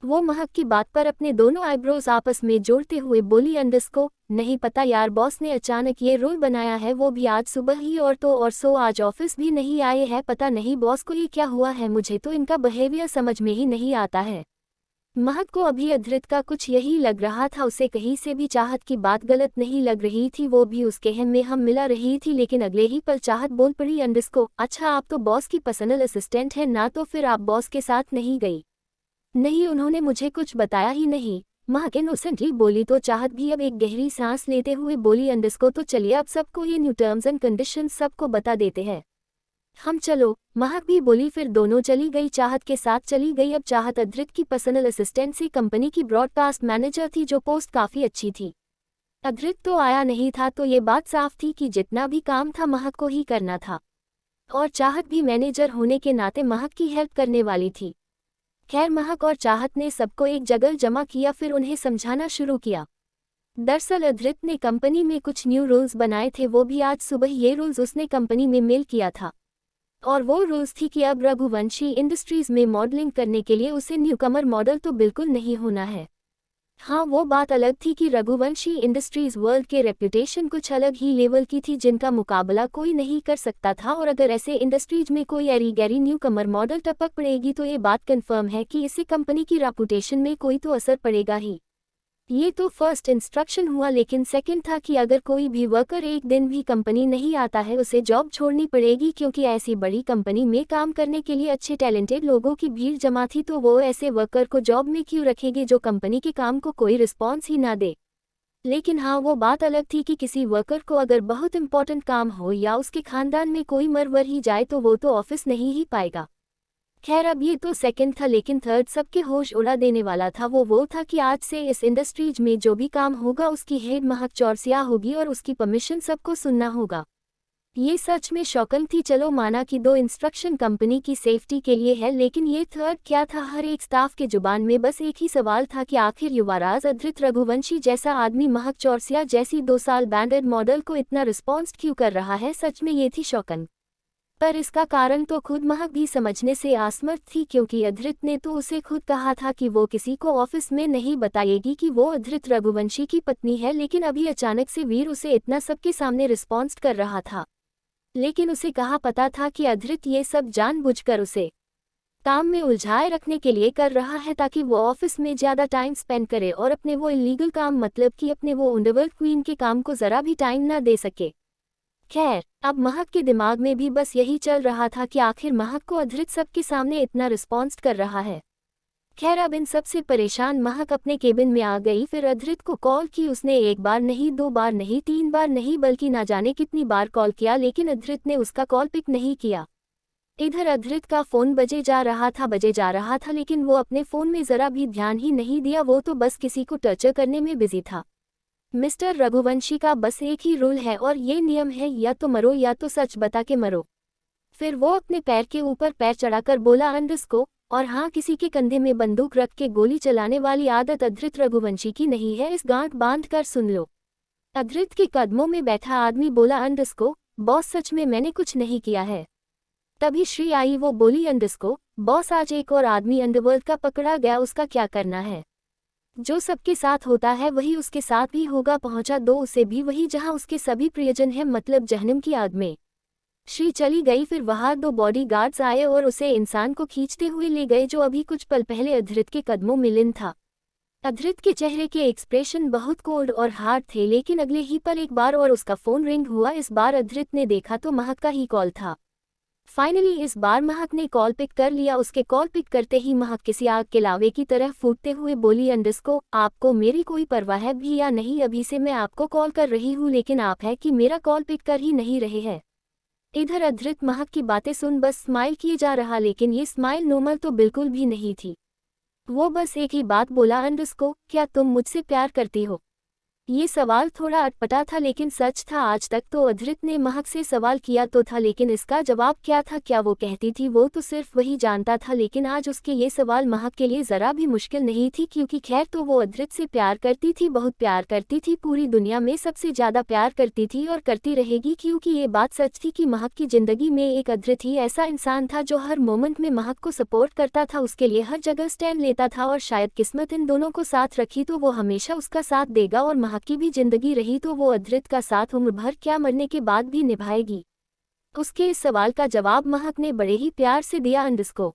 वो महक की बात पर अपने दोनों आईब्रोज आपस में जोड़ते हुए बोली, अंडरस्को नहीं पता यार, बॉस ने अचानक ये रूल बनाया है, वो भी आज सुबह ही, और तो और सो आज ऑफिस भी नहीं आए हैं। पता नहीं बॉस को ये क्या हुआ है, मुझे तो इनका बिहेवियर समझ में ही नहीं आता है। महक को अभी अधृत का कुछ यही लग रहा था। उसे कहीं से भी चाहत की बात गलत नहीं लग रही थी। वो भी उसके हम में हम मिला रही थी, लेकिन अगले ही पल चाहत बोल पड़ी, अंडरस्को अच्छा, आप तो बॉस की पर्सनल असिस्टेंट हैं ना, तो फिर आप बॉस के साथ नहीं गई? नहीं, उन्होंने मुझे कुछ बताया ही नहीं, महक इनोसेंटली बोली। तो चाहत भी अब एक गहरी सांस लेते हुए बोली, अंडरस्को तो चलिए अब सबको ये न्यू टर्म्स एंड कंडीशंस सबको बता देते हैं। हम चलो, महक भी बोली। फिर दोनों चली गई, चाहत के साथ चली गई। अब चाहत अधृत की पर्सनल असिस्टेंट से कंपनी की ब्रॉडकास्ट मैनेजर थी, जो पोस्ट काफ़ी अच्छी थी। अधृत तो आया नहीं था, तो ये बात साफ थी कि जितना भी काम था महक को ही करना था, और चाहत भी मैनेजर होने के नाते महक की हेल्प करने वाली थी। खैर, महक और चाहत ने सबको एक जगह जमा किया, फिर उन्हें समझाना शुरू किया। दरअसल अधृत ने कंपनी में कुछ न्यू रूल्स बनाए थे, वो भी आज सुबह ये रूल्स उसने कंपनी में मेल किया था। और वो रूल्स थी कि अब रघुवंशी इंडस्ट्रीज में मॉडलिंग करने के लिए उसे न्यूकमर मॉडल तो बिल्कुल नहीं होना है। हाँ, वो बात अलग थी कि रघुवंशी इंडस्ट्रीज वर्ल्ड के रेप्यूटेशन कुछ अलग ही लेवल की थी, जिनका मुकाबला कोई नहीं कर सकता था। और अगर ऐसे इंडस्ट्रीज में कोई एरी गैरी न्यूकमर मॉडल टपक पड़ेगी तो ये बात कंफर्म है कि इससे कंपनी की रेपुटेशन में कोई तो असर पड़ेगा ही। ये तो फर्स्ट इंस्ट्रक्शन हुआ, लेकिन सेकंड था कि अगर कोई भी वर्कर एक दिन भी कंपनी नहीं आता है, उसे जॉब छोड़नी पड़ेगी, क्योंकि ऐसी बड़ी कंपनी में काम करने के लिए अच्छे टैलेंटेड लोगों की भीड़ जमा थी। तो वो ऐसे वर्कर को जॉब में क्यों रखेंगे जो कंपनी के काम को कोई रिस्पॉन्स ही ना दे? लेकिन हाँ, वो बात अलग थी कि किसी वर्कर को अगर बहुत इंपॉर्टेंट काम हो या उसके खानदान में कोई मर ही जाए तो वो तो ऑफिस नहीं ही पाएगा। खैर, अब ये तो सेकंड था, लेकिन थर्ड सबके होश उड़ा देने वाला था। वो था कि आज से इस इंडस्ट्रीज में जो भी काम होगा उसकी हेड महक चौरसिया होगी, और उसकी परमिशन सबको सुनना होगा। ये सच में शॉकिंग थी। चलो माना कि दो इंस्ट्रक्शन कंपनी की सेफ्टी के लिए है, लेकिन ये थर्ड क्या था? हर एक स्टाफ के जुबान में बस एक ही सवाल था कि आखिर युवराज अधृत रघुवंशी जैसा आदमी महक चौरसिया जैसी 2 साल बैंडेड मॉडल को इतना रिस्पॉन्स क्यों कर रहा है? सच में ये थी शॉकिंग। पर इसका कारण तो खुद महक भी समझने से असमर्थ थी, क्योंकि अधृत ने तो उसे खुद कहा था कि वो किसी को ऑफिस में नहीं बताएगी कि वो अधृत रघुवंशी की पत्नी है। लेकिन अभी अचानक से वीर उसे इतना सबके सामने रिस्पॉन्स कर रहा था। लेकिन उसे कहाँ पता था कि अधृत ये सब जानबूझकर उसे काम में उलझाए रखने के लिए कर रहा है, ताकि वो ऑफिस में ज़्यादा टाइम स्पेंड करे और अपने वो इलीगल काम, मतलब कि अपने वो अंडरवर्ल्ड क्वीन के काम को ज़रा भी टाइम ना दे सके। खैर, अब महक के दिमाग में भी बस यही चल रहा था कि आखिर महक को अधृत सबके सामने इतना रिस्पॉन्स कर रहा है। खैर, अब इन सब से परेशान महक अपने केबिन में आ गई। फिर अधृत को कॉल की। उसने 1 बार नहीं, 2 बार नहीं, 3 बार नहीं, बल्कि ना जाने कितनी बार कॉल किया, लेकिन अधृत ने उसका कॉल पिक नहीं किया। इधर अधृत का फ़ोन बजे जा रहा था, लेकिन वो अपने फ़ोन में ज़रा भी ध्यान ही नहीं दिया। वो तो बस किसी को टर्चर करने में बिजी था। मिस्टर रघुवंशी का बस एक ही रूल है, और ये नियम है, या तो मरो या तो सच बता के मरो। फिर वो अपने पैर के ऊपर पैर चढ़ाकर बोला, अंडरस्को। और हाँ, किसी के कंधे में बंदूक रख के गोली चलाने वाली आदत अधृत रघुवंशी की नहीं है, इस गांठ बांध कर सुन लो। अधृत के कदमों में बैठा आदमी बोला, अंडरस्को बॉस, सच में मैंने कुछ नहीं किया है। तभी श्री आई। वो बोली अंडरस्को बॉस, आज एक और आदमी अंडरवर्ल्ड का पकड़ा गया, उसका क्या करना है? जो सबके साथ होता है वही उसके साथ भी होगा। पहुंचा दो उसे भी वही जहां उसके सभी प्रियजन हैं, मतलब जहन्नम की आग में। श्री चली गई। फिर वहां 2 बॉडीगार्ड्स आए और उसे इंसान को खींचते हुए ले गए जो अभी कुछ पल पहले अधृत के कदमों में लीन था। अधृत के चेहरे के एक्सप्रेशन बहुत कोल्ड और हार्ड थे, लेकिन अगले ही पल एक बार और उसका फोन रिंग हुआ। इस बार अधृत ने देखा तो महक का ही कॉल था। फाइनली इस बार महक ने कॉल पिक कर लिया। उसके कॉल पिक करते ही महक किसी आग के लावे की तरह फूटते हुए बोली, अंडरस्को आपको मेरी कोई परवाह है भी या नहीं? अभी से मैं आपको कॉल कर रही हूँ, लेकिन आप है कि मेरा कॉल पिक कर ही नहीं रहे हैं। इधर अधृत महक की बातें सुन बस स्माइल किए जा रहा, लेकिन ये स्माइल नॉर्मल तो बिल्कुल भी नहीं थी। वो बस एक ही बात बोला, अंडरस्को क्या तुम मुझसे प्यार करती हो? ये सवाल थोड़ा अटपटा था लेकिन सच था। आज तक तो अधृत ने महक से सवाल किया तो था, लेकिन इसका जवाब क्या था, क्या वो कहती थी, वो तो सिर्फ वही जानता था। लेकिन आज उसके ये सवाल महक के लिए ज़रा भी मुश्किल नहीं थी, क्योंकि खैर तो वो अधृत से प्यार करती थी, बहुत प्यार करती थी, पूरी दुनिया में सबसे ज़्यादा प्यार करती थी और करती रहेगी, क्योंकि ये बात सच थी कि महक की ज़िंदगी में एक अधृत ही ऐसा इंसान था जो हर मोमेंट में महक को सपोर्ट करता था, उसके लिए हर जगह स्टैंड लेता था। और शायद किस्मत इन दोनों को साथ रखी तो वो हमेशा उसका साथ देगा, और महक की भी जिंदगी रही तो वो अधृत का साथ उम्र भर क्या मरने के बाद भी निभाएगी। उसके इस सवाल का जवाब महक ने बड़े ही प्यार से दिया, अंडरस्को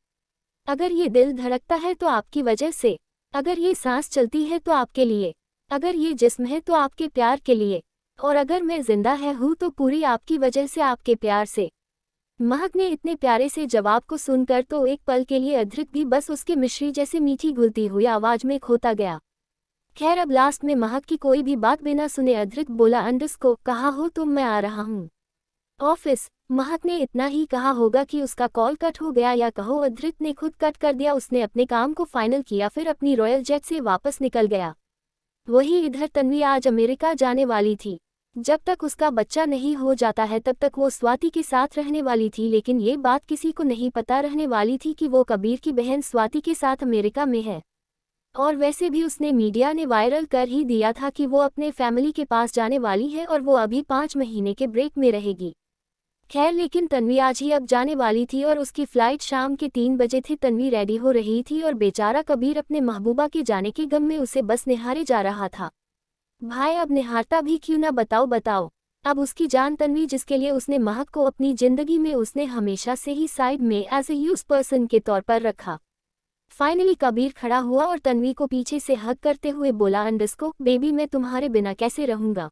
अगर ये दिल धड़कता है तो आपकी वजह से, अगर ये सांस चलती है तो आपके लिए, अगर ये जिस्म है तो आपके प्यार के लिए, और अगर मैं जिंदा हूँ तो पूरी आपकी वजह से, आपके प्यार से। महक ने इतने प्यारे से जवाब को सुनकर तो एक पल के लिए अधृत भी बस उसके मिश्री जैसे मीठी घुलती हुई आवाज में खोता गया। खैर अब लास्ट में महक की कोई भी बात बिना सुने अधृत बोला, अंडरस्को कहाँ हो तुम? मैं आ रहा हूँ ऑफिस। महक ने इतना ही कहा होगा कि उसका कॉल कट हो गया, या कहो अधृत ने खुद कट कर दिया। उसने अपने काम को फाइनल किया, फिर अपनी रॉयल जेट से वापस निकल गया। वही इधर तन्वी आज अमेरिका जाने वाली थी। जब तक उसका बच्चा नहीं हो जाता है तब तक वो स्वाति के साथ रहने वाली थी, लेकिन ये बात किसी को नहीं पता रहने वाली थी कि वो कबीर की बहन स्वाति के साथ अमेरिका में है। और वैसे भी उसने मीडिया ने वायरल कर ही दिया था कि वो अपने फैमिली के पास जाने वाली है और वो अभी 5 महीने के ब्रेक में रहेगी। खैर लेकिन तन्वी आज ही अब जाने वाली थी और उसकी फ्लाइट शाम के 3 बजे थी। तन्वी रेडी हो रही थी और बेचारा कबीर अपने महबूबा के जाने के गम में उसे बस निहारे जा रहा था। भाई अब निहारता भी क्यों ना, बताओ बताओ। अब उसकी जान तन्वी, जिसके लिए उसने महक को अपनी जिंदगी में उसने हमेशा से ही साइड में एज ए यूज पर्सन के तौर पर रखा। फाइनली कबीर खड़ा हुआ और तन्वी को पीछे से हग करते हुए बोला, अंडरस्को बेबी मैं तुम्हारे बिना कैसे रहूंगा?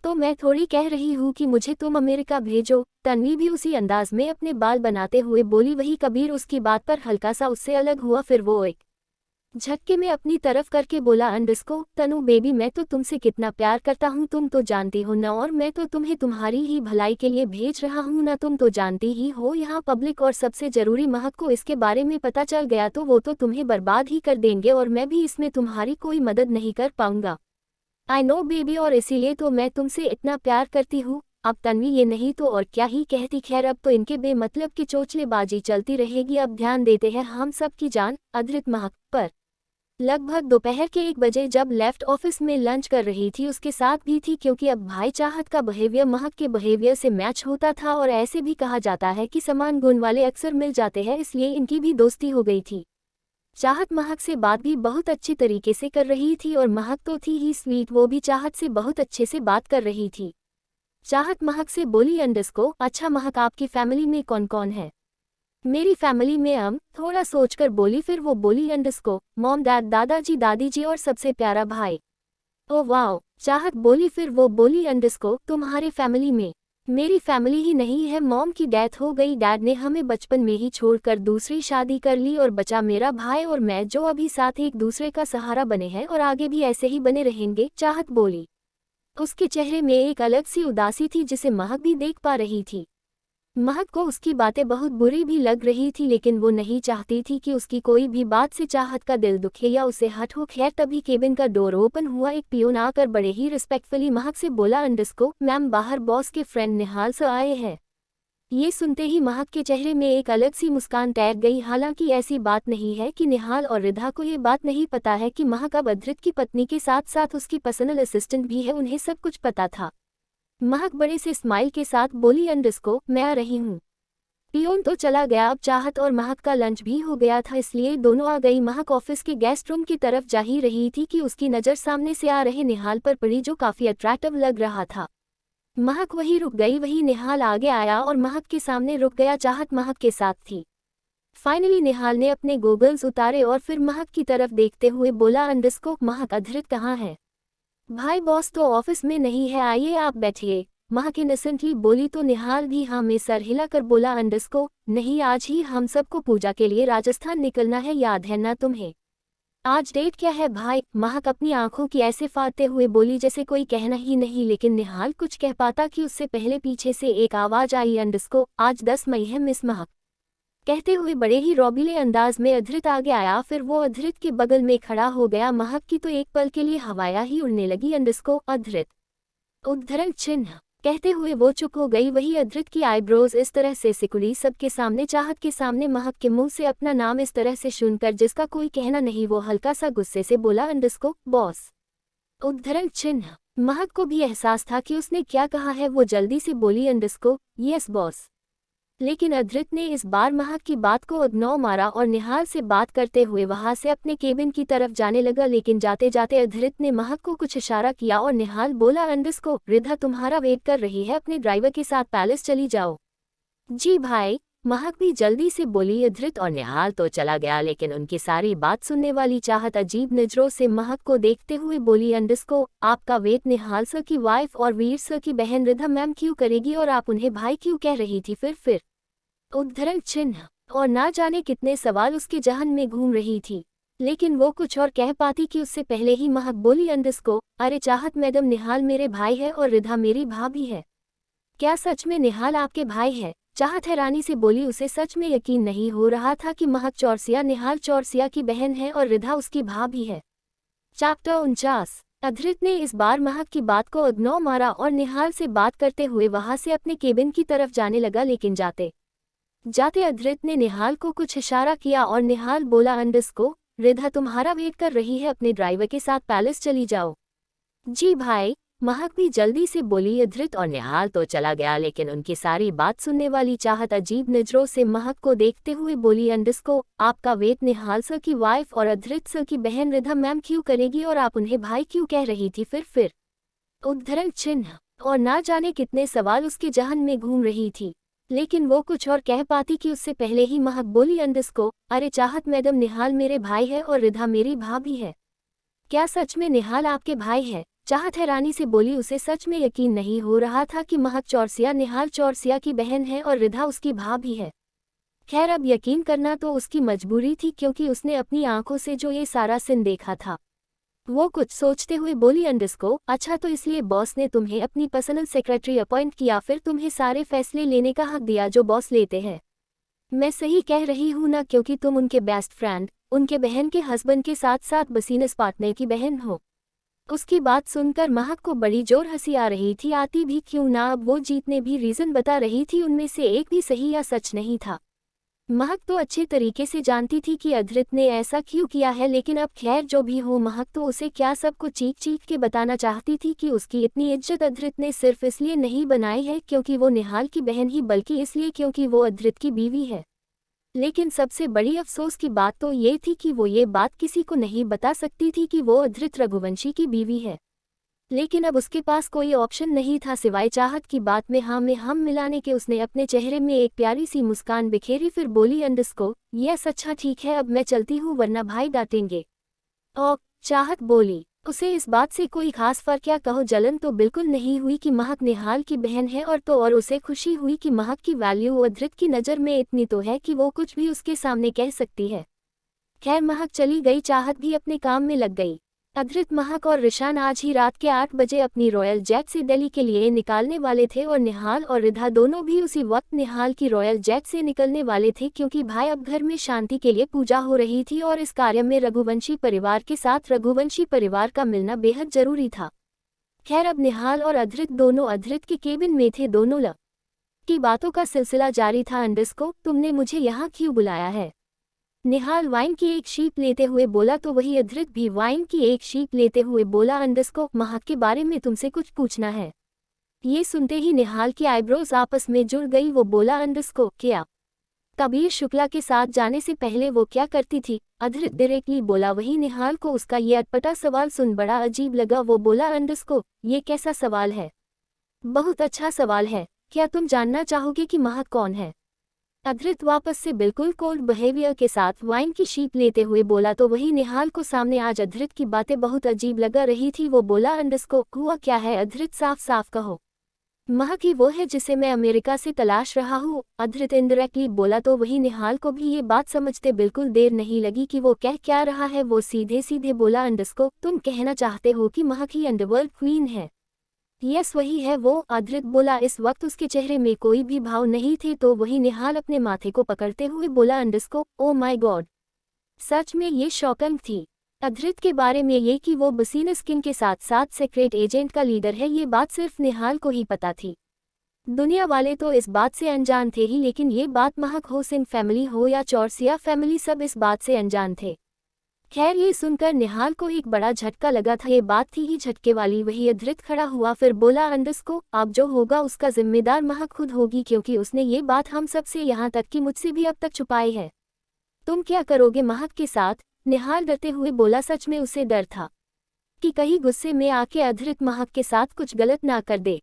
तो मैं थोड़ी कह रही हूँ कि मुझे तुम अमेरिका भेजो। तन्वी भी उसी अंदाज में अपने बाल बनाते हुए बोली। वही कबीर उसकी बात पर हल्का सा उससे अलग हुआ, फिर वो एक झटके में अपनी तरफ करके बोला, अंडरस्को तनु बेबी मैं तो तुमसे कितना प्यार करता हूँ तुम तो जानती हो ना, और मैं तो तुम्हें तुम्हारी ही भलाई के लिए भेज रहा हूँ ना, तुम तो जानती ही हो यहाँ पब्लिक और सबसे जरूरी महक को इसके बारे में पता चल गया तो वो तो तुम्हें बर्बाद ही कर देंगे, और मैं भी इसमें तुम्हारी कोई मदद नहीं कर पाऊंगा। आई नो बेबी, और इसीलिए तो मैं तुमसे इतना प्यार करती हूँ। अब तन्वी ये नहीं तो और क्या ही कहती। खैर अब तो इनके बेमतलब की चोचलेबाजी चलती रहेगी। अब ध्यान देते हैं हम सब की जान अधृत महक पर। लगभग दोपहर के 1 बजे जब लेफ्ट ऑफिस में लंच कर रही थी, उसके साथ भी थी, क्योंकि अब भाई चाहत का बिहेवियर महक के बिहेवियर से मैच होता था, और ऐसे भी कहा जाता है कि समान गुण वाले अक्सर मिल जाते हैं, इसलिए इनकी भी दोस्ती हो गई थी। चाहत महक से बात भी बहुत अच्छी तरीके से कर रही थी, और महक तो थी ही स्वीट, वो भी चाहत से बहुत अच्छे से बात कर रही थी। चाहत महक से बोली, अंडरस्को अच्छा महक आपकी फैमिली में कौन कौन है? मेरी फैमिली में थोड़ा सोचकर बोली, फिर वो बोली, अंडरस्को मॉम डैड दादाजी दादी जी और सबसे प्यारा भाई। ओ वाओ, चाहत बोली। फिर वो बोली, अंडरस्को तुम्हारे फैमिली में? मेरी फैमिली ही नहीं है, मॉम की डेथ हो गई, डैड ने हमें बचपन में ही छोड़कर दूसरी शादी कर ली, और बचा मेरा भाई और मैं जो अभी साथ एक दूसरे का सहारा बने हैं और आगे भी ऐसे ही बने रहेंगे, चाहत बोली। उसके चेहरे में एक अलग सी उदासी थी जिसे महक भी देख पा रही थी। महक को उसकी बातें बहुत बुरी भी लग रही थी, लेकिन वो नहीं चाहती थी कि उसकी कोई भी बात से चाहत का दिल दुखे या उसे हट हो। खैर तभी केबिन का डोर ओपन हुआ। एक पियोन आकर बड़े ही रिस्पेक्टफुली महक से बोला, अंडरस्को मैम बाहर बॉस के फ्रेंड निहाल सर आए हैं। ये सुनते ही महक के चेहरे में एक अलग सी मुस्कान तैर गई। हालांकि ऐसी बात नहीं है कि निहाल और रिधा को ये बात नहीं पता है कि महक अब अधृत की पत्नी के साथ साथ उसकी पर्सनल असिस्टेंट भी है, उन्हें सब कुछ पता था। महक बड़े से स्माइल के साथ बोली, अंडरस्को मैं आ रही हूँ। पियोन तो चला गया, अब चाहत और महक का लंच भी हो गया था, इसलिए दोनों आ गई। महक ऑफिस के गेस्ट रूम की तरफ जा ही रही थी कि उसकी नज़र सामने से आ रहे निहाल पर पड़ी, जो काफ़ी अट्रैक्टिव लग रहा था। महक वहीं रुक गई, वहीं निहाल आगे आया और महक के सामने रुक गया। चाहत महक के साथ थी। फाइनली निहाल ने अपने गोगल्स उतारे और फिर महक की तरफ देखते हुए बोला, अंडरस्कोप महक, अधृत कहाँ है? भाई बॉस तो ऑफिस में नहीं है, आइए आप बैठिए, महक इनोसेंटली बोली तो निहाल भी हाँ में सर हिलाकर बोला, अंडरस्कोप नहीं, आज ही हम सबको पूजा के लिए राजस्थान निकलना है, याद है ना तुम्हें? आज डेट क्या है भाई? महक अपनी आंखों की ऐसे फाड़ते हुए बोली जैसे कोई कहना ही नहीं, लेकिन निहाल कुछ कह पाता कि उससे पहले पीछे से एक आवाज आई, अंडरस्कोप आज 10 मई है मिस महक। कहते हुए बड़े ही रौबीले अंदाज में अधृत आगे आया, फिर वो अधृत के बगल में खड़ा हो गया। महक की तो एक पल के लिए हवाया ही उड़ने लगी। अंडरस्कोप अधृत, उद्धरण चिन्ह, कहते हुए वो चुप हो गई। वही अधृत की आईब्रोज इस तरह से सिकुड़ी, सबके सामने, चाहत के सामने, महक के मुंह से अपना नाम इस तरह से सुनकर जिसका कोई कहना नहीं, वो हल्का सा गुस्से से बोला, अंडरस्कोप बॉस, उद्धरण चिन्ह। महक को भी एहसास था कि उसने क्या कहा है, वो जल्दी से बोली, अंडरस्कोप यस बॉस। लेकिन अधृत ने इस बार महक की बात को इग्नोर मारा और निहाल से बात करते हुए वहां से अपने केबिन की तरफ जाने लगा। लेकिन जाते जाते अधृत ने महक को कुछ इशारा किया और निहाल बोला, अंडरस्कोप रिधा तुम्हारा वेट कर रही है, अपने ड्राइवर के साथ पैलेस चली जाओ। जी भाई, महक भी जल्दी से बोली। अधृत और निहाल तो चला गया, लेकिन उनकी सारी बात सुनने वाली चाहत अजीब नजरों से महक को देखते हुए बोली, अंडरस्कोप आपका वेट निहाल सर की वाइफ और वीर सर की बहन रिधा मैम क्यों करेगी, और आप उन्हें भाई क्यों कह रही थी? फिर उद्धरण चिन्ह, और ना जाने कितने सवाल उसके जहन में घूम रही थी, लेकिन वो कुछ और कह पाती कि उससे पहले ही महक बोली, अंडरस्कोप अरे चाहत मैडम, निहाल मेरे भाई है और रिधा मेरी भाभी है। क्या सच में निहाल आपके भाई है? चाहत हैरानी से बोली। उसे सच में यकीन नहीं हो रहा था कि महक चौरसिया निहाल चौरसिया की बहन है और रिधा उसकी भाभी है। चैप्टर 49। अधृत ने इस बार महक की बात को इग्नोर मारा और निहाल से बात करते हुए वहां से अपने केबिन की तरफ जाने लगा। लेकिन जाते जाते अधृत ने निहाल को कुछ इशारा किया और निहाल बोला, अंडरस्कोप रिधा तुम्हारा वेट कर रही है, अपने ड्राइवर के साथ पैलेस चली जाओ। जी भाई, महक भी जल्दी से बोली। अधृत और निहाल तो चला गया, लेकिन उनकी सारी बात सुनने वाली चाहत अजीब नजरों से महक को देखते हुए बोली, अंडरस्कोप आपका वेट निहाल सर की वाइफ और अधृत सर की बहन रिधा मैम क्यों करेगी, और आप उन्हें भाई क्यों कह रही थी? फिर उद्धरण चिन्ह, और ना जाने कितने सवाल उसके जहन में घूम रही थी, लेकिन वो कुछ और कह पाती कि उससे पहले ही महक बोली, अंडरस्कोप अरे चाहत मैडम, निहाल मेरे भाई है और रिधा मेरी भाभी है। क्या सच में निहाल आपके भाई है? चाहत हैरानी से बोली। उसे सच में यकीन नहीं हो रहा था कि महक चौरसिया निहाल चौरसिया की बहन है और रिधा उसकी भाभी है। खैर, अब यकीन करना तो उसकी मजबूरी थी, क्योंकि उसने अपनी आंखों से जो ये सारा सीन देखा था। वो कुछ सोचते हुए बोली, अंडरस्कोप अच्छा, तो इसलिए बॉस ने तुम्हें अपनी पर्सनल सेक्रेटरी अपॉइंट किया, फिर तुम्हें सारे फैसले लेने का हक दिया जो बॉस लेते हैं। मैं सही कह रही हूँ ना, क्योंकि तुम उनके बेस्ट फ्रेंड, उनके बहन के हस्बैंड के साथ साथ बिजनेस पार्टनर की बहन हो। उसकी बात सुनकर महक को बड़ी जोर हंसी आ रही थी। आती भी क्यों ना, अब वो जीतने भी रीजन बता रही थी, उनमें से एक भी सही या सच नहीं था। महक तो अच्छे तरीके से जानती थी कि अधृत ने ऐसा क्यों किया है, लेकिन अब खैर जो भी हो, महक तो उसे क्या सब कुछ चीख चीख के बताना चाहती थी कि उसकी इतनी इज्जत अधृत ने सिर्फ इसलिए नहीं बनाई है क्योंकि वो निहाल की बहन ही, बल्कि इसलिए क्योंकि वो अधृत की बीवी है। लेकिन सबसे बड़ी अफसोस की बात तो ये थी कि वो ये बात किसी को नहीं बता सकती थी कि वो अधृत रघुवंशी की बीवी है। लेकिन अब उसके पास कोई ऑप्शन नहीं था सिवाय चाहत की बात में हाँ में हम मिलाने के। उसने अपने चेहरे में एक प्यारी सी मुस्कान बिखेरी, फिर बोली, अंडरस्कोप यस अच्छा ठीक है, अब मैं चलती हूँ वरना भाई डांटेंगे। और चाहत बोली। उसे इस बात से कोई खास फर्क या कहो जलन तो बिल्कुल नहीं हुई कि महक निहाल की बहन है, और उसे खुशी हुई कि महक की वैल्यू अधृत की नज़र में इतनी तो है कि वो कुछ भी उसके सामने कह सकती है। खैर, महक चली गई, चाहत भी अपने काम में लग गई। अधृत, महक और रिशान आज ही रात के 8 बजे अपनी रॉयल जेट से दिल्ली के लिए निकालने वाले थे और निहाल और रिधा दोनों भी उसी वक्त निहाल की रॉयल जेट से निकलने वाले थे, क्योंकि भाई अब घर में शांति के लिए पूजा हो रही थी और इस कार्य में रघुवंशी परिवार के साथ रघुवंशी परिवार का मिलना बेहद जरूरी था। खैर, अब निहाल और अधृत दोनों अधृत के केबिन में थे। दोनों लव की बातों का सिलसिला जारी था। अंडरस्कोप तुमने मुझे यहाँ क्यों बुलाया है? निहाल वाइन की एक शीप लेते हुए बोला, तो वही अधृत भी वाइन की एक शीप लेते हुए बोला, अंडरस्कोप महक के बारे में तुमसे कुछ पूछना है। ये सुनते ही निहाल की आईब्रोज आपस में जुड़ गई। वो बोला, अंडरस्कोप क्या? कबीर शुक्ला के साथ जाने से पहले वो क्या करती थी? अधृत डायरेक्टली बोला। वही निहाल को उसका ये अटपटा सवाल सुन बड़ा अजीब लगा। वो बोला, अंडरस्को, ये कैसा सवाल है? बहुत अच्छा सवाल है। क्या तुम जानना चाहोगे कि महक कौन है? अधृत वापस से बिल्कुल कोल्ड बिहेवियर के साथ वाइन की शीप लेते हुए बोला। तो वही निहाल को सामने आज अधृत की बातें बहुत अजीब लगा रही थी। वो बोला, अंडरस्को, हुआ क्या है? अधृत साफ साफ कहो। महक ही वो है जिसे मैं अमेरिका से तलाश रहा हूँ, अधृत इनडायरेक्टली बोला। तो वही निहाल को भी ये बात समझते बिल्कुल देर नहीं लगी कि वो कह क्या रहा है। वो सीधे सीधे बोला, अंडरस्को, तुम कहना चाहते हो कि महक ही अंडरवर्ल्ड क्वीन है? यस, वही है वो, अधृत बोला। इस वक्त उसके चेहरे में कोई भी भाव नहीं थे। तो वही निहाल अपने माथे को पकड़ते हुए बोला, अंडरस्को, ओ माय गॉड, सच में ये शॉकिंग थी। अधृत के बारे में ये कि वो बसीनस किंग के साथ साथ सीक्रेट एजेंट का लीडर है, ये बात सिर्फ निहाल को ही पता थी। दुनिया वाले तो इस बात से अनजान थे ही, लेकिन ये बात महक हो, सिंह फैमिली हो या चौरसिया फैमिली, सब इस बात से अनजान थे। खैर, ये सुनकर निहाल को एक बड़ा झटका लगा था। ये बात थी ही झटके वाली। वही अधृत खड़ा हुआ, फिर बोला, अंडरस्को, अब जो होगा उसका जिम्मेदार महक खुद होगी, क्योंकि उसने ये बात हम सब से, यहाँ तक कि मुझसे भी अब तक छुपाई है। तुम क्या करोगे महक के साथ? निहाल डरते हुए बोला। सच में उसे डर था कि कहीं गुस्से में आके अधृत महक के साथ कुछ गलत ना कर दे।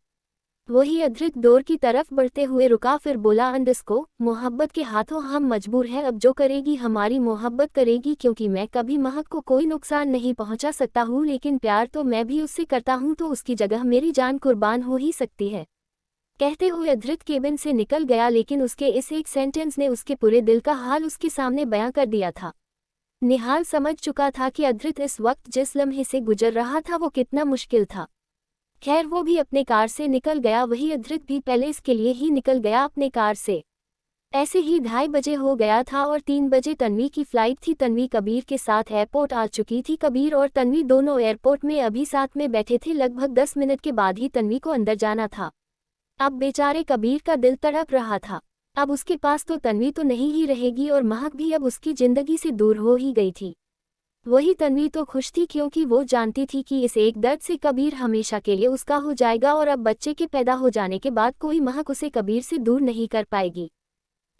वही अधृत डोर की तरफ बढ़ते हुए रुका, फिर बोला, अंडरस्को, मोहब्बत के हाथों हम मजबूर हैं। अब जो करेगी हमारी मोहब्बत करेगी, क्योंकि मैं कभी महक को कोई नुकसान नहीं पहुंचा सकता हूं, लेकिन प्यार तो मैं भी उससे करता हूं, तो उसकी जगह मेरी जान कुर्बान हो ही सकती है। कहते हुए अधृत केबिन से निकल गया, लेकिन उसके इस एक सेंटेंस ने उसके पूरे दिल का हाल उसके सामने बयां कर दिया था। निहाल समझ चुका था कि अधृत इस वक्त जिस लम्हे से गुजर रहा था वो कितना मुश्किल था। खैर, वो भी अपने कार से निकल गया। वही अधृत भी पहले इसके लिए ही निकल गया अपने कार से। ऐसे ही 2:30 बजे हो गया था और 3 बजे तन्वी की फ्लाइट थी। तन्वी कबीर के साथ एयरपोर्ट आ चुकी थी। कबीर और तन्वी दोनों एयरपोर्ट में अभी साथ में बैठे थे। लगभग 10 मिनट के बाद ही तन्वी को अंदर जाना था। अब बेचारे कबीर का दिल तड़प रहा था। अब उसके पास तो तन्वी तो नहीं ही रहेगी और महक भी अब उसकी जिंदगी से दूर हो ही गई थी। वही तन्वी तो खुश थी, क्योंकि वो जानती थी कि इस एक दर्द से कबीर हमेशा के लिए उसका हो जाएगा और अब बच्चे के पैदा हो जाने के बाद कोई महक उसे कबीर से दूर नहीं कर पाएगी।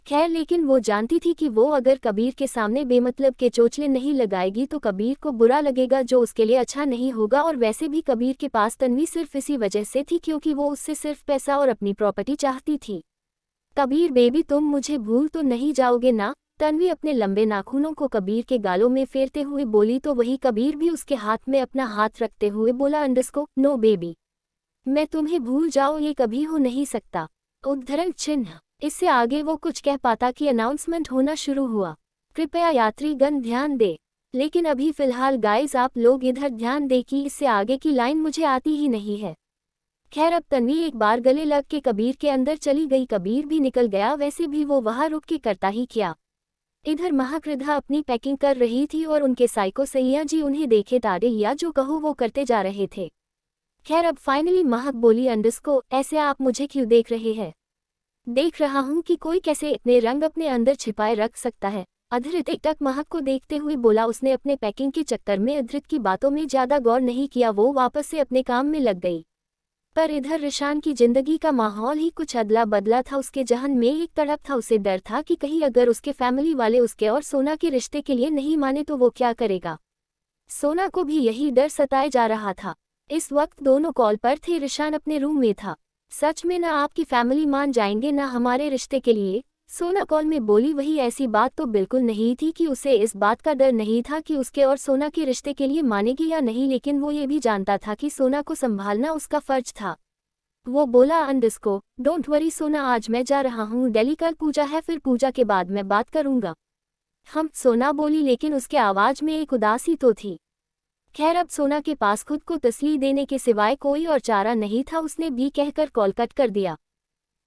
खैर, लेकिन वो जानती थी कि वो अगर कबीर के सामने बेमतलब के चोचले नहीं लगाएगी तो कबीर को बुरा लगेगा, जो उसके लिए अच्छा नहीं होगा। और वैसे भी कबीर के पास तन्वी सिर्फ इसी वजह से थी क्योंकि वो उससे सिर्फ पैसा और अपनी प्रॉपर्टी चाहती थी। कबीर बेबी, तुम मुझे भूल तो नहीं जाओगे ना? तन्वी अपने लंबे नाखूनों को कबीर के गालों में फेरते हुए बोली। तो वही कबीर भी उसके हाथ में अपना हाथ रखते हुए बोला, अंडरस्को, नो बेबी, मैं तुम्हें भूल जाओ ये कभी हो नहीं सकता। उद्धरण चिन्ह। इससे आगे वो कुछ कह पाता कि अनाउंसमेंट होना शुरू हुआ। कृपया यात्रीगण ध्यान दे। लेकिन अभी फिलहाल गाइस आप लोग इधर ध्यान दे कि इससे आगे की लाइन मुझे आती ही नहीं है। खैर, अब तन्वी एक बार गले लग के कबीर के अंदर चली गई। कबीर भी निकल गया। वैसे भी वो वहां रुक के करता ही क्या। इधर महक रिधा अपनी पैकिंग कर रही थी और उनके साइको सैया जी उन्हें देखे तारे या जो कहो वो करते जा रहे थे। खैर, अब फाइनली महक बोली, अंडरस्को, ऐसे आप मुझे क्यों देख रहे हैं? देख रहा हूं कि कोई कैसे इतने रंग अपने अंदर छिपाए रख सकता है। अधृत एकटक महक को देखते हुए बोला। उसने अपने पैकिंग के चक्कर में अधृत की बातों में ज्यादा गौर नहीं किया। वो वापस से अपने काम में लग गई। पर इधर रिशान की जिंदगी का माहौल ही कुछ अदला बदला था। उसके जहन में एक तड़प था। उसे डर था कि कहीं अगर उसके फैमिली वाले उसके और सोना के रिश्ते के लिए नहीं माने तो वो क्या करेगा। सोना को भी यही डर सताए जा रहा था। इस वक्त दोनों कॉल पर थे। रिशान अपने रूम में था। सच में ना आपकी फैमिली मान जाएंगे ना हमारे रिश्ते के लिए, सोना कॉल में बोली। वही ऐसी बात तो बिल्कुल नहीं थी कि उसे इस बात का डर नहीं था कि उसके और सोना के रिश्ते के लिए मानेगी या नहीं, लेकिन वो ये भी जानता था कि सोना को संभालना उसका फर्ज था। वो बोला, अंडरस्को, डोंट वरी सोना, आज मैं जा रहा हूँ दिल्ली, कल पूजा है, फिर पूजा के बाद मैं बात करूंगा। हम, सोना बोली, लेकिन उसके आवाज में एक उदासी तो थी। खैर, अब सोना के पास खुद को तसल्ली देने के सिवाय कोई और चारा नहीं था। उसने भी कहकर कॉल कट कर दिया।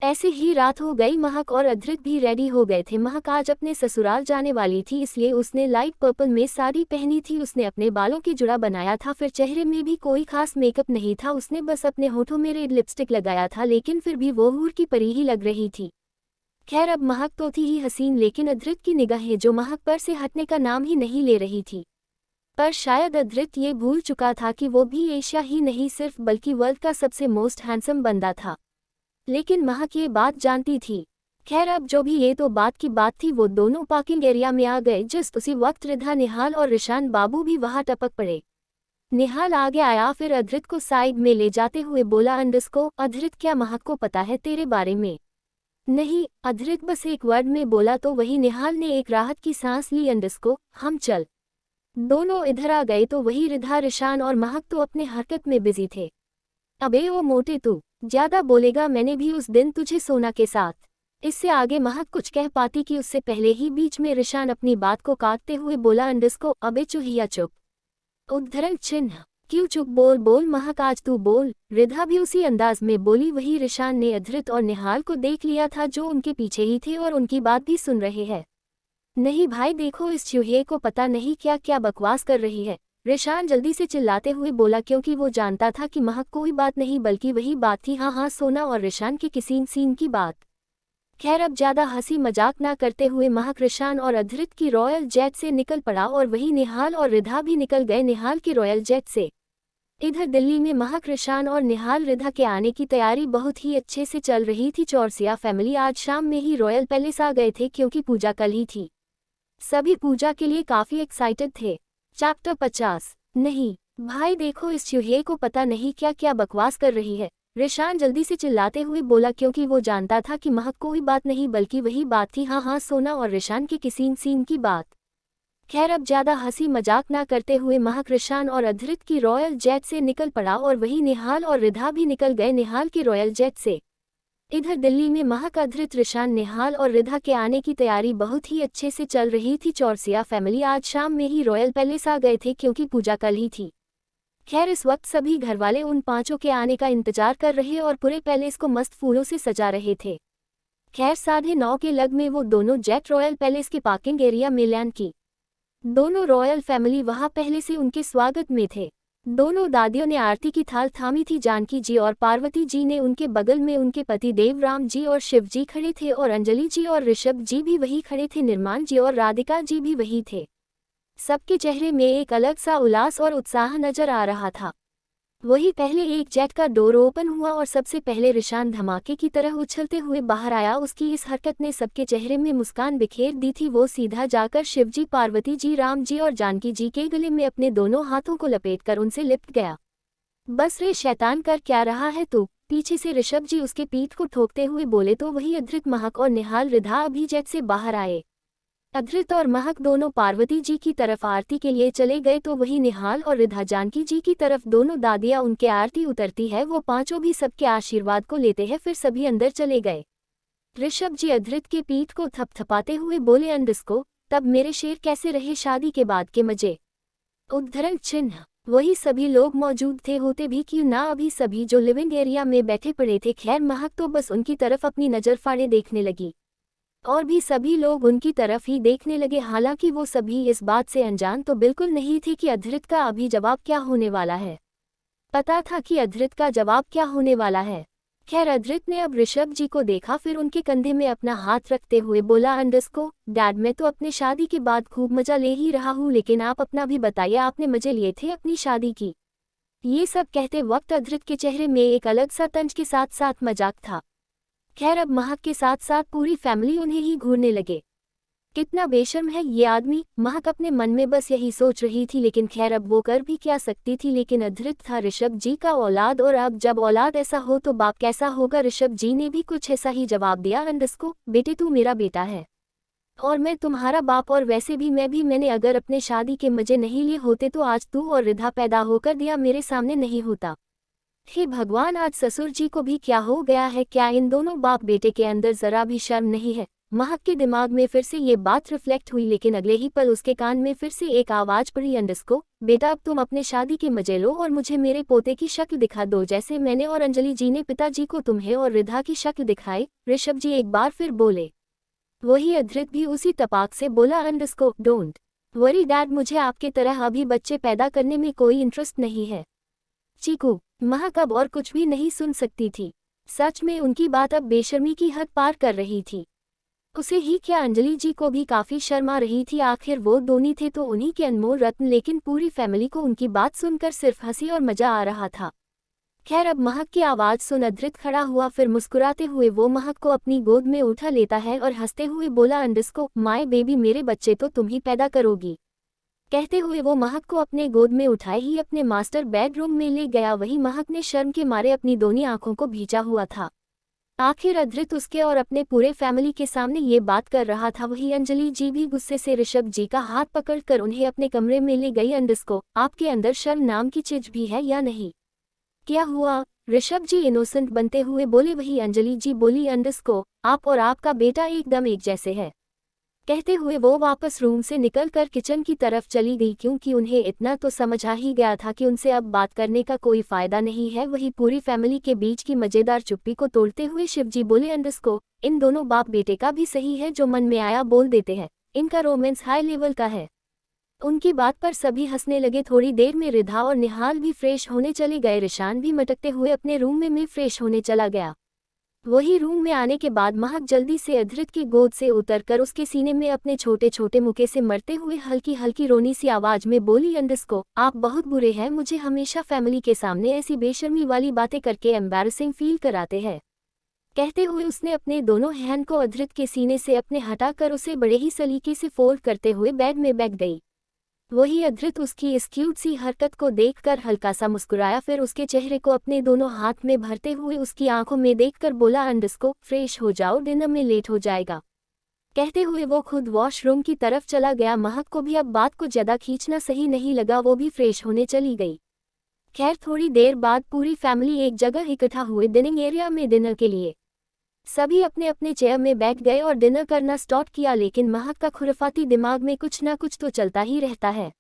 ऐसे ही रात हो गई। महक और अधृत भी रेडी हो गए थे। महक आज अपने ससुराल जाने वाली थी, इसलिए उसने लाइट पर्पल में साड़ी पहनी थी। उसने अपने बालों की जुड़ा बनाया था। फिर चेहरे में भी कोई खास मेकअप नहीं था। उसने बस अपने होठों में रेड लिपस्टिक लगाया था, लेकिन फिर भी वो हूर की परी ही लग रही थी। खैर, अब महक तो थी ही हसीन, लेकिन अधृत की निगाहें जो महक पर से हटने का नाम ही नहीं ले रही थी। पर शायद अधृत ये भूल चुका था कि वो भी एशिया ही नहीं सिर्फ बल्कि वर्ल्ड का सबसे मोस्ट हैंडसम बंदा था। लेकिन महक ये बात जानती थी खैर अब जो भी, ये तो बात की बात थी। वो दोनों पार्किंग एरिया में आ गए। जस्ट उसी वक्त रिधा, निहाल और ऋषान बाबू भी वहां टपक पड़े। निहाल आगे आया, फिर अधृत को साइड में ले जाते हुए बोला, अंडस्को अधृत, क्या महक को पता है तेरे बारे में? नहीं, अधृत बस एक वर्ड में बोला तो वही निहाल ने एक राहत की सांस ली। अंडस्को हम चल। दोनों इधर आ गए तो वही रिधा, ऋषान और महक तो अपने हरकत में बिजी थे। अबे ओ मोटे, तू ज्यादा बोलेगा, मैंने भी उस दिन तुझे सोना के साथ। इससे आगे महक कुछ कह पाती कि उससे पहले ही बीच में ऋषान अपनी बात को काटते हुए बोला, अंडस्को अबे चूहिया चुप। उद्धरण चिन्ह, क्यों चुप? बोल बोल महक, आज तू बोल। रिधा भी उसी अंदाज में बोली। वही ऋषान ने अधृत और निहाल को देख लिया था, जो उनके पीछे ही थे और उनकी बात भी सुन रहे हैं। नहीं भाई देखो, इस चूहे को पता नहीं क्या क्या बकवास कर रही है, ऋषान जल्दी से चिल्लाते हुए बोला, क्योंकि वो जानता था कि महक कोई बात नहीं बल्कि वही बात थी। हाँ हाँ, सोना और ऋषान के किसी सीन की बात। खैर अब ज्यादा हंसी मजाक ना करते हुए महक ऋषान और अधृत की रॉयल जेट से निकल पड़ा और वही निहाल और रिधा भी निकल गए निहाल की रॉयल जेट से। इधर दिल्ली में महक, ऋषान और निहाल रिधा के आने की तैयारी बहुत ही अच्छे से चल रही थी। चौरसिया फैमिली आज शाम में ही रॉयल पैलेस आ गए थे, क्योंकि पूजा कल ही थी। सभी पूजा के लिए काफी एक्साइटेड थे। चैप्टर 50। नहीं भाई देखो, इस चूहे को पता नहीं क्या क्या बकवास कर रही है, ऋषान जल्दी से चिल्लाते हुए बोला, क्योंकि वो जानता था कि महक कोई बात नहीं बल्कि वही बात थी। हाँ हाँ, सोना और ऋषान के किसी सीन की बात। खैर अब ज्यादा हंसी मजाक ना करते हुए महक ऋषान और अधृत की रॉयल जेट से निकल पड़ा और वही निहाल और रिधा भी निकल गए निहाल की रॉयल जेट से। इधर दिल्ली में महक, अधृत, ऋषान, निहाल और रिधा के आने की तैयारी बहुत ही अच्छे से चल रही थी। चौरसिया फैमिली आज शाम में ही रॉयल पैलेस आ गए थे, क्योंकि पूजा कल ही थी। खैर इस वक्त सभी घरवाले उन पांचों के आने का इंतजार कर रहे और पूरे पैलेस को मस्त फूलों से सजा रहे थे। खैर 9:30 के लग में वो दोनों जेट रॉयल पैलेस के पार्किंग एरिया में लैंड की। दोनों रॉयल फैमिली वहां पहले से उनके स्वागत में थे। दोनों दादियों ने आरती की थाल थामी थी। जानकी जी और पार्वती जी ने उनके बगल में उनके पति देव राम जी और शिव जी खड़े थे और अंजलि जी और ऋषभ जी भी वही खड़े थे। निर्माण जी और राधिका जी भी वही थे। सबके चेहरे में एक अलग सा उल्लास और उत्साह नजर आ रहा था। वही पहले एक जेट का डोर ओपन हुआ और सबसे पहले ऋषान धमाके की तरह उछलते हुए बाहर आया। उसकी इस हरकत ने सबके चेहरे में मुस्कान बिखेर दी थी। वो सीधा जाकर शिवजी, पार्वती जी, राम जी और जानकी जी के गले में अपने दोनों हाथों को लपेटकर उनसे लिपट गया। बस रे शैतान, कर क्या रहा है तू? पीछे से ऋषभ जी उसके पीठ को ठोकते हुए बोले तो वही अधृत, महक और निहाल, रिधा अभी जेट से बाहर आए। अधृत और महक दोनों पार्वती जी की तरफ आरती के लिए चले गए तो वही निहाल और रिधा जानकी जी की तरफ। दोनों दादियां उनके आरती उतरती है, वो पांचों भी सबके आशीर्वाद को लेते हैं। फिर सभी अंदर चले गए। ऋषभ जी अधृत के पीठ को थपथपाते हुए बोले, अंडस्को तब मेरे शेर कैसे रहे शादी के बाद के मजे? उद्धरण चिन्ह, वही सभी लोग मौजूद थे, होते भी क्यों ना अभी सभी जो लिविंग एरिया में बैठे पड़े थे। खैर महक तो बस उनकी तरफ अपनी नजर फाड़े देखने लगी और भी सभी लोग उनकी तरफ ही देखने लगे। हालांकि वो सभी इस बात से अनजान तो बिल्कुल नहीं थे कि अधृत का अभी जवाब क्या होने वाला है। पता था कि अधृत का जवाब क्या होने वाला है। खैर अधृत ने अब ऋषभ जी को देखा, फिर उनके कंधे में अपना हाथ रखते हुए बोला, अंडस्को डैड, मैं तो अपने शादी के बाद खूब मजा ले ही रहा हूँ, लेकिन आप अपना भी बताइए, आपने मजे लिए थे अपनी शादी की? ये सब कहते वक्त अधृत के चेहरे में एक अलग सा तंज के साथ साथ मजाक था। खैर अब महक के साथ साथ पूरी फैमिली उन्हें ही घूरने लगे। कितना बेशर्म है ये आदमी, महक अपने मन में बस यही सोच रही थी। लेकिन खैर अब वो कर भी क्या सकती थी। लेकिन अधृत था ऋषभ जी का औलाद, और अब जब औलाद ऐसा हो तो बाप कैसा होगा। ऋषभ जी ने भी कुछ ऐसा ही जवाब दिया, अंडस्को बेटे तू मेरा बेटा है और मैं तुम्हारा बाप, और वैसे भी मैंने अगर अपने शादी के मजे नहीं लिए होते तो आज तू और रिधा पैदा होकर दिया मेरे सामने नहीं होता। हे भगवान, आज ससुर जी को भी क्या हो गया है? क्या इन दोनों बाप बेटे के अंदर जरा भी शर्म नहीं है? महक के दिमाग में फिर से ये बात रिफ्लेक्ट हुई, लेकिन अगले ही पल उसके कान में फिर से एक आवाज पड़ी, अंडस्को बेटा अब तुम अपने शादी के मजे लो और मुझे मेरे पोते की शक्ल दिखा दो, जैसे मैंने और अंजलि जी ने पिताजी को तुम्हें और रिधा की शक्ल दिखाई। ऋषभ जी एक बार फिर बोले। वही अधृत भी उसी तपाक से बोला, अंडस्को डोंट वरी डैड, मुझे आपके तरह अभी बच्चे पैदा करने में कोई इंटरेस्ट नहीं है। चीकू, महक अब और कुछ भी नहीं सुन सकती थी। सच में उनकी बात अब बेशर्मी की हद पार कर रही थी। उसे ही क्या, अंजलि जी को भी काफी शर्म आ रही थी। आखिर वो दोनों थे तो उन्हीं के अनमोल रत्न, लेकिन पूरी फैमिली को उनकी बात सुनकर सिर्फ हंसी और मजा आ रहा था। खैर अब महक की आवाज़ सुन अधृत खड़ा हुआ, फिर मुस्कुराते हुए वो महक को अपनी गोद में उठा लेता है और हंसते हुए बोला, अंडरस्को माय बेबी, मेरे बच्चे तो तुम ही पैदा करोगी। कहते हुए वो महक को अपने गोद में उठाए ही अपने मास्टर बेडरूम में ले गया। वहीं महक ने शर्म के मारे अपनी दोनों आंखों को भींचा हुआ था। आखिर अधृत उसके और अपने पूरे फैमिली के सामने ये बात कर रहा था। वहीं अंजलि जी भी गुस्से से ऋषभ जी का हाथ पकड़कर उन्हें अपने कमरे में ले गई। अंडरस्को आपके अंदर शर्म नाम की चीज भी है या नहीं? क्या हुआ? ऋषभ जी इनोसेंट बनते हुए बोले। वही अंजलि जी बोली, अंडरस्को आप और आपका बेटा एकदम एक जैसे है। कहते हुए वो वापस रूम से निकलकर किचन की तरफ चली गई, क्योंकि उन्हें इतना तो समझ आ ही गया था कि उनसे अब बात करने का कोई फायदा नहीं है। वही पूरी फैमिली के बीच की मजेदार चुप्पी को तोड़ते हुए शिवजी बोले, अंडरस्को इन दोनों बाप बेटे का भी सही है, जो मन में आया बोल देते हैं। इनका रोमांस हाई लेवल का है। उनकी बात पर सभी हंसने लगे। थोड़ी देर में रिधा और निहाल भी फ्रेश होने चले गए। रिशान भी मटकते हुए अपने रूम में फ्रेश होने चला गया। वही रूम में आने के बाद महक जल्दी से अधृत की गोद से उतरकर उसके सीने में अपने छोटे छोटे मुक्के से मरते हुए हल्की हल्की रोनी सी आवाज में बोली, अंडरस्को आप बहुत बुरे हैं, मुझे हमेशा फैमिली के सामने ऐसी बेशर्मी वाली बातें करके एम्बैरसिंग फील कराते हैं। कहते हुए उसने अपने दोनों हैंड को अधृत के सीने से अपने हटाकर उसे बड़े ही सलीके से फोल्ड करते हुए बेड में बैठ गई। वही अधृत उसकी इस क्यूट सी हरकत को देखकर हल्का सा मुस्कुराया, फिर उसके चेहरे को अपने दोनों हाथ में भरते हुए उसकी आंखों में देखकर बोला, अंडरस्को फ्रेश हो जाओ, डिनर में लेट हो जाएगा। कहते हुए वो खुद वॉशरूम की तरफ चला गया। महक को भी अब बात को ज्यादा खींचना सही नहीं लगा, वो भी फ्रेश होने चली गई। खैर थोड़ी देर बाद पूरी फैमिली एक जगह इकट्ठा हुए डिनिंग एरिया में डिनर के लिए। सभी अपने अपने चेयर में बैठ गए और डिनर करना स्टार्ट किया, लेकिन महक का खुरफाती दिमाग में कुछ ना कुछ तो चलता ही रहता है।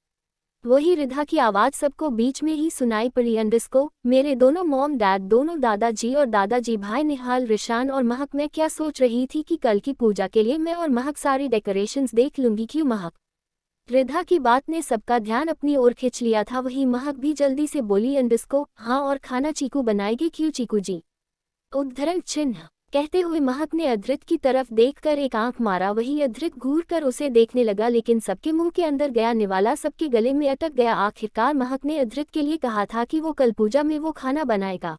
वही रिधा की आवाज़ सबको बीच में ही सुनाई पड़ी, अंडरस्को मेरे दोनों मॉम डैड, दोनों दादाजी और दादाजी भाई, निहाल, रिशान और महक, मैं क्या सोच रही थी कि कल की पूजा के लिए मैं और महक सारी डेकोरेशंस देख लूंगी। क्यों महक? रिधा की बात ने सबका ध्यान अपनी ओर खींच लिया था। वही महक भी जल्दी से बोली, अंडरस्को हाँ, और खाना चीकू बनाएगी। क्यों चीकू जी? उद्धरण चिन्ह। कहते हुए महक ने अधृत की तरफ देखकर एक आंख मारा। वही अधृत घूर कर उसे देखने लगा, लेकिन सबके मुंह के अंदर गया निवाला सबके गले में अटक गया। आखिरकार महक ने अधृत के लिए कहा था कि वो कल पूजा में वो खाना बनाएगा,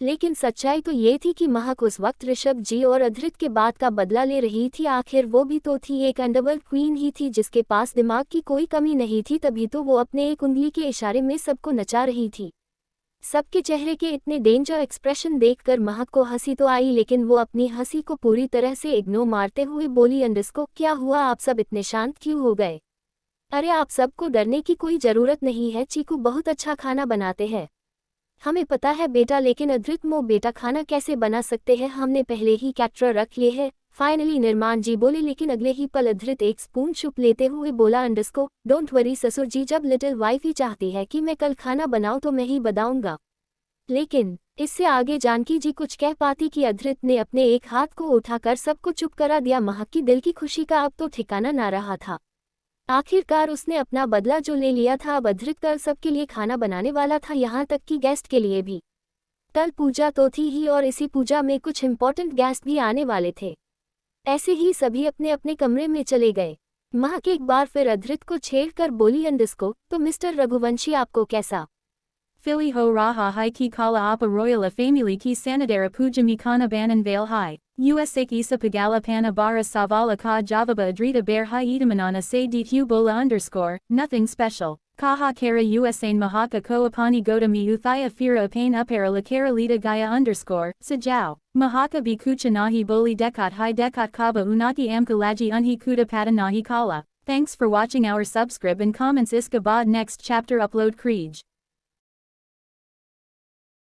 लेकिन सच्चाई तो ये थी कि महक उस वक्त ऋषभ जी और अधृत के बात का बदला ले रही थी। आखिर वो भी तो थी, एक अंडरवर्ल्ड क्वीन ही थी जिसके पास दिमाग की कोई कमी नहीं थी, तभी तो वो अपने एक उंगली के इशारे में सबको नचा रही थी। सबके चेहरे के इतने डेंजर एक्सप्रेशन देखकर महक को हंसी तो आई, लेकिन वो अपनी हंसी को पूरी तरह से इग्नोर मारते हुए बोली, अंडरस्को क्या हुआ, आप सब इतने शांत क्यों हो गए? अरे आप सबको डरने की कोई ज़रूरत नहीं है, चीकू बहुत अच्छा खाना बनाते हैं। हमें पता है बेटा, लेकिन अधृत मो बेटा खाना कैसे बना सकते हैं, हमने पहले ही कैटरर रख लिए है। फाइनली निर्माण जी बोले, लेकिन अगले ही पल अधृत एक स्पून चुप लेते हुए बोला, अंडरस्को डोंट वरी ससुर जी, जब लिटिल वाइफ ही चाहती है कि मैं कल खाना बनाऊं तो मैं ही बताऊंगा। लेकिन इससे आगे जानकी जी कुछ कह पाती कि अधृत ने अपने एक हाथ को उठाकर सबको चुप करा दिया। महक की दिल की खुशी का अब तो ठिकाना ना रहा था। आखिरकार उसने अपना बदला जो ले लिया था। अब अधृत कल सबके लिए खाना बनाने वाला था, यहाँ तक कि गेस्ट के लिए भी। कल पूजा तो थी ही, और इसी पूजा में कुछ इंपॉर्टेंट गेस्ट भी आने वाले थे। ऐसे ही सभी अपने अपने कमरे में चले गए। महक एक बार फिर अधृत को छेड़कर बोली, अंडरस्को तो मिस्टर रघुवंशी आपको कैसा? Philly ho raha hai ki kala apa royala family ki sanadara puja mi kana banan vale hai. USA isa pagala pana bara savala ka javaba adrita bear hai itamanana say dit bola underscore, nothing special. Kaha kara usain mahaka ko apani goda mi uthaya fira apane upara la kara lita gaya underscore, sajao. Mahaka bi kucha nahi boli dekat hai dekat kaba unaki amka laji unhi kuda pada nahi kala. Thanks for watching our subscribe and comments iska bod next chapter upload Krieg.